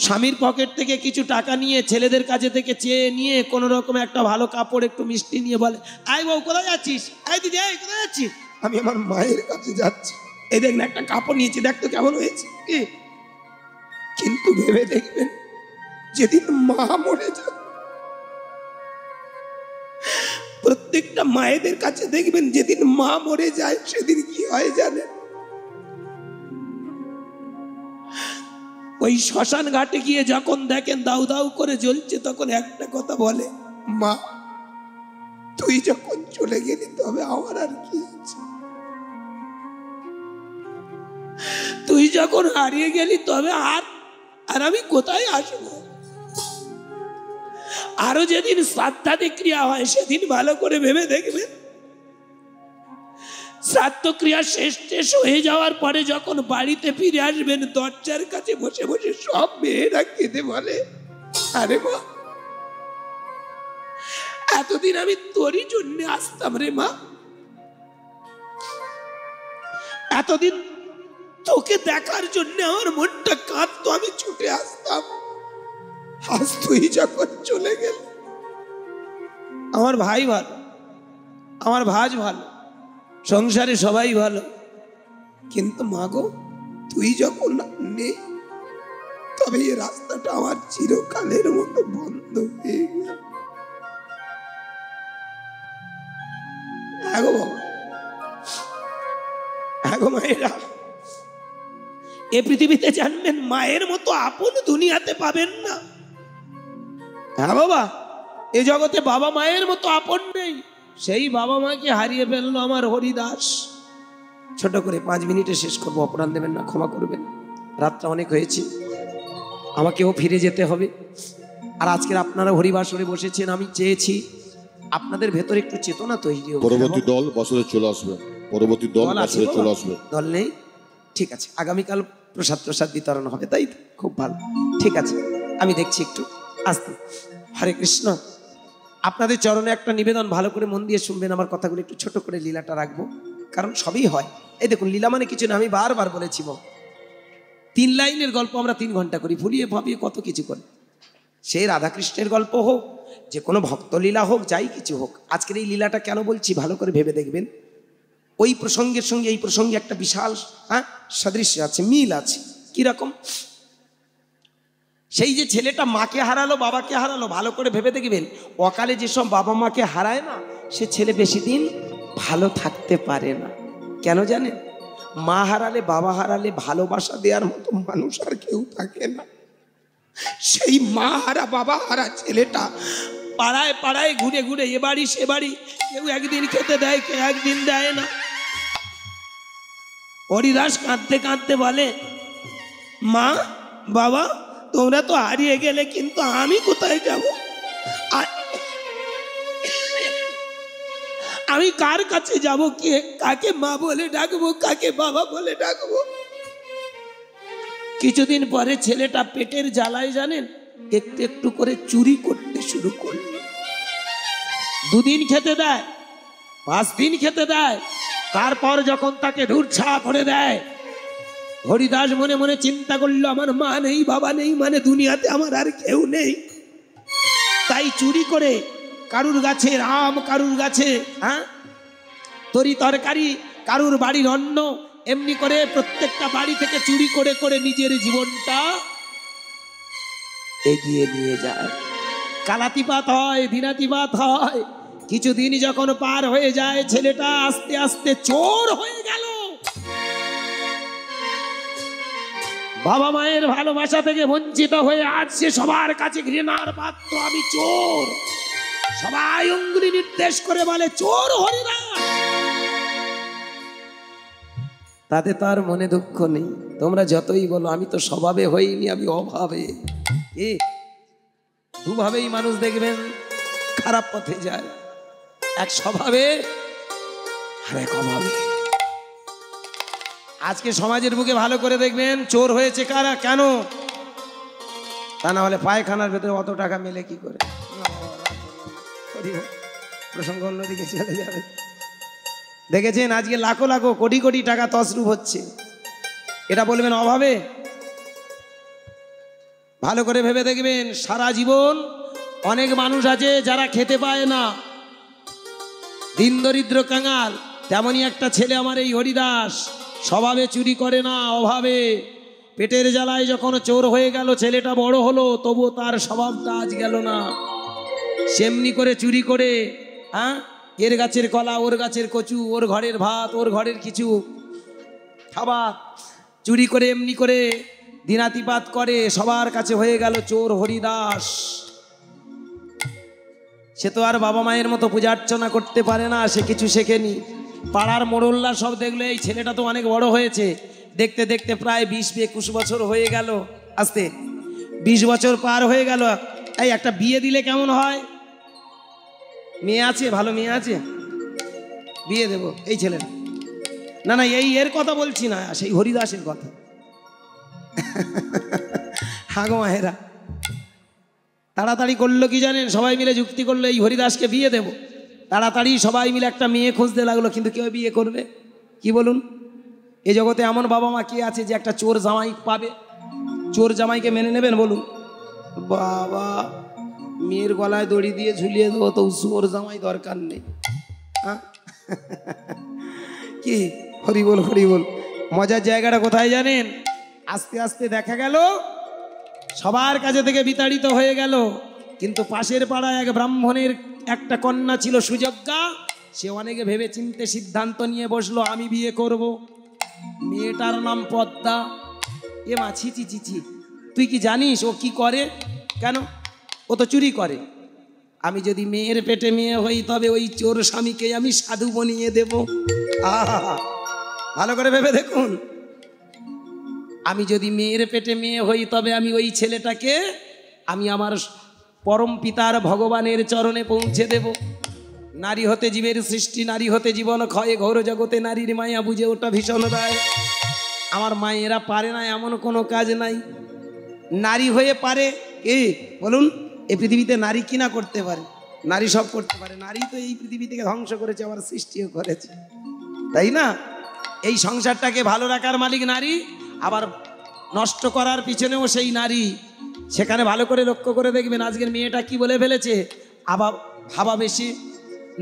স্বামীর পকেট থেকে কিছু টাকা নিয়ে ছেলেদের কাছে থেকে চেয়ে নিয়ে কোনো রকম একটা ভালো কাপড় একটু মিষ্টি নিয়ে বলে, আয় বউ কোথায় যাচ্ছিস, আয় দিদি আয় কোথায় যাচ্ছিস? আমি আমার মায়ের কাছে যাচ্ছি, এই দেখ না একটা কাপড় নিয়েছি, দেখ তো কেমন হয়েছে। কিন্তু ভেবে দেখবেন যেদিন মা মরে যায়, প্রত্যেকটা মায়েদের কাছে দেখবেন যেদিন মা মরে যায় সেদিন কি হয় জানেন? ওই শ্মশান ঘাটে গিয়ে যখন দেখেন দাউ দাউ করে জ্বলছে, তখন একটা কথা বলে, মা তুই যখন চলে গেলি তবে আমার আর কি আছে, তুই যখন হারিয়ে গেলি তবে আর আমি কোথায় আসবো? আরো যেদিন শ্রাদ্ধাদি ক্রিয়া হয় সেদিন ভালো করে ভেবে দেখবেন, শ্রাদ্ধ ক্রিয়া শেষ হয়ে যাওয়ার পরে যখন বাড়িতে ফিরে আসবেন দরজার কাছে বসে বসে সব মেয়েরা কেঁদে বলে, আরে মা এতদিন আমি তোরই জন্য আসতাম রে মা, এতদিন তোকে দেখার জন্য আমার মনটা কাঁদতো, আমি ছুটে আসতাম, আজ তুই যখন চলে গেল। আমার ভাই ভালো, আমার ভাজ ভালো, সংসারে সবাই ভালো, কিন্তু মা গো তুই যখন নেই তবে এই রাস্তাটা আমার চিরকালের মতো বন্ধ হয়ে গেল। হ্যাঁ গো বাবা, হ্যাঁ গো মায়েরা, এ পৃথিবীতে জানবেন মায়ের মতো আপন দুনিয়াতে পাবেন না। হ্যাঁ বাবা, এ জগতে বাবা মায়ের মতো আপন নেই। সেই বাবা মাকে হারিয়ে ফেললো আমার হরিদাস। ছোট করে 5 মিনিটে শেষ করবো, অপরাধ দেবেন না, ক্ষমা করবেন, রাতটা অনেক হয়েছে, আমাকেও ফিরে যেতে হবে। আর আজকের আপনারা হরিবাসরে বসেছেন, আমি চেয়েছি আপনাদের ভেতরে একটু চেতনা তৈরি হোক। পরবর্তী দল বছরে চলে আসবে, পরবর্তী দল বছরে চলে আসবে। দল নেই, ঠিক আছে, আগামীকাল প্রসাদ বিতরণ হবে, তাই তো? খুব ভালো, ঠিক আছে, আমি দেখছি একটু আসতে। হরে কৃষ্ণ। আপনাদের চরণে একটা নিবেদন, ভালো করে মন দিয়ে শুনবেন আমার কথাগুলো, একটু ছোট করে লীলাটা রাখবো। কারণ সবই হয়। এই দেখুন, লীলা মানে কিছু না, আমি বারবার বলেছি 3 লাইনের গল্প আমরা 3 ঘন্টা করি, ফুলিয়ে ভাবিয়ে কত কিছু করি। সেই রাধাকৃষ্ণের গল্প হোক, যে কোনো ভক্তলীলা হোক, যাই কিছু হোক। আজকের এই লীলাটা কেন বলছি ভালো করে ভেবে দেখবেন। ওই প্রসঙ্গের সঙ্গে এই প্রসঙ্গে একটা বিশাল সাদৃশ্য আছে, মিল আছে। কিরকম? সেই যে ছেলেটা মাকে হারালো, বাবাকে হারালো, ভালো করে ভেবে দেখবেন, অকালে যেসব বাবা মাকে হারায় না, সে ছেলে বেশি দিন ভালো থাকতে পারে না। কেন জানেন? মা হারালে, বাবা হারালে ভালোবাসা দেওয়ার মতো মানুষ আর কেউ থাকে না। সেই মা হারা, বাবা হারা ছেলেটা পাড়ায় পাড়ায় ঘুরে ঘুরে এ বাড়ি সে বাড়ি, কেউ একদিন খেতে দেয়, কেউ একদিন দেয় না। হরিদাস কাঁদতে কাঁদতে বলে, মা বাবা তোমরা তো হারিয়ে গেলে, কিন্তু আমি কোথায় যাব? আমি কার কাছে যাব? কে কাকে মা বলে ডাকবো, কাকে বাবা বলে ডাকবো? কিছুদিন পরে ছেলেটা পেটের জ্বালায় জানেন একটু একটু করে চুরি করতে শুরু করল। 2 দিন খেতে দেয়, 5 দিন খেতে দেয়, তারপর যখন তাকে ধূর্ছা করে দেয়, হরিদাস মনে মনে চিন্তা করলো, আমার মা নেই, বাবা নেই, মানে দুনিয়াতে আমার আর কেউ নেই। তাই চুরি করে কারুর গাছে আম, কারুর গাছে তরি তরকারি, কারুর বাড়ির অন্ন, এমনি করে প্রত্যেকটা বাড়ি থেকে চুরি করে করে নিজের জীবনটা এগিয়ে নিয়ে যায়। কালাতিপাত হয়, দিনাতিপাত হয়। কিছুদিন যখন পার হয়ে যায়, ছেলেটা আস্তে আস্তে চোর হয়ে গেল। বাবা মায়ের ভালোবাসা থেকে বঞ্চিত হয়ে আজ সে সবার কাছে ঘৃণার পাত্র। আমি চোর। সবাই অঙ্গুলি নির্দেশ করে বলে, চোর হরিদাস। তাতে তার মনে দুঃখ নেই। তোমরা যতই বলো, আমি তো স্বভাবে হইনি, আমি অভাবে। দুভাবেই মানুষ দেখবেন খারাপ পথে যায়, এক স্বভাবে আর এক অভাবে। আজকে সমাজের বুকে ভালো করে দেখবেন চোর হয়েছে কারা, কেন? তা না হলে পায়খানার ভেতরে অত টাকা মেলে কি করে? প্রসঙ্গ অন্যদিকে চলে যাবে। দেখেছেন আজকে লাখো লাখো কোটি কোটি টাকা তছরূপ হচ্ছে, এটা বলবেন অভাবে? ভালো করে ভেবে দেখবেন, সারা জীবন অনেক মানুষ আছে যারা খেতে পায় না, দিন দরিদ্র কাঙাল। তেমনই একটা ছেলে আমার এই হরিদাস, স্বভাবে চুরি করে না, অভাবে। পেটের জ্বালায় যখন চোর হয়ে গেল, ছেলেটা বড় হলো, তবুও তার স্বভাবটা আজ গেল না। সেমনি করে চুরি করে, এর গাছের কলা, ওর গাছের কচু, ওর ঘরের ভাত, ওর ঘরের কিছু খাবার চুরি করে, এমনি করে দিনাতিপাত করে, সবার কাছে হয়ে গেল চোর হরিদাস। সে তো আর বাবা মায়ের মতো পূজা অর্চনা করতে পারে না, সে কিছু শেখেনি। পাড়ার মোড়ল্লা সব দেখলো, এই ছেলেটা তো অনেক বড় হয়েছে। দেখতে দেখতে প্রায় 20-21 বছর হয়ে গেল। আস্তে 20 বছর পার হয়ে গেল। এই একটা বিয়ে দিলে কেমন হয়? মেয়ে আছে, ভালো মেয়ে আছে, বিয়ে দেব এই ছেলেটা। না না, এই এর কথা বলছি না, সেই হরিদাসের কথা। হাগো মাহেরা তাড়াতাড়ি করলো কি জানেন? সবাই মিলে যুক্তি করলো, এই হরিদাসকে বিয়ে দেব। তাড়াতাড়ি সবাই মিলে একটা মেয়ে খুঁজতে লাগলো, কিন্তু কেউ বিয়ে করবে কি বলুন? এই জগতে এমন বাবা মা কি আছে যে একটা চোর জামাই পাবে? চোর জামাইকে মেনে নেবেন বলুন? বাবা, মেয়ের গলায় দড়ি দিয়ে ঝুলিয়ে দেবো, তো চোর জামাই দরকার নেই। কি হরি বল, হরি বল। মজার জায়গাটা কোথায় জানেন? আস্তে আস্তে দেখা গেল সবার কাছে থেকে বিতাড়িত হয়ে গেল। কিন্তু পাশের পাড়ায় এক ব্রাহ্মণের একটা কন্যা ছিল সুযোগ্যা। সে অনেকে ভেবে চিনতে সিদ্ধান্ত নিয়ে বসলো, আমি বিয়ে করব। মেয়েটার নাম পদ্মা। এ মা, ছিচি চিচি, তুই কি জানিস ও কি করে? কেন? ও তো চুরি করে। আমি যদি মেয়ের পেটে মেয়ে হই, তবে ওই চোর স্বামীকে আমি সাধু বানিয়ে দেব। আহা, ভালো করে ভেবে দেখুন। আমি যদি মেয়ের পেটে মেয়ে হই, তবে আমি ওই ছেলেটাকে আমি আমার পরম পিতার ভগবানের চরণে পৌঁছে দেব। নারী হতে জীবের সৃষ্টি, নারী হতে জীবন ক্ষয়, ঘোর জগতে নারীর মায়া বুঝে ওটা ভীষণ দায়। আমার মায়েরা পারে না এমন কোনো কাজ নাই। নারী হয়ে পারে কি বলুন? এই পৃথিবীতে নারী কি না করতে পারে? নারী সব করতে পারে। নারী তো এই পৃথিবী থেকে ধ্বংস করেছে, আবার সৃষ্টিও করেছে। তাই না? এই সংসারটাকে ভালো রাখার মালিক নারী, আবার নষ্ট করার পিছনেও সেই নারী। সেখানে ভালো করে লক্ষ্য করে দেখবেন আজকের মেয়েটা কি বলে ফেলেছে। ভাবা বেশি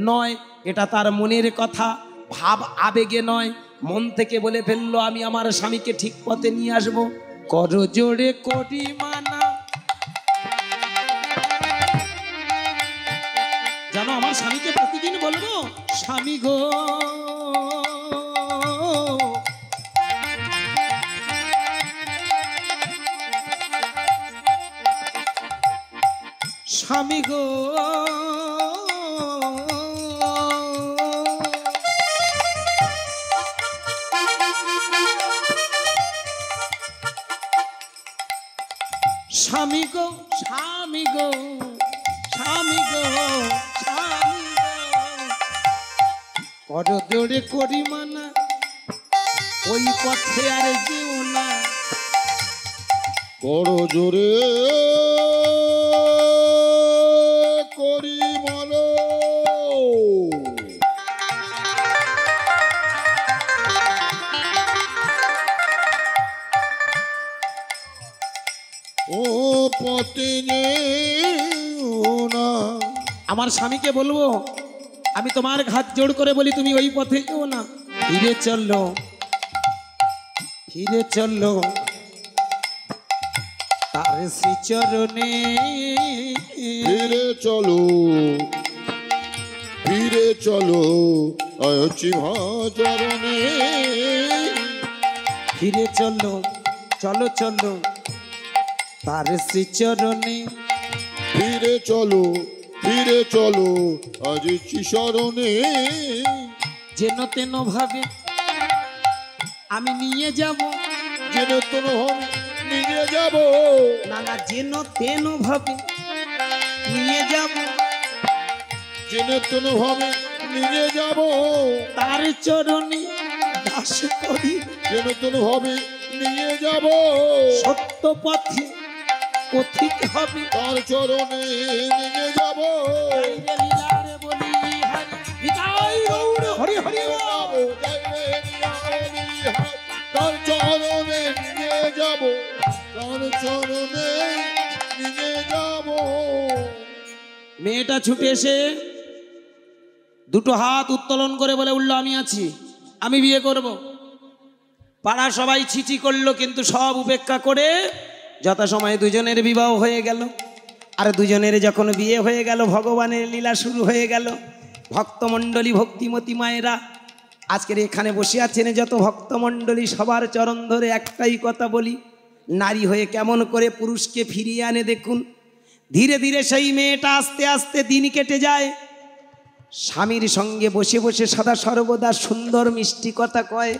নয়, এটা তার মনের কথা, ভাব আবেগে নয়, মন থেকে বলে ফেললো আমি আমার স্বামীকে ঠিক পথে নিয়ে আসবো। কর জোড়ে করি মানা, জানো আমার স্বামীকে প্রতিদিন বলবো স্বামী গো, স্বামী গো, স্বামী গো, স্বামী গো, স্বামী গো, স্বামী গো, কর দৌড়ে করি মানা, ওই পথে আর যেও না। করো জোরে করি মালো, ও পথে যেও না। আমার স্বামীকে বলবো আমি তোমার হাত জোড় করে বলি তুমি ওই পথে যেও না, ফিরে চললো, ফিরে চললো তার শ্রীচরণে, ফিরে চলো, ফিরে চলো চিহ্নে, ফিরে চললো, চলো চলো তার শ্রীচরণে, ফিরে চলো, ফিরে চলো আজ চিশরণে। যেন তেন ভাবে আমি নিয়ে যাব, যেন তেন নিয়ে যাব, না না যেন তেন ভাবে নিয়ে যাব, যেন তেন ভাবে নিয়ে যাব, তার চরণে দাস করি, যেন তেন ভাবে নিয়ে যাব, সত্য পথে পথিক হবে, তার চরণে নিয়ে যাব, হরি হরি তার চরণে নিয়ে যাব, তার চরণে নিয়ে যাব। মেয়েটা ছুটে এসে দুটো হাত উত্তোলন করে বলে উঠল আমি আছি, আমি বিয়ে করব। পাড়া সবাই ছিটি করলো, কিন্তু সব উপেক্ষা করে যথাসময়ে দুজনের বিবাহ হয়ে গেল। আর দুজনের যখন বিয়ে হয়ে গেল ভগবানের লীলা শুরু হয়ে গেল। ভক্তমণ্ডলী, ভক্তিমতী মায়েরা আজকের এখানে বসে আছেন যত ভক্তমণ্ডলী, সবার চরণ ধরে একটাই কথা বলি, নারী হয়ে কেমন করে পুরুষকে ফিরিয়ে আনে দেখুন। ধীরে ধীরে সেই মেয়েটা আস্তে আস্তে দিন কেটে যায়, স্বামীর সঙ্গে বসে বসে সদা সর্বদা সুন্দর মিষ্টি কথা কয়।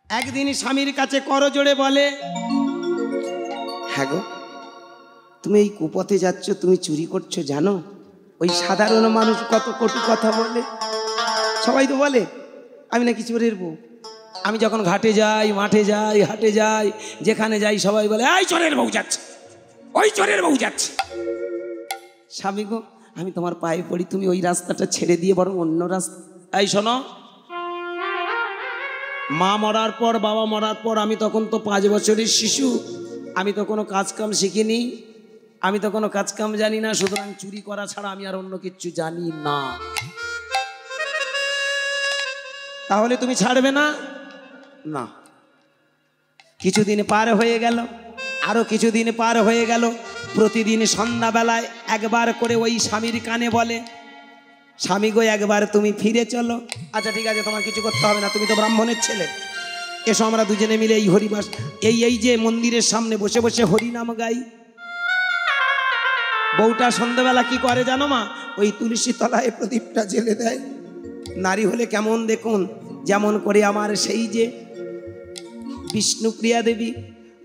একদিন স্বামীর কাছে করজোড়ে বলে, হ্যাঁ গো তুমি এই কুপথে যাচ্ছ, তুমি চুরি করছো জানো? ওই সাধারণ মানুষ কত কটু কথা বলে, সবাই তো বলে আমি নাকি চোরের বউ। আমি যখন ঘাটে যাই, মাঠে যাই, হাটে যাই, যেখানে যাই সবাই বলে এই চোরের বউ যাচ্ছে, ওই চোরের বউ যাচ্ছে। স্বামী গো আমি তোমার পায়ে পড়ি, তুমি ওই রাস্তাটা ছেড়ে দিয়ে বরং অন্য রাস্তা। এই শোনো, মা মরার পর, বাবা মরার পর আমি তখন তো 5 বছরের শিশু, আমি তো কোনো কাজকাম শিখিনি, আমি তো কোনো কাজকাম জানি না, সুতরাং চুরি করা ছাড়া আমি আর অন্য কিচ্ছু জানি না। তাহলে তুমি ছাড়বে না? না। কিছুদিন পার হয়ে গেল, আরো কিছুদিন পার হয়ে গেল। প্রতিদিন সন্ধ্যাবেলায় একবার করে ওই স্বামীর কানে বলে, স্বামী গো একবার তুমি ফিরে চলো। আচ্ছা ঠিক আছে, তোমার কিছু করতে হবে না, তুমি তো ব্রাহ্মণের ছেলে, এসো আমরা দুজনে মিলে এই হরিবাস, এই যে মন্দিরের সামনে বসে বসে হরিনাম গাই। বউটা সন্ধ্যাবেলা কি করে জানো মা? ওই তুলসী তলায় প্রদীপটা জ্বেলে দেয়। নারী হলে কেমন দেখুন, যেমন করে আমার সেই যে বিষ্ণুপ্রিয়া দেবী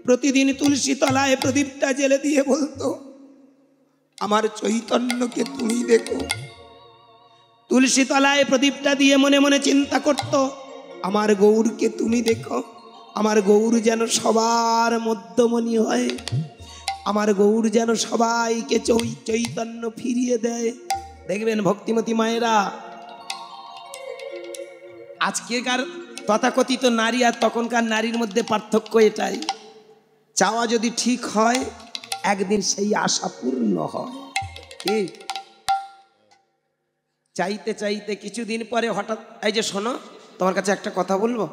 প্রতিদিন তুলসী তলায় প্রদীপটা জ্বেলে দিয়ে বলতো, আমার চৈতন্যকে তুমি দেখো। তুলসী তলায় প্রদীপটা দিয়ে মনে মনে চিন্তা করত, আমার গৌরকে তুমি দেখো, আমার গৌর যেন সবার মধ্যমণি হয়, আমার গৌর যেন সবাইকে চৈতন্য ফিরিয়ে দেয়। দেখবেন ভক্তিমতী মায়েরা আজকেকার তথাকথিত নারী আর তখনকার নারীর মধ্যে পার্থক্য এটাই, চাওয়া যদি ঠিক হয় একদিন সেই আশা পূর্ণ হয়। কি চাইতে চাইতে কিছুদিন পরে হঠাৎ, এই যে শোনো, তোমার কাছে একটা কথা বলবো।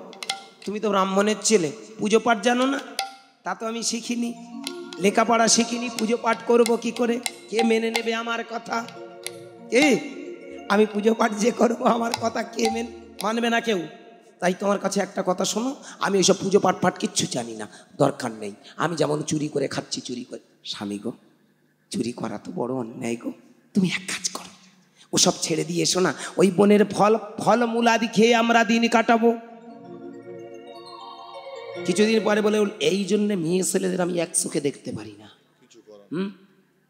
তুমি তো ব্রাহ্মণের ছেলে, পুজো পাঠ জানো না? তা তো আমি শিখিনি, লেখাপড়া শিখিনি, পুজো পাঠ করবো কি করে? কে মেনে নেবে আমার কথা? কে? আমি পুজো পাঠ যে করবো আমার কথা কে মানবে না কেউ। তাই তোমার কাছে একটা কথা শোনো, আমি ওইসব পুজো পাঠ পাঠ কিচ্ছু জানি না, দরকার নেই। আমি যেমন চুরি করে খাচ্ছি, চুরি করে। স্বামী গো, চুরি করা তো বড় অন্যায় গো, তুমি এক কাজ করো, ওসব ছেড়ে দিয়ে এসো না, ওই বনের ফল মূলাদি খেয়ে আমরা দিন কাটাবো। কিছুদিন পরে বলে, এই জন্য মেয়ে ছেলেদের আমি এক চোখে দেখতে পারি না।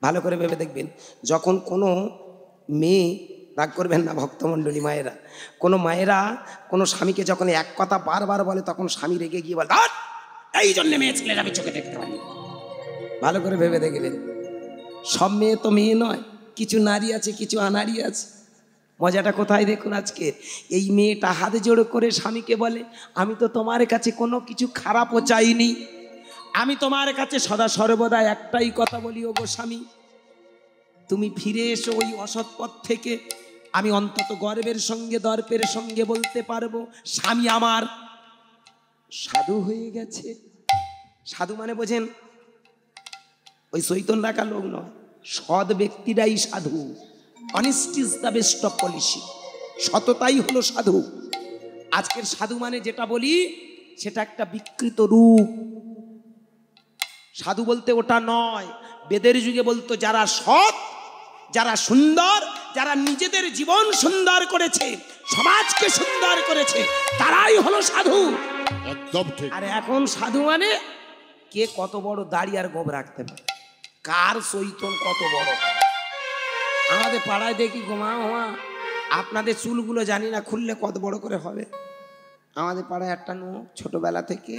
ভালো করে ভেবে দেখবেন, যখন কোনো মেয়ে, রাগ করবেন না ভক্তমণ্ডলী মায়েরা, কোনো মায়েরা কোনো স্বামীকে যখন এক কথা বারবার বলে, তখন স্বামী রেগে গিয়ে বলে, এই জন্য মেয়ে ছেলের আমি চোখে দেখতে পারি না। ভালো করে ভেবে দেখবেন, সব মেয়ে তো মেয়ে নয়, কিছু নারী আছে, কিছু আনারি আছে। মজাটা কোথায় দেখুন, আজকে এই মেয়েটা হাত জোড় করে স্বামীকে বলে, আমি তো তোমার কাছে কোনো কিছু খারাপও চাইনি, আমি তোমার কাছে সদা সর্বদা একটাই কথা বলি, ওগো স্বামী, তুমি ফিরে এসো ওই অসৎ পথ থেকে। আমি অন্তত গর্বের সঙ্গে দর্পের সঙ্গে বলতে পারবো, স্বামী আমার সাধু হয়ে গেছে। সাধু মানে বোঝেন, ওই চৈতন্য রাখা লোক নয়, সৎ ব্যক্তিরাই সাধু। Honesty is the best of policy, সততাই হলো সাধু। আজকের সাধু মানে যেটা বলি সেটা একটা বিকৃত রূপ। সাধু বলতে ওটা নয়। বেদের যুগে বলতো, যারা সৎ, যারা সুন্দর, যারা নিজেদের জীবন সুন্দর করেছে, সমাজকে সুন্দর করেছে, তারাই হলো সাধু। একদম ঠিক। আর এখন সাধু মানে কে কত বড় দাড়ি আর গোব রাখতে পারে, কার চৈতন কত বড়। আমাদের পাড়ায় দেখি গোমা মামা, আপনাদের চুলগুলো জানি না খুললে কত বড় করে হবে। আমাদের পাড়ায় একটা লোক ছোটবেলা থেকে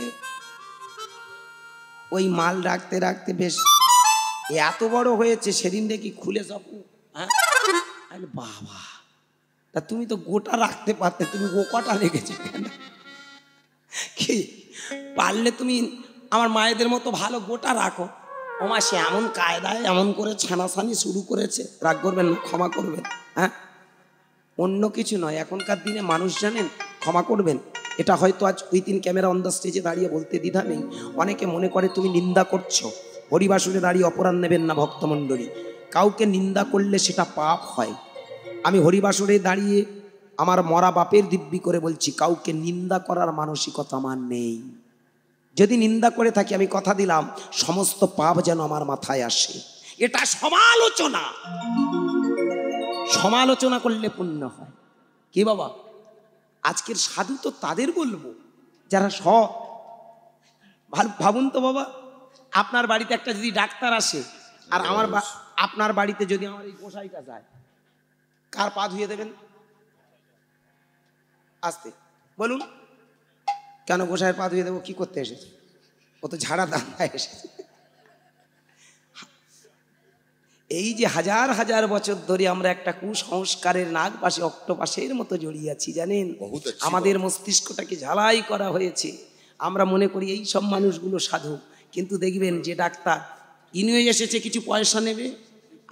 ওই মাল রাখতে রাখতে বেশ এত বড় হয়েছে, সেদিন দেখি খুলে সব। হ্যাঁ বাবা, তা তুমি তো গোটা রাখতে পারতে, তুমি গোটা রেখেছো কেন? কি পারলে তুমি আমার মায়েদের মতো ভালো গোটা রাখো। ওমা, সে এমন কায়দায় এমন করে ছানাছানি শুরু করেছে, রাগ করবেন না, ক্ষমা করবেন। হ্যাঁ, অন্য কিছু নয়, এখনকার দিনে মানুষ জানেন, ক্ষমা করবেন, এটা হয়তো আজ ওই দিন ক্যামেরা অন দ্য স্টেজে দাঁড়িয়ে বলতে দ্বিধা নেই। অনেকে মনে করে তুমি নিন্দা করছো, হরিবাসরে দাঁড়িয়ে অপরাধ নেবেন না ভক্তমণ্ডলী। কাউকে নিন্দা করলে সেটা পাপ হয়। আমি হরিবাসরে দাঁড়িয়ে আমার মরা বাপের দিব্যি করে বলছি, কাউকে নিন্দা করার মানসিকতা আমার নেই। যদি নিন্দা করে থাকি, আমি কথা দিলাম সমস্ত পাপ যেন আমার মাথায় আসে। এটা সমালোচনা, সমালোচনা করলে পুণ্য হয়। কি বাবা, আজকের সাধু তো তাদের বলবো যারা সৎ। ভাবুন তো বাবা, আপনার বাড়িতে একটা যদি ডাক্তার আসে, আর আপনার বাড়িতে যদি আমার এই গোসাইটা যায়, কার পা ধুয়ে দেবেন? আসতে বলুন, কেন গোসাইয়ের পা ধুয়ে দেবো? কি করতে এসেছে? ও তো ঝাড়া দান্দায় এসেছে। এই যে হাজার হাজার বছর ধরে আমরা একটা কুসংস্কারের নাগ পাশে অক্টোপাসের মতো জড়িয়ে আছি, জানেন? আমাদের মস্তিষ্কটাকে ঝালাই করা হয়েছে। আমরা মনে করি এই সব মানুষগুলো সাধু, কিন্তু দেখবেন যে ডাক্তার, ইনিও এসেছে কিছু পয়সা নেবে,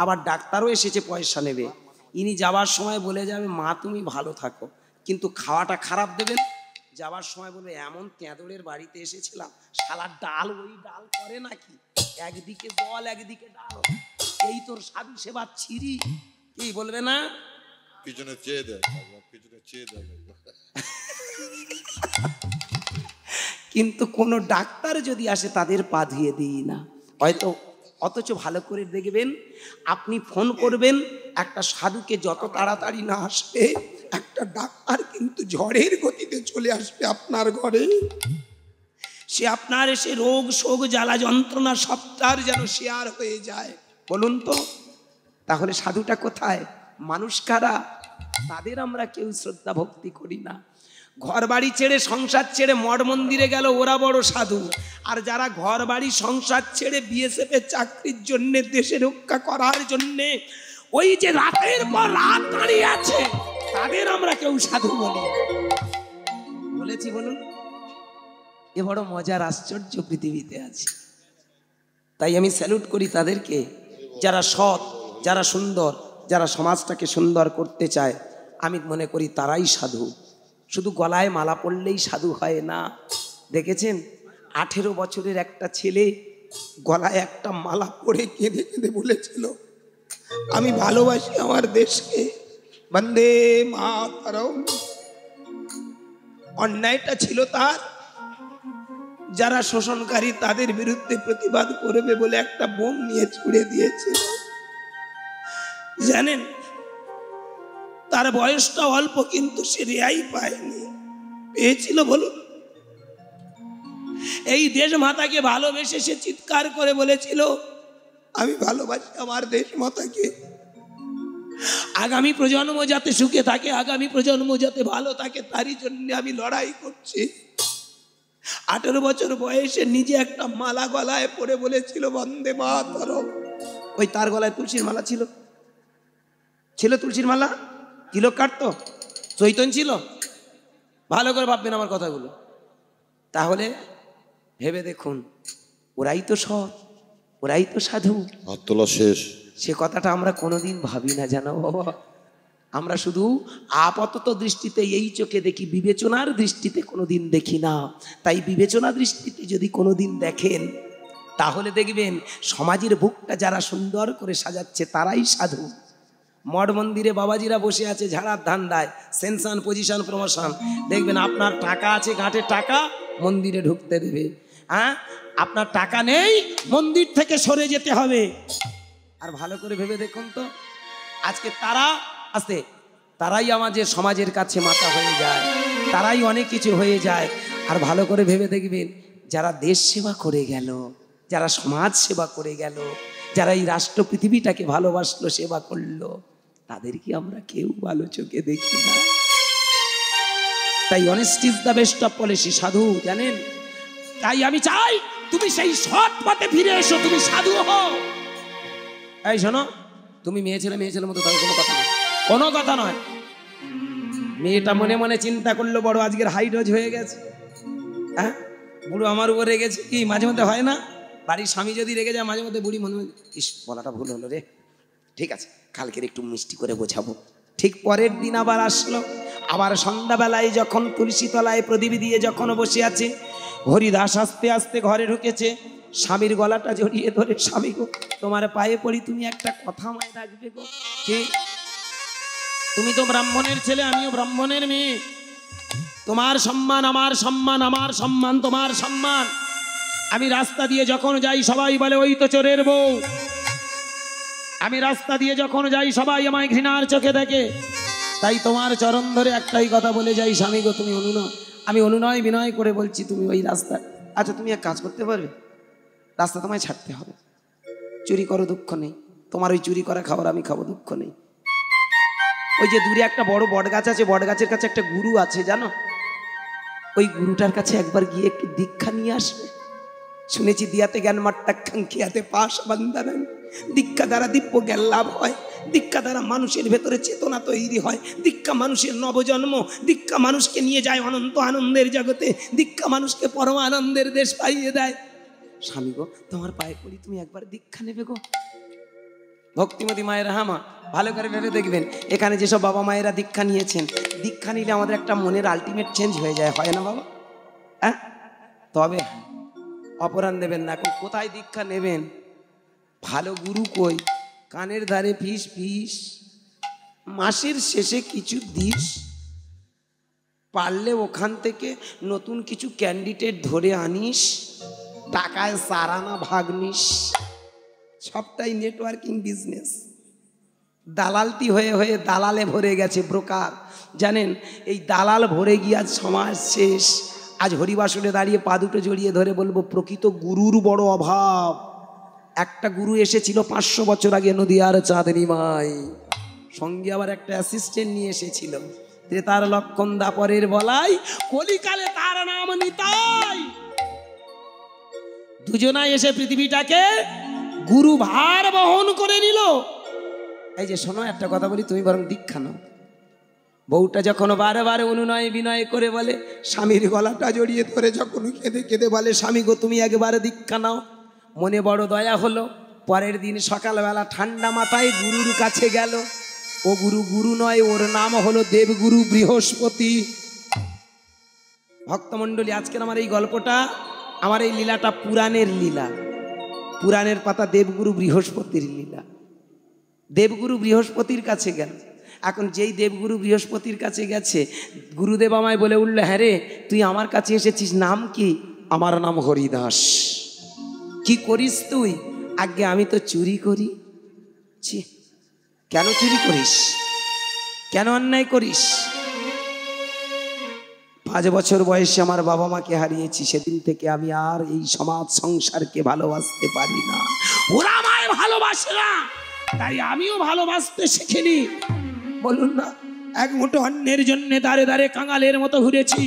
আবার ডাক্তারও এসেছে পয়সা নেবে। ইনি যাবার সময় বলে যাবে, মা তুমি ভালো থাকো, কিন্তু খাওয়াটা খারাপ দেবেন। যাবার সময় বলবে, এমন তেঁদড়ের বাড়িতে এসেছিলাম, শালার ডাল ওই ডাল করে নাকি, একদিকে জল একদিকে ডাল, এই তোর সাধু সেবার ছিরি। কি বলবে না? পিছনে চেয়ে দেয়, পিছনে চেয়ে দেয়। কিন্তু কোন ডাক্তার যদি আসে, তাদের পা ধুয়ে দিই না হয়তো। অথচ ভালো করে দেখবেন, আপনি ফোন করবেন একটা সাধুকে, যত তাড়াতাড়ি না আসবে, একটা ডাক্তার কিন্তু ঝড়ের গতিতে চলে আসবে আপনার ঘরে। সে আপনার এসে রোগ শোক জ্বালা যন্ত্রণা সবটার যেন শেয়ার হয়ে যায়। বলুন তো, তাহলে সাধুটা কোথায়? মানুষ কারা? তাদের আমরা কেউ শ্রদ্ধা ভক্তি করি না। ঘর বাড়ি ছেড়ে সংসার ছেড়ে মঠ মন্দিরে গেল, ওরা বড় সাধু। আর যারা ঘর বাড়ি সংসার ছেড়ে বিএসএফ এর চাকরির জন্য, দেশে রক্ষা করার জন্য ওই যে রাতের পর রাত দাঁড়িয়ে আছে, তাদের আমরা কেউ সাধু বলি। বলেছি বলুন? এ বড় মজার আশ্চর্য পৃথিবীতে আছে। তাই আমি স্যালুট করি তাদেরকে, যারা সৎ, যারা সুন্দর, যারা সমাজটাকে সুন্দর করতে চায়। আমি মনে করি তারাই সাধু। শুধু গলায় মালা পরলেই সাধু হয় না। দেখেছেন 18 বছরের একটা ছেলে গলায় একটা মালা পরে কেঁদে কেঁদে বলেছিল, আমি ভালোবাসি আমার দেশকে, বন্দে মাতরম। অন্যায়টা ছিল তার, যারা শোষণকারী তাদের বিরুদ্ধে প্রতিবাদ করবে বলে একটা বোম নিয়ে ছুড়ে দিয়েছিল। জানেন তার বয়সটা অল্প, কিন্তু সে রেহাই পায়নি। পেয়েছিল বলুন? এই দেশ মাতাকে ভালোবেসে সে চিৎকার করে বলেছিল, আমি ভালোবাসি আমার দেশ মাতাকে। আগামী প্রজন্ম যাতে সুখে থাকে, আগামী প্রজন্ম যাতে ভালো থাকে, তারই জন্য আমি লড়াই করছি। 18 বছর বয়সে নিজে একটা মালা গলায় পরে বলেছিল বন্দে মাতরম। ওই তার গলায় তুলসীর মালা ছিল, ছিল তুলসীর মালা। কিলো কাটতো, চৈতন্য ছিল। ভালো করে ভাববেন আমার কথাগুলো। তাহলে ভেবে দেখুন, ওরাই তো সৎ, ওরাই তো সাধু। হাত তোলা শেষ। সে কথাটা আমরা কোনোদিন ভাবি না জানো বাবা। আমরা শুধু আপাতত দৃষ্টিতে এই চোখে দেখি, বিবেচনার দৃষ্টিতে কোনোদিন দেখি না। তাই বিবেচনা দৃষ্টিতে যদি কোনোদিন দেখেন, তাহলে দেখবেন সমাজের বুকটা যারা সুন্দর করে সাজাচ্ছে তারাই সাধু। মঠ মন্দিরে বাবাজিরা বসে আছে ঝাড়ার ধান্দায়, সেনশন, পজিশন, প্রমোশন। দেখবেন আপনার টাকা আছে, ঘাটে টাকা, মন্দিরে ঢুকতে দেবে। হ্যাঁ, আপনার টাকা নেই, মন্দির থেকে সরে যেতে হবে। আর ভালো করে ভেবে দেখুন তো, আজকে তারা আসতে, তারাই আমাদের সমাজের কাছে মাথা হয়ে যায়, তারাই অনেক কিছু হয়ে যায়। আর ভালো করে ভেবে দেখবেন, যারা দেশ সেবা করে গেল, যারা সমাজ সেবা করে গেল, যারা এই রাষ্ট্র পৃথিবীটাকে ভালোবাসলো, সেবা করলো, তাদেরকে আমরা কেউ ভালো চোখে দেখি না। তাই honesty is the best of policy. সাধু জানেন, তাই আমি চাই তুমি সেই সৎ পথে ফিরে এসো, তুমি সাধু হও। এই শোনো, তুমি মেয়ে ছেলের মতো তার কোনো কথা নয়, কোনো কথা নয়। মেয়েটা মনে মনে চিন্তা করলো, বড় আজকের হাই ডোজ হয়ে গেছে। হ্যাঁ, বুড়ো আমার উপর রেগেছে। কি মাঝে মধ্যে হয় না? বাড়ির স্বামী যদি রেগে যায়, মাঝে মধ্যে বুড়ি মনে মনে, ইস বলাটা ভুল হলো রে, ঠিক আছে কালকের একটু মিষ্টি করে বোঝাবো। ঠিক পরের দিন আবার আসলো, আবার সন্ধ্যাবেলায় যখন তুলসী তলায় প্রদীপ দিয়ে যখন বসে আছে, হরিদাস আস্তে আস্তে ঘরে ঢুকেছে, স্বামীর গলাটা জড়িয়ে ধরে, স্বামী গো তোমার পায়ে পড়ি, তুমি একটা কথা আমায় রাখবে গো। কি? তুমি তো ব্রাহ্মণের ছেলে, আমিও ব্রাহ্মণের মেয়ে। তোমার সম্মান আমার সম্মান, আমার সম্মান তোমার সম্মান। আমি রাস্তা দিয়ে যখন যাই সবাই বলে ওই তো চোরের বউ। আমি রাস্তা দিয়ে যখন যাই সবাই আমায় ঘৃণার চোখে দেখে। তাই তোমার চরণ ধরে একটাই কথা বলে যাই, স্বামী গো তুমি অনুনয়, আমি অনুনয় বিনয় করে বলছি, তুমি ওই রাস্তা, আচ্ছা তুমি এক কাজ করতে পারবে, রাস্তা তোমায় ছাড়তে হবে। চুরি করো, দুঃখ নেই, তোমার ওই চুরি করা খাবার আমি খাবো, দুঃখ নেই। ওই যে দূরে একটা বড় বট গাছ আছে, বট গাছের কাছে একটা গুরু আছে জানো, ওই গুরুটার কাছে একবার গিয়ে একটু দীক্ষা নিয়ে আসবে। শুনেছি দিয়াতে জ্ঞান মাট্টাক্ষাং খিয়াতে পাশ বান্দানান, দীক্ষা দ্বারা দিব্য জ্ঞান লাভ হয়, দীক্ষা দ্বারা মানুষের ভেতরে চেতনা তৈরি হয়, দীক্ষা মানুষের নবজন্ম, দীক্ষা মানুষকে নিয়ে যায় অনন্ত আনন্দের জগতে, দীক্ষা মানুষকে পরম আনন্দের দেশ পাইয়ে দেয়। স্বামী গো তোমার পায়ে পড়ি, তুমি একবার দীক্ষা নেবে গো। ভক্তিমতী মায়ের হামা, ভালো করে ভেবে দেখবেন, এখানে যেসব বাবা মায়েরা দীক্ষা নিয়েছেন, দীক্ষা নিলে আমাদের একটা মনের আলটিমেট চেঞ্জ হয়ে যায়, হয় না বাবা? হ্যাঁ, তবে অপরাণ দেবেন না। এখন কোথায় দীক্ষা নেবেন? ভালো গুরু কই? কানের ধারে ফিস ফিস, মাসের শেষে কিছু দিস, পারলে ওখান থেকে নতুন কিছু ক্যান্ডিডেট ধরে আনিস, টাকায় সারানা ভাগ নিস। সবটাই নেটওয়ার্কিং বিজনেস। দালালতি হয়ে হয়ে দালালে ভরে গেছে, ব্রোকার। জানেন এই দালাল ভরে গিয়ে আজ সমাজ শেষ। আজ হরিবাসরে দাঁড়িয়ে পা দুটো জড়িয়ে ধরে বলবো, প্রকৃত গুরুর বড় অভাব। একটা গুরু এসেছিল 500 বছর আগে নদিয়ার চাঁদনী মাই, সঙ্গে আবার একটা অ্যাসিস্ট্যান্ট নিয়ে এসেছিল। তার লক্ষণ দাপরের বলাই, কলিকালে তার নাম নিতাই। দুজনাই এসে পৃথিবীটাকে গুরু ভার বহন করে নিল। এই যে শোনো একটা কথা বলি, তুমি বরং দীক্ষা নাও। বউটা যখন বারে বারে অনুনয় বিনয় করে বলে, স্বামীর গলাটা জড়িয়ে ধরে যখন কেঁদে কেঁদে বলে, স্বামী গো তুমি একবারে দীক্ষা নাও, মনে বড় দয়া হলো। পরের দিন সকালবেলা ঠান্ডা মাথায় গুরুর কাছে গেল। ও গুরু গুরু নয়, ওর নাম হলো দেবগুরু বৃহস্পতি। ভক্তমণ্ডলী, আজকের আমার এই গল্পটা, আমার এই লীলাটা পুরাণের লীলা, পুরাণের পাতা, দেবগুরু বৃহস্পতির লীলা। দেবগুরু বৃহস্পতির কাছে গেল। এখন যেই দেবগুরু বৃহস্পতির কাছে গেছে, গুরুদেব আমায় বলে উঠল, হ্যাঁ রে তুই আমার কাছে এসেছিস, নাম কি? আমার নাম হরিদাস। কি করিস তুই? আগে আমি তো চুরি করি। ছি, কেন চুরি করিস? কেন অন্যায় করিস? 5 বছর বয়সে আমার বাবা মাকে হারিয়েছি, সেদিন থেকে আমি আর এই সমাজ সংসারকে ভালোবাসতে পারি না। ওরা আমায় ভালোবাসে না, তাই আমিও ভালোবাসতে শিখিনি। বলুন না, এক মুঠো অন্যের জন্য দাঁড়ে দাঁড়ে কাঙালের মতো ঘুরেছি,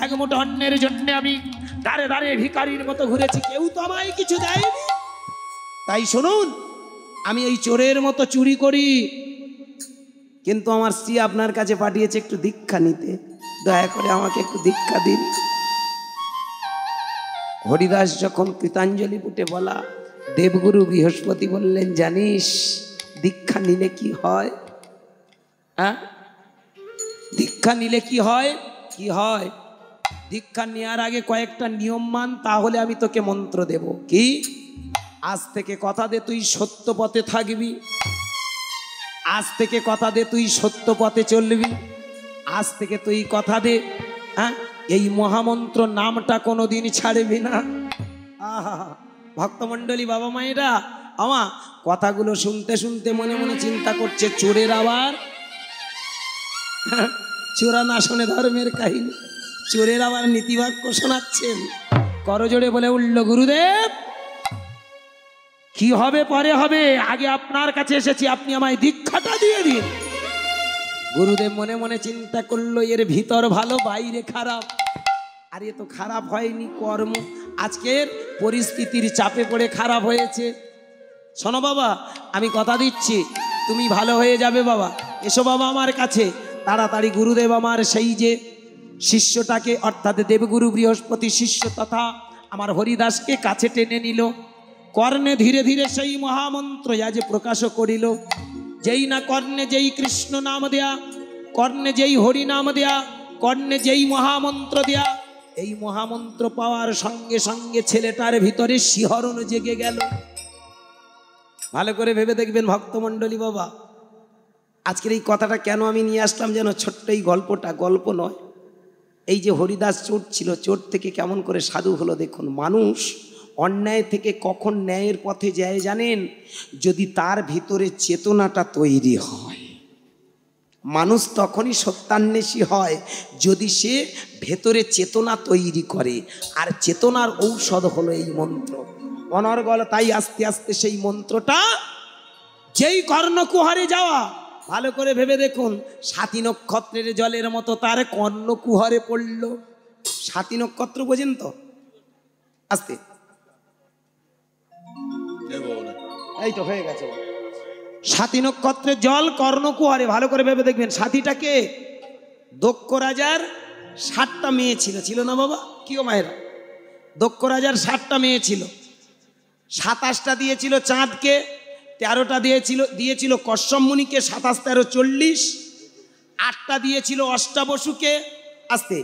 এক মুঠো অন্যের জন্য আমি দাঁড়ে দাঁড়ে ভিখারির মতো ঘুরেছি, কেউ তো আমায় কিছু দেয়নি। তাই শুনুন, আমি এই চোরের মতো চুরি করি, কিন্তু আমার স্ত্রী আপনার কাছে পাঠিয়েছে একটু দীক্ষা নিতে, দয়া করে আমাকে একটু দীক্ষা দিন। হরিদাস যখন কৃতাঞ্জলি পুটে বলা, দেবগুরু বৃহস্পতি বললেন, জানিস দীক্ষা নিলে কি হয়? হ্যাঁ, দীক্ষা নিলে কি হয়? কি হয়? দীক্ষা নেওয়ার আগে কয়েকটা নিয়ম মান, তাহলে আমি তোকে মন্ত্র দেব। কি? আজ থেকে কথা দে তুই সত্য পথে থাকবি, আজ থেকে কথা দে তুই সত্য পথে চলবি, আজ থেকে তুই কথা দে, হ্যাঁ, এই মহামন্ত্র নামটা কোনোদিন ছাড়বি না। আহা, ভক্তমণ্ডলী, বাবা মায়েরা, আমা কথাগুলো শুনতে শুনতে মনে মনে চিন্তা করছে, চোরের আবার চোরা না শোনে ধর্মের কাহিনী, চোরের আবার নীতিবাক্য শোনাচ্ছেন। করজোড়ে বলে উঠল, গুরুদেব কি হবে পরে হবে, আগে আপনার কাছে এসেছি, আপনি আমায় দীক্ষাটা দিয়ে দিন। গুরুদেব মনে মনে চিন্তা করলো, এর ভিতর ভালো বাইরে খারাপ। আর এ তো খারাপ হয়নি, কর্ম আজকের পরিস্থিতির চাপে পড়ে খারাপ হয়েছে। শোনো বাবা, আমি কথা দিচ্ছি তুমি ভালো হয়ে যাবে বাবা, এসো বাবা আমার কাছে তাড়াতাড়ি। গুরুদেব আমার সেই যে শিষ্যটাকে, অর্থাৎ দেবগুরু বৃহস্পতি শিষ্য তথা আমার হরিদাসকে কাছে টেনে নিল। কর্ণে ধীরে ধীরে সেই মহামন্ত্র আজ প্রকাশ করিল। যেই না কর্ণে যেই কৃষ্ণ নাম দেয়া, কর্ণে যেই হরি নাম দেয়া, কর্ণে যেই মহামন্ত্র দেয়া, এই মহামন্ত্র পাওয়ার সঙ্গে সঙ্গে ছেলেটার ভিতরে শিহরণ জেগে গেল। ভালো করে ভেবে দেখবেন ভক্তমণ্ডলী বাবা, আজকের এই কথাটা কেন আমি নিয়ে আসলাম যেন, ছোট্ট এই গল্পটা, গল্প নয়। এই যে হরিদাস চোর ছিল, চোর থেকে কেমন করে সাধু হলো দেখুন। মানুষ অন্যায় থেকে কখন ন্যায়ের পথে যায় জানেন? যদি তার ভিতরে চেতনাটা তৈরি হয়। মানুষ তখনই সত্যান্বেষী হয় যদি সে ভেতরে চেতনা তৈরি করে, আর চেতনার ঔষধ হলো এই মন্ত্র অনর্গল। তাই আস্তে আস্তে সেই মন্ত্রটা যেই কর্ণকুহরে যাওয়া, ভালো করে ভেবে দেখুন, 7 নক্ষত্রের জলের মতো তার কর্ণকুহরে পড়ল। 7 নক্ষত্র বোঝেন তো? আস্তে, এই তো হয়ে গেছে। 7 নক্ষত্রের জল কর্ণকুহরে, ভালো করে ভেবে দেখবেন। সাথীটাকে দক্ষ রাজার 7টা মেয়ে ছিল, ছিল না বাবা? কি ও মায়েরা, দক্ষ রাজার 7টা মেয়ে ছিল। 27টা দিয়েছিল চাঁদকে, 13টা দিয়েছিল কশ্যপ মুনিকে, 27 13 40। 8টা দিয়েছিল অষ্টাবসুকে, আস্তে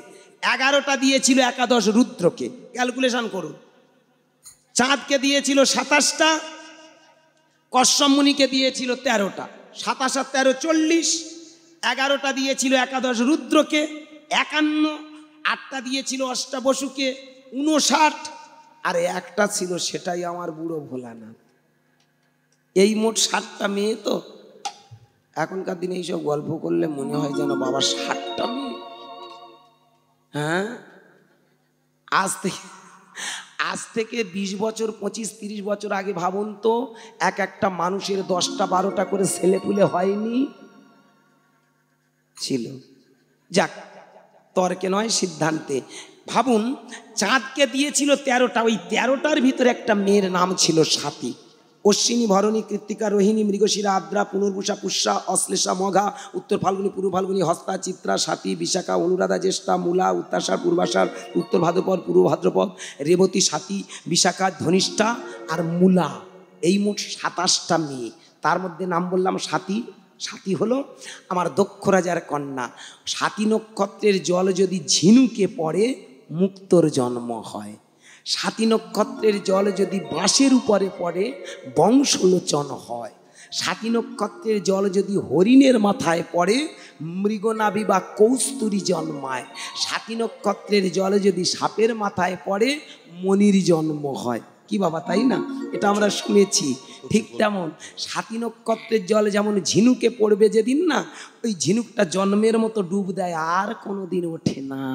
11টা দিয়েছিল একাদশ রুদ্রকে। ক্যালকুলেশন করুন, চাঁদকে দিয়েছিল 27টা, কশ্যপ মুনিকে দিয়েছিল 13টা, 27 আর 13 40। 11টা দিয়েছিল একাদশ রুদ্রকে 51, 8টা দিয়েছিল অষ্টাবসুকে 59, আর একটা ছিল সেটাই আমার বুড়ো ভোলানাথ। এই মোট 7টা মেয়ে। তো এখনকার দিনে এইসব গল্প করলে মনে হয় যেন বাবা 7টা মেয়ে। হ্যাঁ, আজ থেকে 20 বছর 25 30 বছর আগে ভাবুন তো, একটা মানুষের 10টা 12টা করে ছেলেপুলে হয়নি ছিল। যাক, তর্কে নয় সিদ্ধান্তে। ভাবুন, চাঁদকে দিয়েছিল 13টা, ওই 13টার ভিতরে একটা মেয়ের নাম ছিল সাথী। অশ্বিনী, ভরণী, কৃত্তিকা, রোহিণী, মৃগশিরা, আদ্রা, পুনর্বুষা, পুষ্যা, অশ্লেষা, মঘা, উত্তর ফাল্গুনী, পূর্ব ফাল্গুনী, হস্তা, চিত্রা, স্বাতী, বিশাখা, অনুরাধা, জ্যেষ্ঠা, মূলা, উত্তাষাঢ়, পূর্বাষাঢ়, উত্তর ভাদ্রপদ, পূর্ব ভাদ্রপদ, রেবতী, স্বাতী, বিশাখা, ধনিষ্ঠা আর মূলা। এই মোট 27টা মেয়ে। তার মধ্যে নাম বললাম স্বাতী। স্বাতী হলো আমার দক্ষ রাজার কন্যা। স্বাতী নক্ষত্রের জল যদি ঝিনুকে পড়ে মুক্তোর জন্ম হয়। স্বাতী নক্ষত্রের জল যদি বাঁশের উপরে পড়ে বংশলোচন হয়। স্বাতী নক্ষত্রের জল যদি হরিণের মাথায় পড়ে মৃগনাভি বা কৌস্তুরী জন্মায়। স্বাতী নক্ষত্রের জল যদি সাপের মাথায় পড়ে মনির জন্ম হয়। কি বাবা, তাই না? এটা আমরা শুনেছি। ঠিক তেমন স্বাতী নক্ষত্রের জল যেমন ঝিনুকে পড়বে যেদিন না, ওই ঝিনুকটা জন্মের মতো ডুব দেয়, আর কোনো দিন ওঠে না।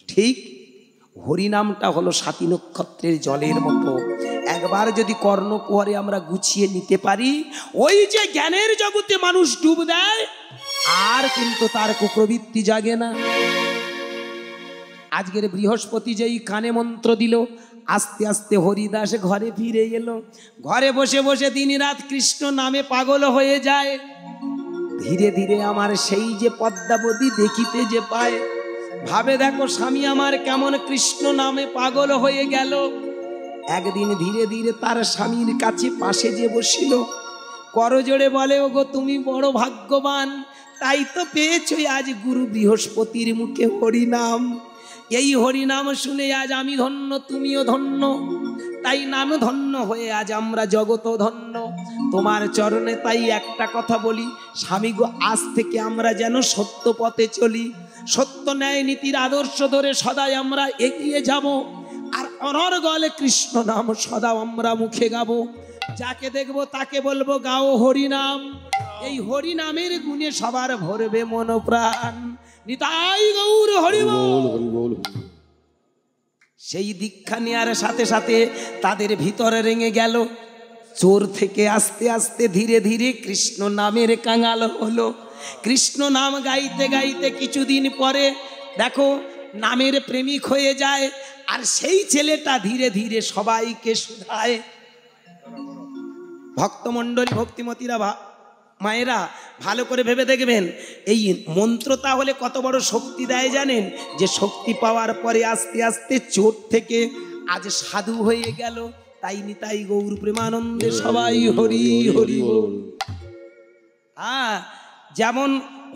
ঠিক হরিনামটা হলো স্বাতী নক্ষত্রের জলের মতো। একবার যদি কর্ণকুহরে আমরা গুছিয়ে নিতে পারি, ওই যে জ্ঞানের জগতে মানুষ ডুব দেয়, আর কিন্তু তার কুপ্রবৃত্তি জাগে না। আজকের বৃহস্পতি যেই কানে মন্ত্র দিল, আস্তে আস্তে হরিদাস ঘরে ফিরে এলো। ঘরে বসে বসে দিন রাত কৃষ্ণ নামে পাগল হয়ে যায়। ধীরে ধীরে আমার সেই যে পদ্মাবতী দেখিতে যে পায়, ভাবে দেখো স্বামী আমার কেমন কৃষ্ণ নামে পাগল হয়ে গেল। একদিন ধীরে ধীরে তার স্বামীর কাছে পাশে যে বসিল, করজোড়ে বলে, ওগো তুমি বড় ভাগ্যবান, তাই তো পেয়েছই আজ গুরু বৃহস্পতির মুখে হরিনাম। এই হরিনাম শুনে আজ আমি ধন্য, তুমিও ধন্য, তাই নাম ধন্য হয়ে আজ আমরা জগত ধন্য। তোমার চরণে তাই একটা কথা বলি, স্বামী গো, আজ থেকে আমরা যেন সত্য পথে চলি, সত্য ন্যায় নীতির আদর্শ ধরে সদাই আমরা এগিয়ে যাব, আর অনর্গলে কৃষ্ণ নাম সদা আমরা মুখে গাবো। যাকে দেখবো তাকে বলবো গাও হরিনাম। এই হরিনামের গুণে সবার ভরবে মন প্রাণ। নিতাই গৌর হরি বল। সেই দীক্ষা নেওয়ার সাথে সাথে তাদের ভিতরে রেঙে গেল। চোর থেকে আস্তে আস্তে ধীরে ধীরে কৃষ্ণ নামের কাঙাল হলো। কৃষ্ণ নাম গাইতে গাইতে কিছুদিন পরে দেখো নামের প্রেমিক হয়ে যায়। আর সেই ছেলেটা ধীরে ধীরে সবাইকে শুধায়। ভক্তমণ্ডলী, ভক্তিমতীরা, মায়েরা, ভালো করে ভেবে দেখবেন, এই মন্ত্র তাহলে কত বড় শক্তি দেয় জানেন? যে শক্তি পাওয়ার পরে আস্তে আস্তে চোর থেকে আজ সাধু হয়ে গেল। তাই নিতাই গৌর প্রেমানন্দে সবাই হরি হরি বল। যেমন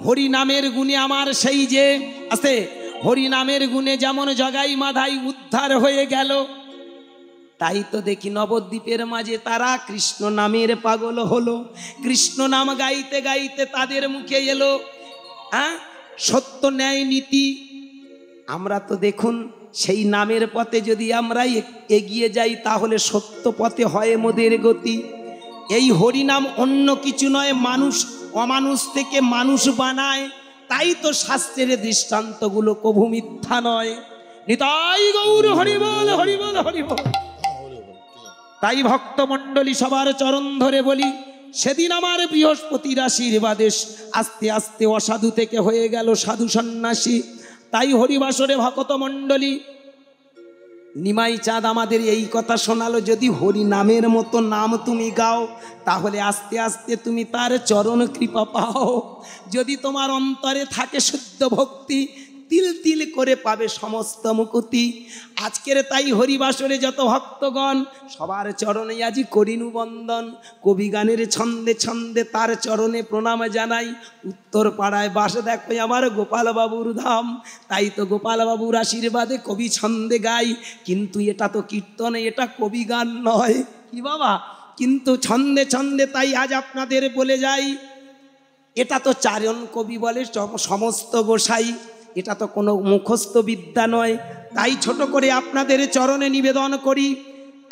হরি নামের গুণে আমার সেই যে আছে, হরি নামের গুণে যেমন জগাই মাধাই উদ্ধার হয়ে গেল, তাই তো দেখি নবদ্বীপের মাঝে তারা কৃষ্ণ নামের পাগল হলো। কৃষ্ণ নাম গাইতে গাইতে তাদের মুখে এলো সত্য ন্যায় নীতি। আমরা তো দেখুন সেই নামের পথে যদি আমরা এগিয়ে যাই, তাহলে সত্য পথে হয় মোদের গতি। এই হরিনাম অন্য কিছু নয়, মানুষ অমানুষ থেকে মানুষ বানায়। তাই তো শাস্ত্রের দৃষ্টান্তগুলো কভু মিথ্যা নয়। নিতাই গৌর হরিবল হরিবল হরিবল। তাই ভক্তমণ্ডলী সবার চরণ ধরে বলি, সেদিন আমার বৃহস্পতির আশীর্বাদে আস্তে আস্তে অসাধু থেকে হয়ে গেল সাধু সন্ন্যাসী। তাই হরিবাসরে ভক্তমণ্ডলী নিমাই চাঁদ আমাদের এই কথা শোনালো, যদি হরি নামের মতো নাম তুমি গাও, তাহলে আস্তে আস্তে তুমি তার চরণ কৃপা পাও। যদি তোমার অন্তরে থাকে শুদ্ধ ভক্তি, তিল তিল করে পাবে সমস্ত মুকুতি। আজকের তাই হরিবাসরে যত ভক্তগণ, সবার চরণে আজি করিনু বন্দন। কবি গানের ছন্দে ছন্দে তার চরণে প্রণাম জানাই। উত্তর পাড়ায় বাসে দেখো আমার গোপাল বাবুর ধাম। তাই তো গোপাল বাবুর আশীর্বাদে কবি ছন্দে গাই। কিন্তু এটা তো কীর্তনে, এটা কবি গান নয়। কি বাবা? কিন্তু ছন্দে ছন্দে তাই আজ আপনাদের বলে যাই, এটা তো চারণ কবি বলে সমস্ত গোসাই, এটা তো কোনো মুখস্থ বিদ্যা নয়। তাই ছোট করে আপনাদের চরণে নিবেদন করি,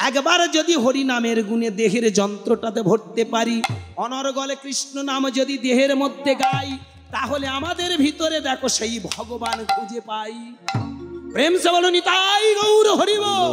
একবার যদি হরি নামের গুণে দেহের যন্ত্রটাতে ভরতে পারি, অনর্গলে কৃষ্ণ নাম যদি দেহের মধ্যে গাই, তাহলে আমাদের ভিতরে দেখো সেই ভগবান খুঁজে পাই। প্রেম সে বলো নিতাই গৌর হরি বল।